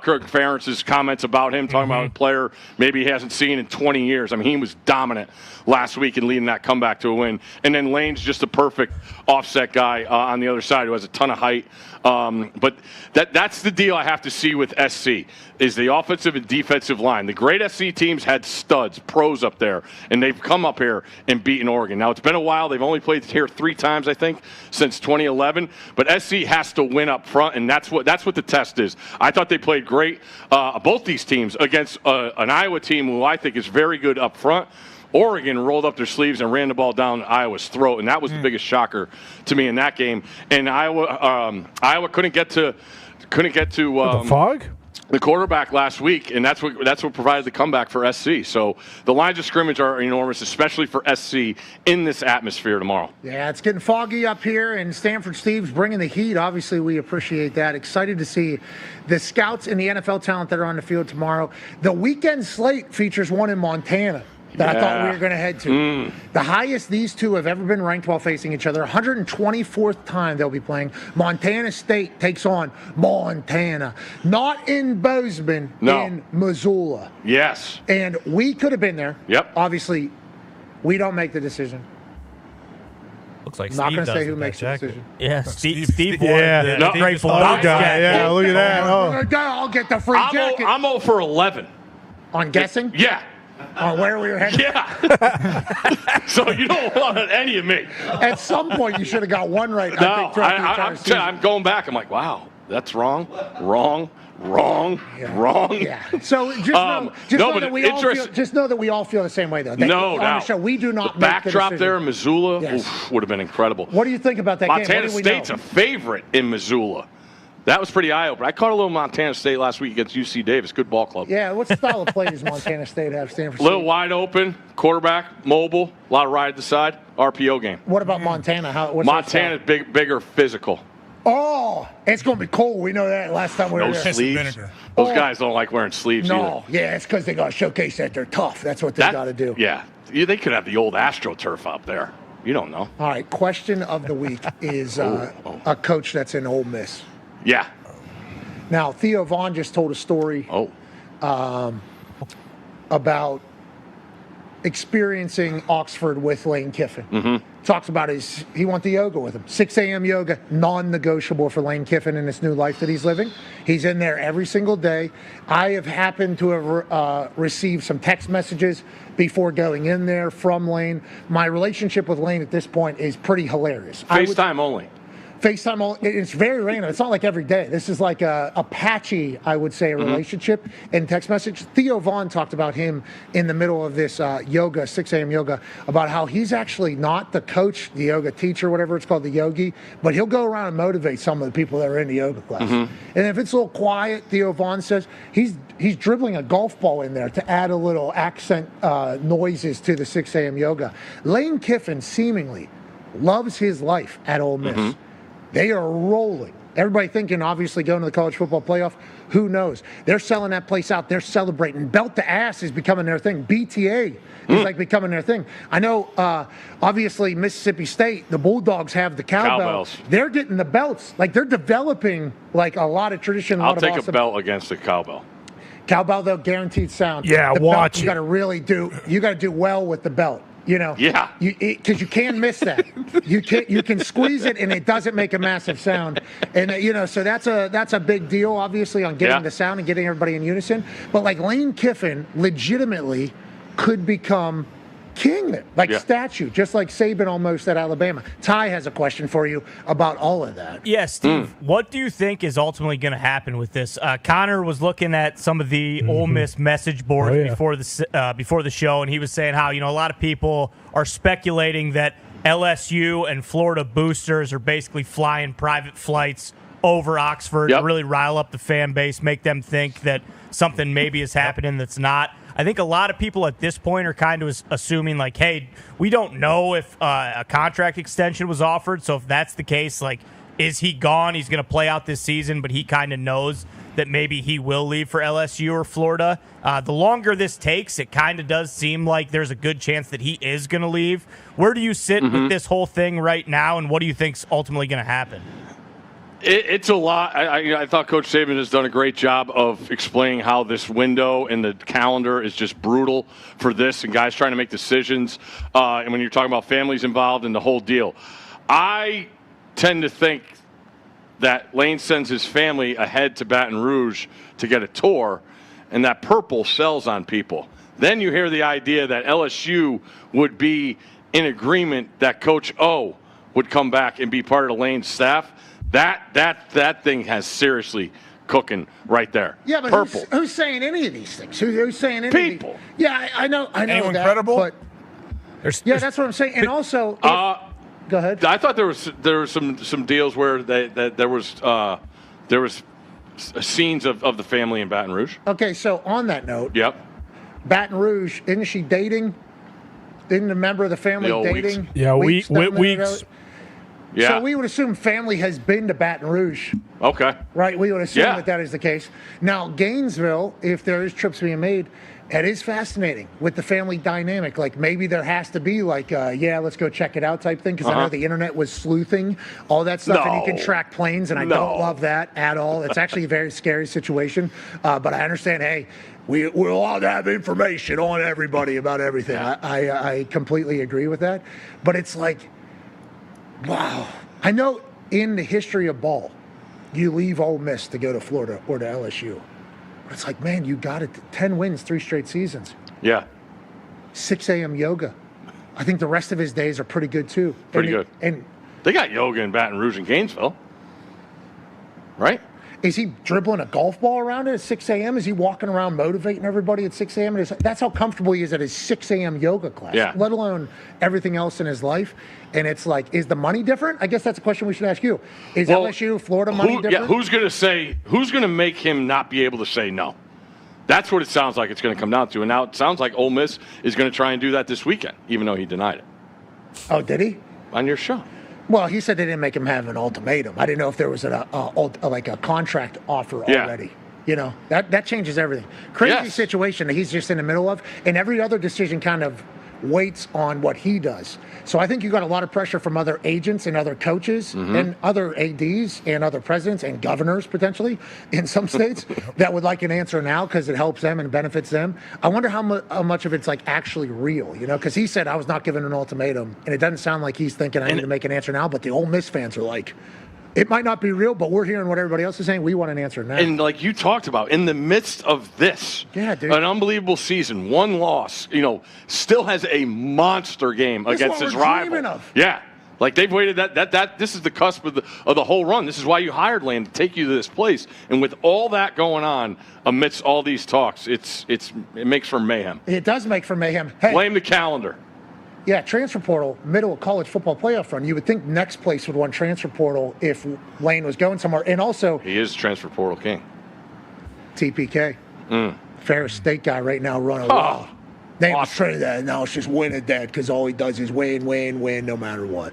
Kirk Ferentz's comments about him, talking about a player maybe he hasn't seen in 20 years. I mean, he was dominant last week in leading that comeback to a win. And then Lane's just a perfect offset guy on the other side who has a ton of height. But that's the deal I have to see with SC, is the offensive and defensive line. The great SC teams had studs, pros up there, and they've come up here and beaten Oregon. Now, it's been a while. They've only played here 3 times, I think, since 2011. But SC has to win up front, and that's what the test is. I thought they played great, both these teams, against an Iowa team who I think is very good up front. Oregon rolled up their sleeves and ran the ball down Iowa's throat, and that was the biggest shocker to me in that game. And Iowa couldn't get to the fog? The quarterback last week, and that's what provided the comeback for SC. So the lines of scrimmage are enormous, especially for SC in this atmosphere tomorrow. Yeah, it's getting foggy up here, and Stanford Steve's bringing the heat. Obviously, we appreciate that. Excited to see the scouts and the NFL talent that are on the field tomorrow. The weekend slate features one in Montana. that I thought we were going to head to. The highest these two have ever been ranked while facing each other. 124th time they'll be playing. Montana State takes on Montana. Not in Bozeman, in Missoula. Yes. And we could have been there. Yep. Obviously, we don't make the decision. Looks like I'm not Steve going to does say who with makes that the jacket. decision. Yeah, Steve won Yeah. the Grateful Oh, Dogs guy. jacket. Yeah, look at that. Oh. I'll get the free jacket. I'm 0 for 11. On guessing? Yeah. On where we were headed? Yeah. So you don't want any of me. At some point, you should have got one right. No, I think I'm going back. I'm like, wow, that's wrong. Wrong. Yeah. So just know that we all feel the same way, though. No on doubt. the show, we do not the make backdrop the there in Missoula Yes. would have been incredible. What do you think about that game? Montana What do we State's know? a favorite in Missoula. That was pretty eye-opening. I caught a little Montana State last week against UC Davis. Good ball club. Yeah, what style of play does Montana State have? Stanford A little State? wide open, quarterback, mobile, a lot of ride at the side, RPO game. What about Montana? What's Montana's bigger, physical. Oh, it's going to be cold. We know that last time we were No there. sleeves. Those guys don't like wearing sleeves No, either. yeah, it's because they got to showcase that they're tough. That's what they got to do. Yeah. They could have the old AstroTurf up there. You don't know. All right, question of the week is a coach that's in Ole Miss. Yeah. Now, Theo Vaughn just told a story about experiencing Oxford with Lane Kiffin. Mm-hmm. Talks about he went to yoga with him. 6 a.m. yoga, non-negotiable for Lane Kiffin in this new life that he's living. He's in there every single day. I have happened to have received some text messages before going in there from Lane. My relationship with Lane at this point is pretty hilarious. FaceTime only. FaceTime, it's very random. It's not like every day. This is like a patchy, I would say, relationship in text message. Theo Vaughn talked about him in the middle of this yoga, 6 a.m. yoga, about how he's actually not the coach, the yoga teacher, whatever it's called, the yogi, but he'll go around and motivate some of the people that are in the yoga class. And if it's a little quiet, Theo Vaughn says, he's dribbling a golf ball in there to add a little accent noises to the 6 a.m. yoga. Lane Kiffin seemingly loves his life at Ole Miss. They are rolling. Everybody thinking, obviously, going to the college football playoff. Who knows? They're selling that place out. They're celebrating. Belt to ass is becoming their thing. BTA is like becoming their thing. I know, obviously, Mississippi State, the Bulldogs have the cowbells. They're getting the belts. Like, they're developing, like, a lot of tradition. I'll take a belt against a cowbell. Cowbell, though, guaranteed sound. Yeah, the watch belt, it. You got to really do well with the belt. You know, yeah, because you can't miss that. You can squeeze it and it doesn't make a massive sound, and so that's a big deal, obviously, on getting the sound and getting everybody in unison. But like Lane Kiffin, legitimately could become king there, like statue, just like Saban almost at Alabama. Ty has a question for you about all of that. Yeah, Steve, what do you think is ultimately going to happen with this? Connor was looking at some of the Ole Miss message boards before the show, and he was saying how, a lot of people are speculating that LSU and Florida boosters are basically flying private flights over Oxford to really rile up the fan base, make them think that something maybe is happening that's not. I think a lot of people at this point are kind of assuming, like, hey, we don't know if a contract extension was offered. So if that's the case, like, is he gone? He's going to play out this season, but he kind of knows that maybe he will leave for LSU or Florida. The longer this takes, it kind of does seem like there's a good chance that he is going to leave. Where do you sit with this whole thing right now, and what do you think's ultimately going to happen? It's a lot. I thought Coach Saban has done a great job of explaining how this window and the calendar is just brutal for this and guys trying to make decisions. And when you're talking about families involved and the whole deal, I tend to think that Lane sends his family ahead to Baton Rouge to get a tour, and that purple sells on people. Then you hear the idea that LSU would be in agreement that Coach O would come back and be part of Lane's staff. That thing has seriously cooking right there. Yeah, but purple. Who's saying any of these things? Who's saying any people? Of these? Yeah, I know Anyone that. credible? But that's what I'm saying. And also, go ahead. I thought there was some deals where there was scenes of the family in Baton Rouge. Okay, so on that note, Baton Rouge, isn't she dating? Isn't a member of the family dating? Weeks. Yeah, weeks. Yeah. So we would assume family has been to Baton Rouge. Okay. Right? We would assume that is the case. Now, Gainesville, if there is trips being made, It is fascinating with the family dynamic. Like maybe there has to be like, let's go check it out type thing. Because I know the internet was sleuthing all that stuff, and you can track planes, and I don't love that at all. It's actually a very scary situation. But I understand. Hey, we're allowed to have information on everybody about everything. I completely agree with that. But it's like, wow. I know in the history of ball, you leave Ole Miss to go to Florida or to LSU. But it's like, man, you got it. 10 wins, 3 straight seasons. Yeah. 6 a.m. yoga. I think the rest of his days are pretty good, too. Pretty good. And they got yoga in Baton Rouge and Gainesville. Right? Is he dribbling a golf ball around it at 6 a.m.? Is he walking around motivating everybody at 6 a.m.? That's how comfortable he is at his 6 a.m. yoga class, let alone everything else in his life. And it's like, is the money different? I guess that's a question we should ask you. Is LSU, Florida money different? Yeah, who's going to make him not be able to say no? That's what it sounds like it's going to come down to. And now it sounds like Ole Miss is going to try and do that this weekend, even though he denied it. Oh, did he? On your show. Well, he said they didn't make him have an ultimatum. I didn't know if there was a contract offer already. You know, that changes everything. Crazy situation that he's just in the middle of, and every other decision kind of waits on what he does. So I think you got a lot of pressure from other agents and other coaches and other ADs and other presidents and governors potentially in some states that would like an answer now because it helps them and benefits them. I wonder how much of it's like actually real, you know, because he said I was not given an ultimatum, and it doesn't sound like he's thinking I need to make an answer now, but the Ole Miss fans are like, it might not be real, but we're hearing what everybody else is saying. We want an answer now. And like you talked about, in the midst of this, an unbelievable season, 1 loss, you know, still has a monster game against his rival. Yeah, like they've waited that. This is the cusp of the whole run. This is why you hired Lanning to take you to this place. And with all that going on amidst all these talks, it makes for mayhem. It does make for mayhem. Hey, blame the calendar. Yeah, transfer portal, middle of college football playoff run. You would think next place would want transfer portal if Lane was going somewhere. And also, he is transfer portal king. TPK. Ferris State guy right now running wild. Name was Trinidad. Now it's just win at that because all he does is win, win, win no matter what.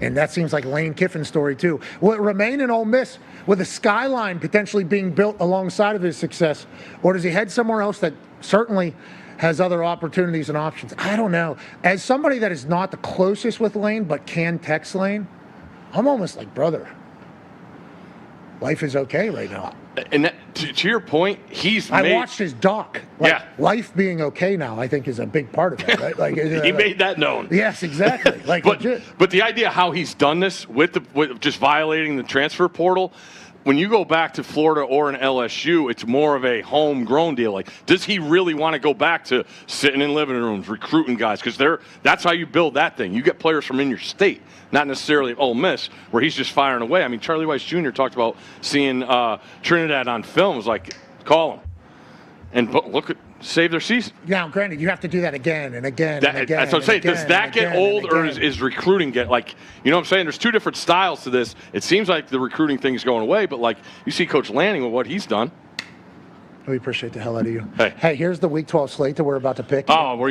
And that seems like Lane Kiffin's story too. Will it remain in Ole Miss with a skyline potentially being built alongside of his success? Or does he head somewhere else that certainly has other opportunities and options? I don't know. As somebody that is not the closest with Lane but can text Lane, I'm almost like, brother, life is okay right now. And that, to your point, I watched his doc. Life being okay now, I think, is a big part of it, right? Like he made that known. Yes, exactly. Like, but the idea how he's done this with just violating the transfer portal. When you go back to Florida or an LSU, it's more of a homegrown deal. Like, does he really want to go back to sitting in living rooms, recruiting guys? Because that's how you build that thing. You get players from in your state, not necessarily Ole Miss, where he's just firing away. I mean, Charlie Weiss Jr. talked about seeing Trinidad on film. It was like, call him. And look at save their season. Now, granted, you have to do that again and again and again. That's what I'm saying. Does that get old, or is recruiting get like? You know what I'm saying? There's 2 different styles to this. It seems like the recruiting thing is going away, but like you see Coach Lanning with what he's done. We appreciate the hell out of you. Hey, here's the Week 12 slate that we're about to pick. Oh,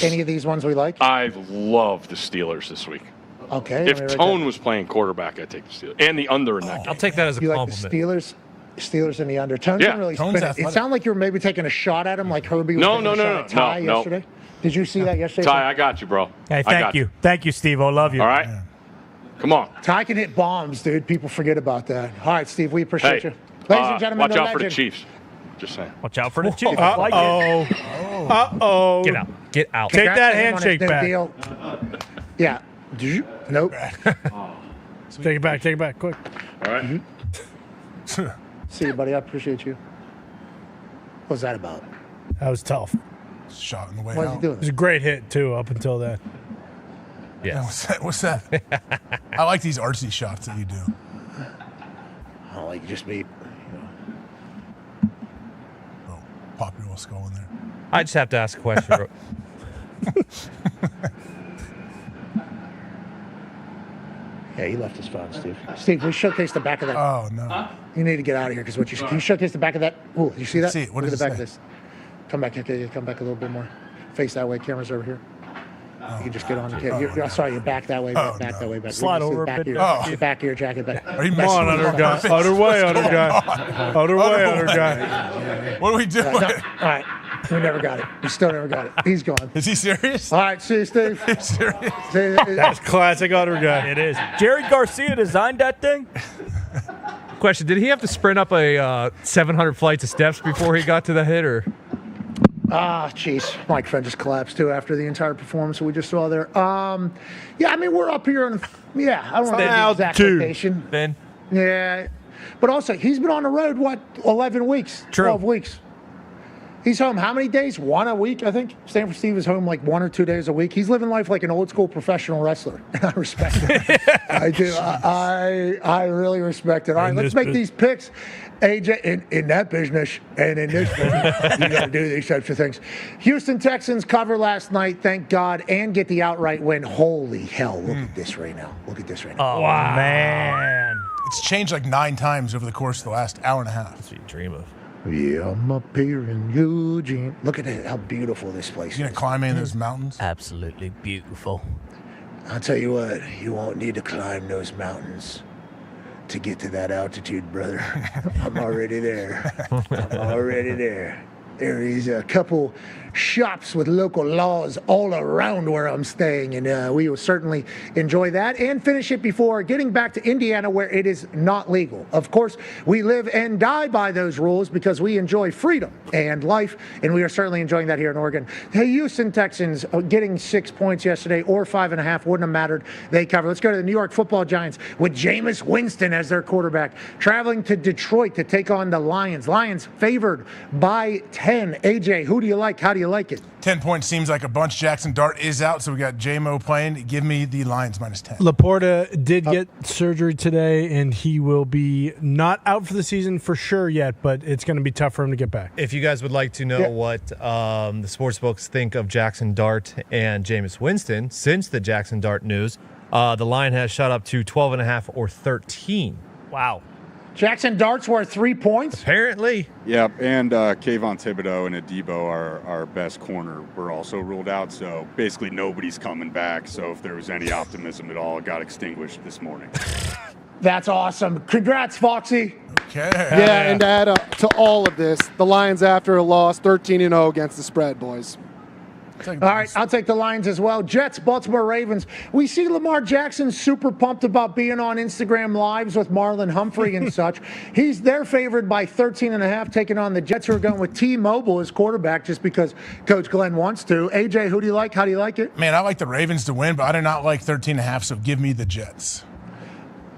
any of these ones we like? I love the Steelers this week. Okay. If Tone was playing quarterback, I'd take the Steelers and the under in that game. I'll take that as a compliment. Like the Steelers in the under. Tone didn't really spin it. It sounded like you were maybe taking a shot at him, like Herbie was taking a shot at Ty yesterday. Did you see that yesterday? Ty, I got you, bro. Hey, thank you. Thank you, Steve. I love you. All right. Yeah. Come on. Ty can hit bombs, dude. People forget about that. All right, Steve, we appreciate you. Ladies and gentlemen, watch out for the Chiefs. Just saying. Watch out for the Chiefs. Uh-oh. Get out. Take that handshake back. Yeah. Nope. Take it back, quick. All right. See you, buddy. I appreciate you. What was that about? That was tough. Shot in the way Why is he out. doing It was a great hit, too, up until then. Yeah. What's that? I like these artsy shots that you do. Oh, like just me. Pop your little skull in there. I just have to ask a question. Yeah, he left his phone, Steve. Steve, we showcase the back of that. Oh, no. You need to get out of here because what can you showcase the back of that? Ooh, you see that? See it. What Look does at it the back say? of this. Come back. Okay, come back a little bit more. Face that way. Camera's over here. You can just get on. Sorry, you're back that way. Back that way. Back. Slide over back a bit. the back of your jacket. Back. Are you Come on, other guy. Other way, other guy. Other way, other guy. What are we doing? All right. We never got it. We still never got it. He's gone. Is he serious? All right, see you, Steve. Serious? That's classic Utter guy. It is. Jerry Garcia designed that thing? Question: did he have to sprint up a 700 flights of steps before he got to the hit, or? Jeez. Mike Fenn just collapsed, too, after the entire performance we just saw there. Yeah, I mean, we're up here on, I don't know the exact location. Ben? Yeah. But also, he's been on the road, 11 weeks, 12 weeks. He's home how many days? 1 a week, I think. Stanford Steve is home like 1 or 2 days a week. He's living life like an old school professional wrestler. I respect it. I do. I really respect it. All right, let's make these picks. AJ, in that business and in this business, you got to do these types of things. Houston Texans cover last night, thank God, and get the outright win. Holy hell, look at this right now. Look at this right now. Oh, wow. Man. It's changed like 9 times over the course of the last hour and a half. That's what you dream of. Yeah, I'm up here in Eugene. Look at it, how beautiful this place is. You gonna climb in those mountains? Absolutely beautiful. I'll tell you what, you won't need to climb those mountains to get to that altitude, brother. I'm already there. There is a couple shops with local laws all around where I'm staying, and we will certainly enjoy that and finish it before getting back to Indiana, where it is not legal. Of course, we live and die by those rules because we enjoy freedom and life, and we are certainly enjoying that here in Oregon. The Houston Texans getting 6 points yesterday, or 5.5, wouldn't have mattered. They cover. Let's go to the New York Football Giants with Jameis Winston as their quarterback, traveling to Detroit to take on the Lions. Lions favored by 10. AJ, who do you like? How do you like it? 10 points seems like a bunch. Jackson Dart is out, so we got J-Mo playing. Give me the Lions -10. Laporta did get surgery today, and he will be not out for the season for sure yet, but it's going to be tough for him to get back. If you guys would like to know what the sportsbooks think of Jackson Dart and Jameis Winston since the Jackson Dart news, the line has shot up to 12.5 or 13. Wow. Jackson Dart's worth 3 points? Apparently. Yep, and Kayvon Thibodeau and Adebo, our best corner, were also ruled out. So basically nobody's coming back. So if there was any optimism at all, it got extinguished this morning. That's awesome. Congrats, Foxy. Okay. Yeah, and to add up to all of this, the Lions, after a loss, 13-0 against the spread, boys. All right, I'll take the Lions as well. Jets, Baltimore Ravens. We see Lamar Jackson super pumped about being on Instagram Lives with Marlon Humphrey and such. They're favored by 13.5, taking on the Jets, who are going with T-Mobile as quarterback just because Coach Glenn wants to. AJ, who do you like? How do you like it? Man, I like the Ravens to win, but I do not like 13.5, so give me the Jets.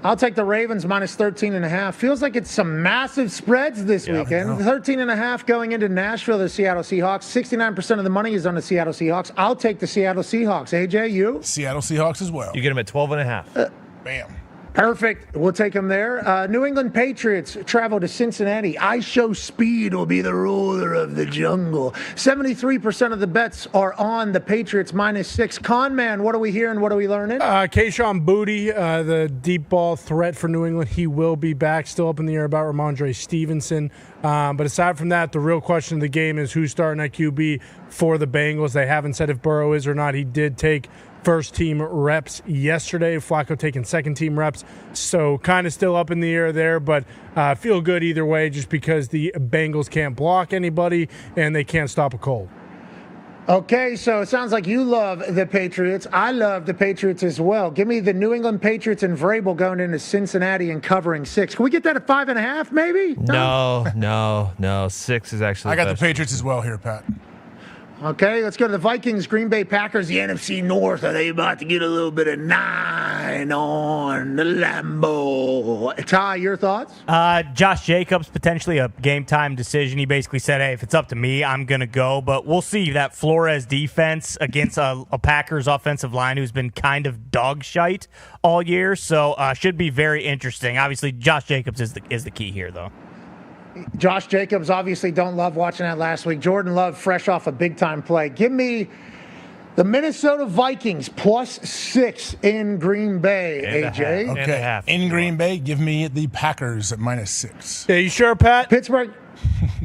I'll take the Ravens -13.5. Feels like it's some massive spreads this weekend. 13.5 going into Nashville, the Seattle Seahawks. 69% of the money is on the Seattle Seahawks. I'll take the Seattle Seahawks. AJ, you? Seattle Seahawks as well. You get them at 12.5. Bam. Perfect. We'll take them there. New England Patriots travel to Cincinnati. I show speed will be the ruler of the jungle. 73% of the bets are on the Patriots -6. Con man, what are we hearing? What are we learning? Kayshon Boutte, the deep ball threat for New England, he will be back. Still up in the air about Ramondre Stevenson. But aside from that, the real question of the game is who's starting at QB for the Bengals. They haven't said if Burrow is or not. He did take first-team reps yesterday. Flacco taking second-team reps. So kind of still up in the air there, but feel good either way just because the Bengals can't block anybody and they can't stop a cold. Okay, so it sounds like you love the Patriots. I love the Patriots as well. Give me the New England Patriots and Vrabel going into Cincinnati and covering 6. Can we get that at 5.5 maybe? No. 6 is actually I got the Patriots as well here, Pat. Okay, let's go to the Vikings, Green Bay Packers, the NFC North. Are they about to get a little bit of 9 on the Lambeau? Ty, your thoughts? Josh Jacobs, potentially a game-time decision. He basically said, hey, if it's up to me, I'm going to go. But we'll see that Flores defense against a Packers offensive line who's been kind of dog shite all year. So should be very interesting. Obviously, Josh Jacobs is the key here, though. Josh Jacobs, obviously don't love watching that last week. Jordan Love, fresh off a big-time play. Give me the Minnesota Vikings +6 in Green Bay, AJ. Okay, in Green Bay, give me the Packers at -6. Yeah, you sure, Pat? Pittsburgh.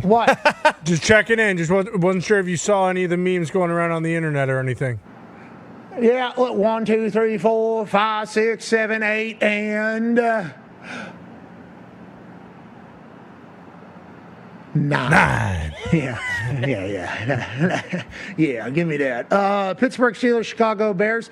What? Just checking in. Just wasn't sure if you saw any of the memes going around on the internet or anything. Yeah, 1, 2, 3, 4, 5, 6, 7, 8, and 9. Yeah, give me that. Pittsburgh Steelers, Chicago Bears.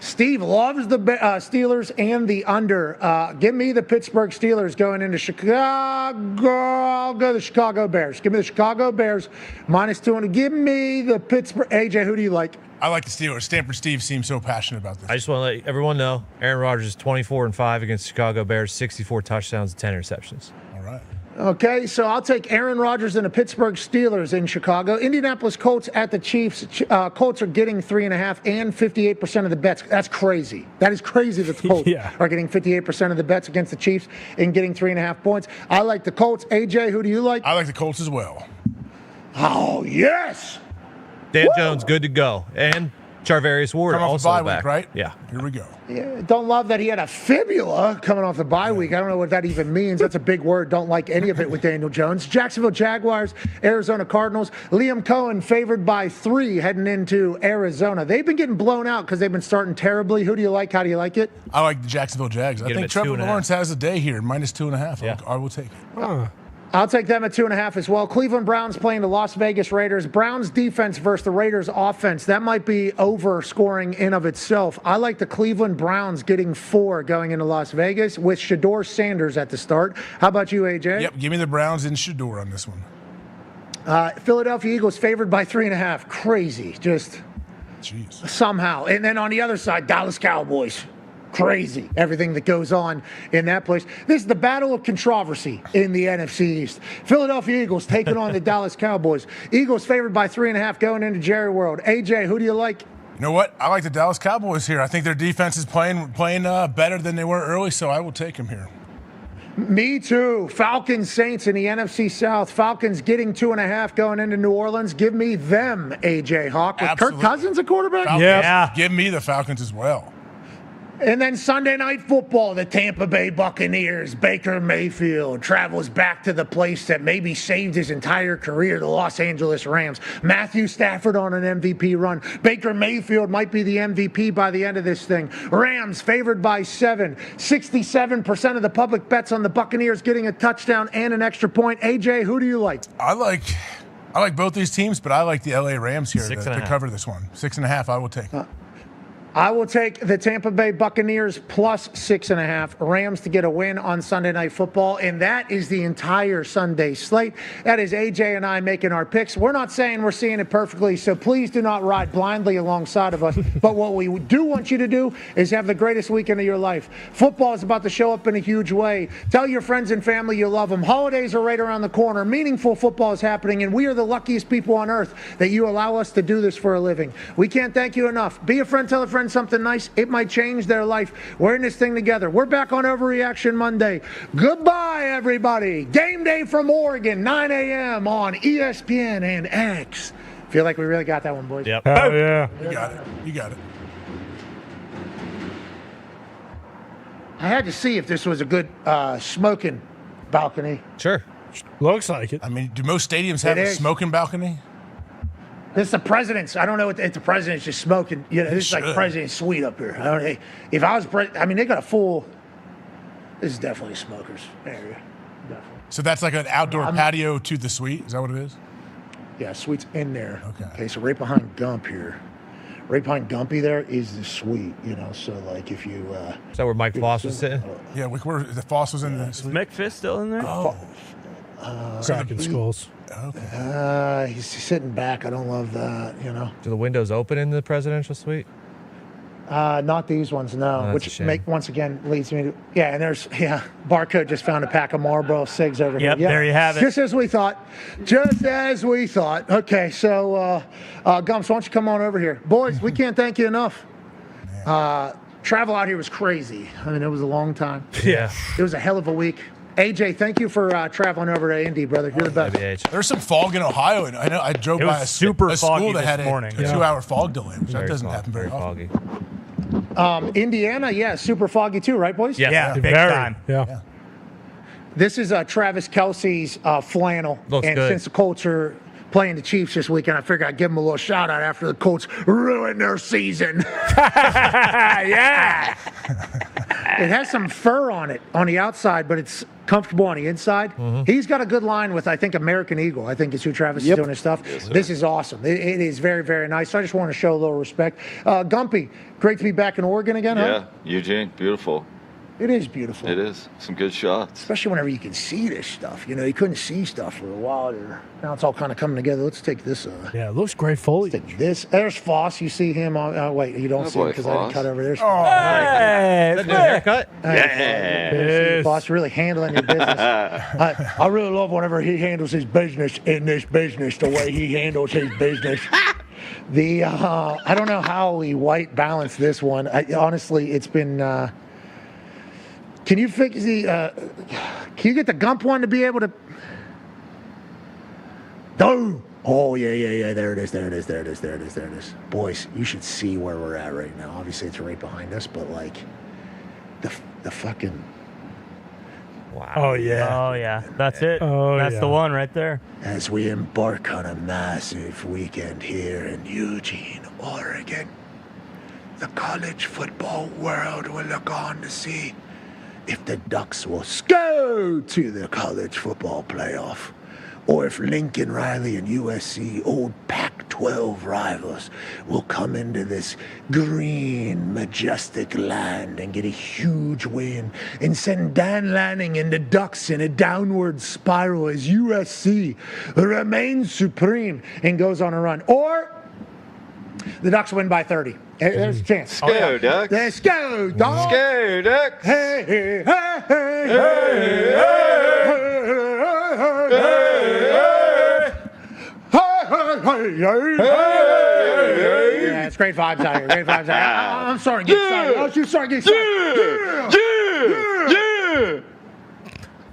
Steve loves the Steelers and the under. Give me the Pittsburgh Steelers going into Chicago. I'll go the Chicago Bears. Give me the Chicago Bears -2. Give me the Pittsburgh. AJ, who do you like? I like the Steelers. Stanford Steve seems so passionate about this. I just want to let everyone know Aaron Rodgers is 24-5 against Chicago Bears, 64 touchdowns, 10 interceptions. All right. Okay, so I'll take Aaron Rodgers and the Pittsburgh Steelers in Chicago. Indianapolis Colts at the Chiefs. Colts are getting 3.5 and 58% of the bets. That's crazy. That is crazy that the Colts are getting 58% of the bets against the Chiefs and getting 3.5 points. I like the Colts. AJ, who do you like? I like the Colts as well. Oh, yes. Dan Jones, good to go. And Charvarius Ward Come off also the bye back. week, right? Yeah. Here we go. Yeah, don't love that he had a fibula coming off the bye week. I don't know what that even means. That's a big word. Don't like any of it with Daniel Jones. Jacksonville Jaguars, Arizona Cardinals. Liam Cohen favored by 3 heading into Arizona. They've been getting blown out because they've been starting terribly. Who do you like? How do you like it? I like the Jacksonville Jags. I think Trevor Lawrence has a day here, -2.5. Yeah. I will take it. I'll take them at 2.5 as well. Cleveland Browns playing the Las Vegas Raiders. Browns defense versus the Raiders offense. That might be over scoring in of itself. I like the Cleveland Browns getting 4 going into Las Vegas with Shedeur Sanders at the start. How about you, AJ? Yep, give me the Browns and Shedeur on this one. Philadelphia Eagles favored by 3.5. Crazy. Just somehow. And then on the other side, Dallas Cowboys. Crazy, everything that goes on in that place. This is the battle of controversy in the NFC East. Philadelphia Eagles taking on the Dallas Cowboys. Eagles favored by 3.5 going into Jerry World. AJ, who do you like? You know what? I like the Dallas Cowboys here. I think their defense is playing better than they were early, so I will take them here. Me too. Falcons Saints in the NFC South. Falcons getting 2.5 going into New Orleans. Give me them, AJ Hawk. With Absolutely. Kirk Cousins a quarterback? Falcons. Yeah. Give me the Falcons as well. And then Sunday Night Football, the Tampa Bay Buccaneers. Baker Mayfield travels back to the place that maybe saved his entire career, the Los Angeles Rams. Matthew Stafford on an MVP run. Baker Mayfield might be the MVP by the end of this thing. Rams favored by 7. 67% of the public bets on the Buccaneers getting a touchdown and an extra point. AJ, who do you like? I like both these teams, but I like the LA Rams here to 6.5. cover this one. 6.5, I will take. I will take the Tampa Bay Buccaneers plus 6.5. Rams to get a win on Sunday Night Football. And that is the entire Sunday slate. That is AJ and I making our picks. We're not saying we're seeing it perfectly, so please do not ride blindly alongside of us. But what we do want you to do is have the greatest weekend of your life. Football is about to show up in a huge way. Tell your friends and family you love them. Holidays are right around the corner. Meaningful football is happening, and we are the luckiest people on earth that you allow us to do this for a living. We can't thank you enough. Be a friend, tell a friend something nice. It might change their life. We're in this thing together. We're back on Overreaction Monday. Goodbye, everybody. Game day from Oregon, 9 a.m. on ESPN and X. Feel like we really got that one, boys. Yep. Hell yeah. You got it. I had to see if this was a good smoking balcony. Sure. Looks like it. I mean, do most stadiums have a smoking balcony? This is the president's. I don't know if the president's just smoking. You know, this is like president's suite up here. I don't know. If I was president, I mean, they got a full. This is definitely a smoker's area. Definitely. So that's like an outdoor patio to the suite? Is that what it is? Yeah, suite's in there. Okay, so right behind Gump here. Right behind Gumpy there is the suite, you know, so like if you... is that where Mike Foss was sitting? Yeah, where the Foss was in the suite. McAfee still in there? Oh. Cracking skulls. Okay. He's sitting back. I don't love that, you know. Do the windows open in the presidential suite? Not these ones, no. Oh, Which once again leads me to and there's Barcode just found a pack of Marlboro cigs over here. Yep, there you have it. Just as we thought. Okay, so Gumps, why don't you come on over here, boys? We can't thank you enough. Travel out here was crazy. I mean, it was a long time. Yeah, it was a hell of a week. AJ, thank you for traveling over to Indy, brother. You're the best. There's some fog in Ohio, and I know I drove by a school that had a 2-hour fog delay, which that doesn't happen very often. Indiana, super foggy too, right, boys? Yeah, big time. Yeah. This is Travis Kelce's flannel. Looks and good. Since the Colts are playing the Chiefs this weekend, I figured I'd give them a little shout out after the Colts ruined their season. Yeah. It has some fur on it on the outside, but it's comfortable on the inside. He's got a good line with, I think, American Eagle. I think is who Travis is doing his stuff. Yes, This is awesome. It is very, very nice. So I just want to show a little respect. Gumpy, great to be back in Oregon again, huh? Yeah, Eugene, beautiful. It is beautiful. It is. Some good shots. Especially whenever you can see this stuff. You know, you couldn't see stuff for a while there. Now it's all kind of coming together. Let's take this. Yeah, it looks great foliage. Take this. There's Foss. You see him on. Wait, you don't see him because I didn't cut over there. Hey, is that new haircut? Hey, Foss really handling your business. I really love whenever he handles his business in this business, the way he handles his business. I don't know how we white balance this one. Honestly, it's been. Can you fix the? Can you get the Gump one to be able to? Oh yeah. There it is. Boys, you should see where we're at right now. Obviously, it's right behind us, but like, the fucking. Wow. Oh yeah. Oh yeah, that's it. Oh, that's yeah. the one right there. As we embark on a massive weekend here in Eugene, Oregon, the college football world will look on to see if the Ducks will go to the college football playoff, or if Lincoln Riley and USC, old Pac-12 rivals, will come into this green, majestic land and get a huge win and send Dan Lanning and the Ducks in a downward spiral as USC remains supreme and goes on a run. Or the Ducks win by 30. There's a chance. Go, Ducks. Let's go, Ducks. Go, Ducks. Hey, hey, hey, hey, hey, yeah, it's great vibes out here. Great vibes out here. I'm starting to get excited. Oh, you're starting to get excited. Yeah.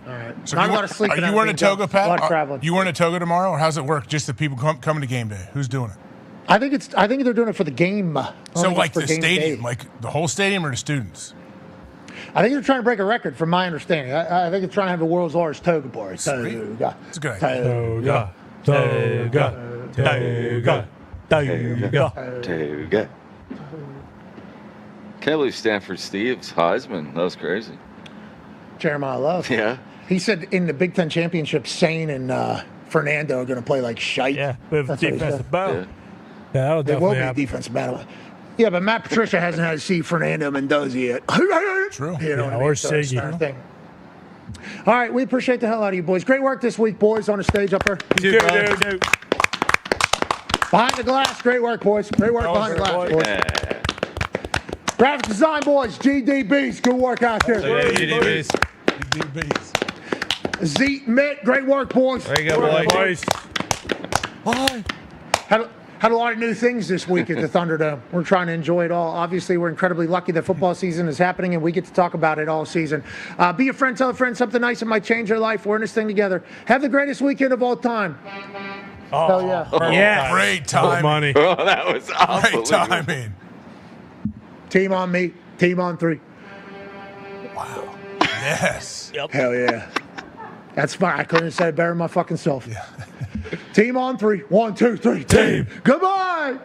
All right. So Not a lot of sleep. are you wearing a toga, A lot of Pat? traveling. You wearing a toga tomorrow, or how's it work? Just the people coming to game day? Who's doing it? I think they're doing it for the game. So like the game stadium, day. like the whole stadium, or the students? I think they're trying to break a record, from my understanding. I think they're trying to have the world's largest toga bar. Toga. It's a good idea. Toga. Can't believe Stanford Steve's Heisman. That was crazy. Jeremiah Love. Yeah. He said in the Big Ten Championship, Sane and Fernando are going to play like shite. Yeah, we have a defensive battle. Yeah, that'll There will definitely be a happen. defensive battle. Yeah, but Matt Patricia hasn't had to see Fernando Mendoza yet. True. You know what I or mean? So it's Siggy. kind of thing. All right, we appreciate the hell out of you boys. Great work this week, boys, on the stage up there. Dude, bro. Behind the glass, great work, boys. Great work behind the glass, boys. Yeah. Graphic design, boys. GDBs, good work out there. GDBs. Zeke, Mitt, great work, boys. There you go, boys. Had a lot of new things this week at the Thunderdome. We're trying to enjoy it all. Obviously, we're incredibly lucky that football season is happening and we get to talk about it all season. Be a friend, tell a friend something nice that might change their life. We're in this thing together. Have the greatest weekend of all time. Oh, hell yeah. Yeah. Great time. Money. Oh, that was Great unbelievable. timing. Team on me, team on three. Wow. Yes. Hell yeah. That's fine. I couldn't have said it better than my fucking self. Team on three. 1, 2, 3. Team. Goodbye.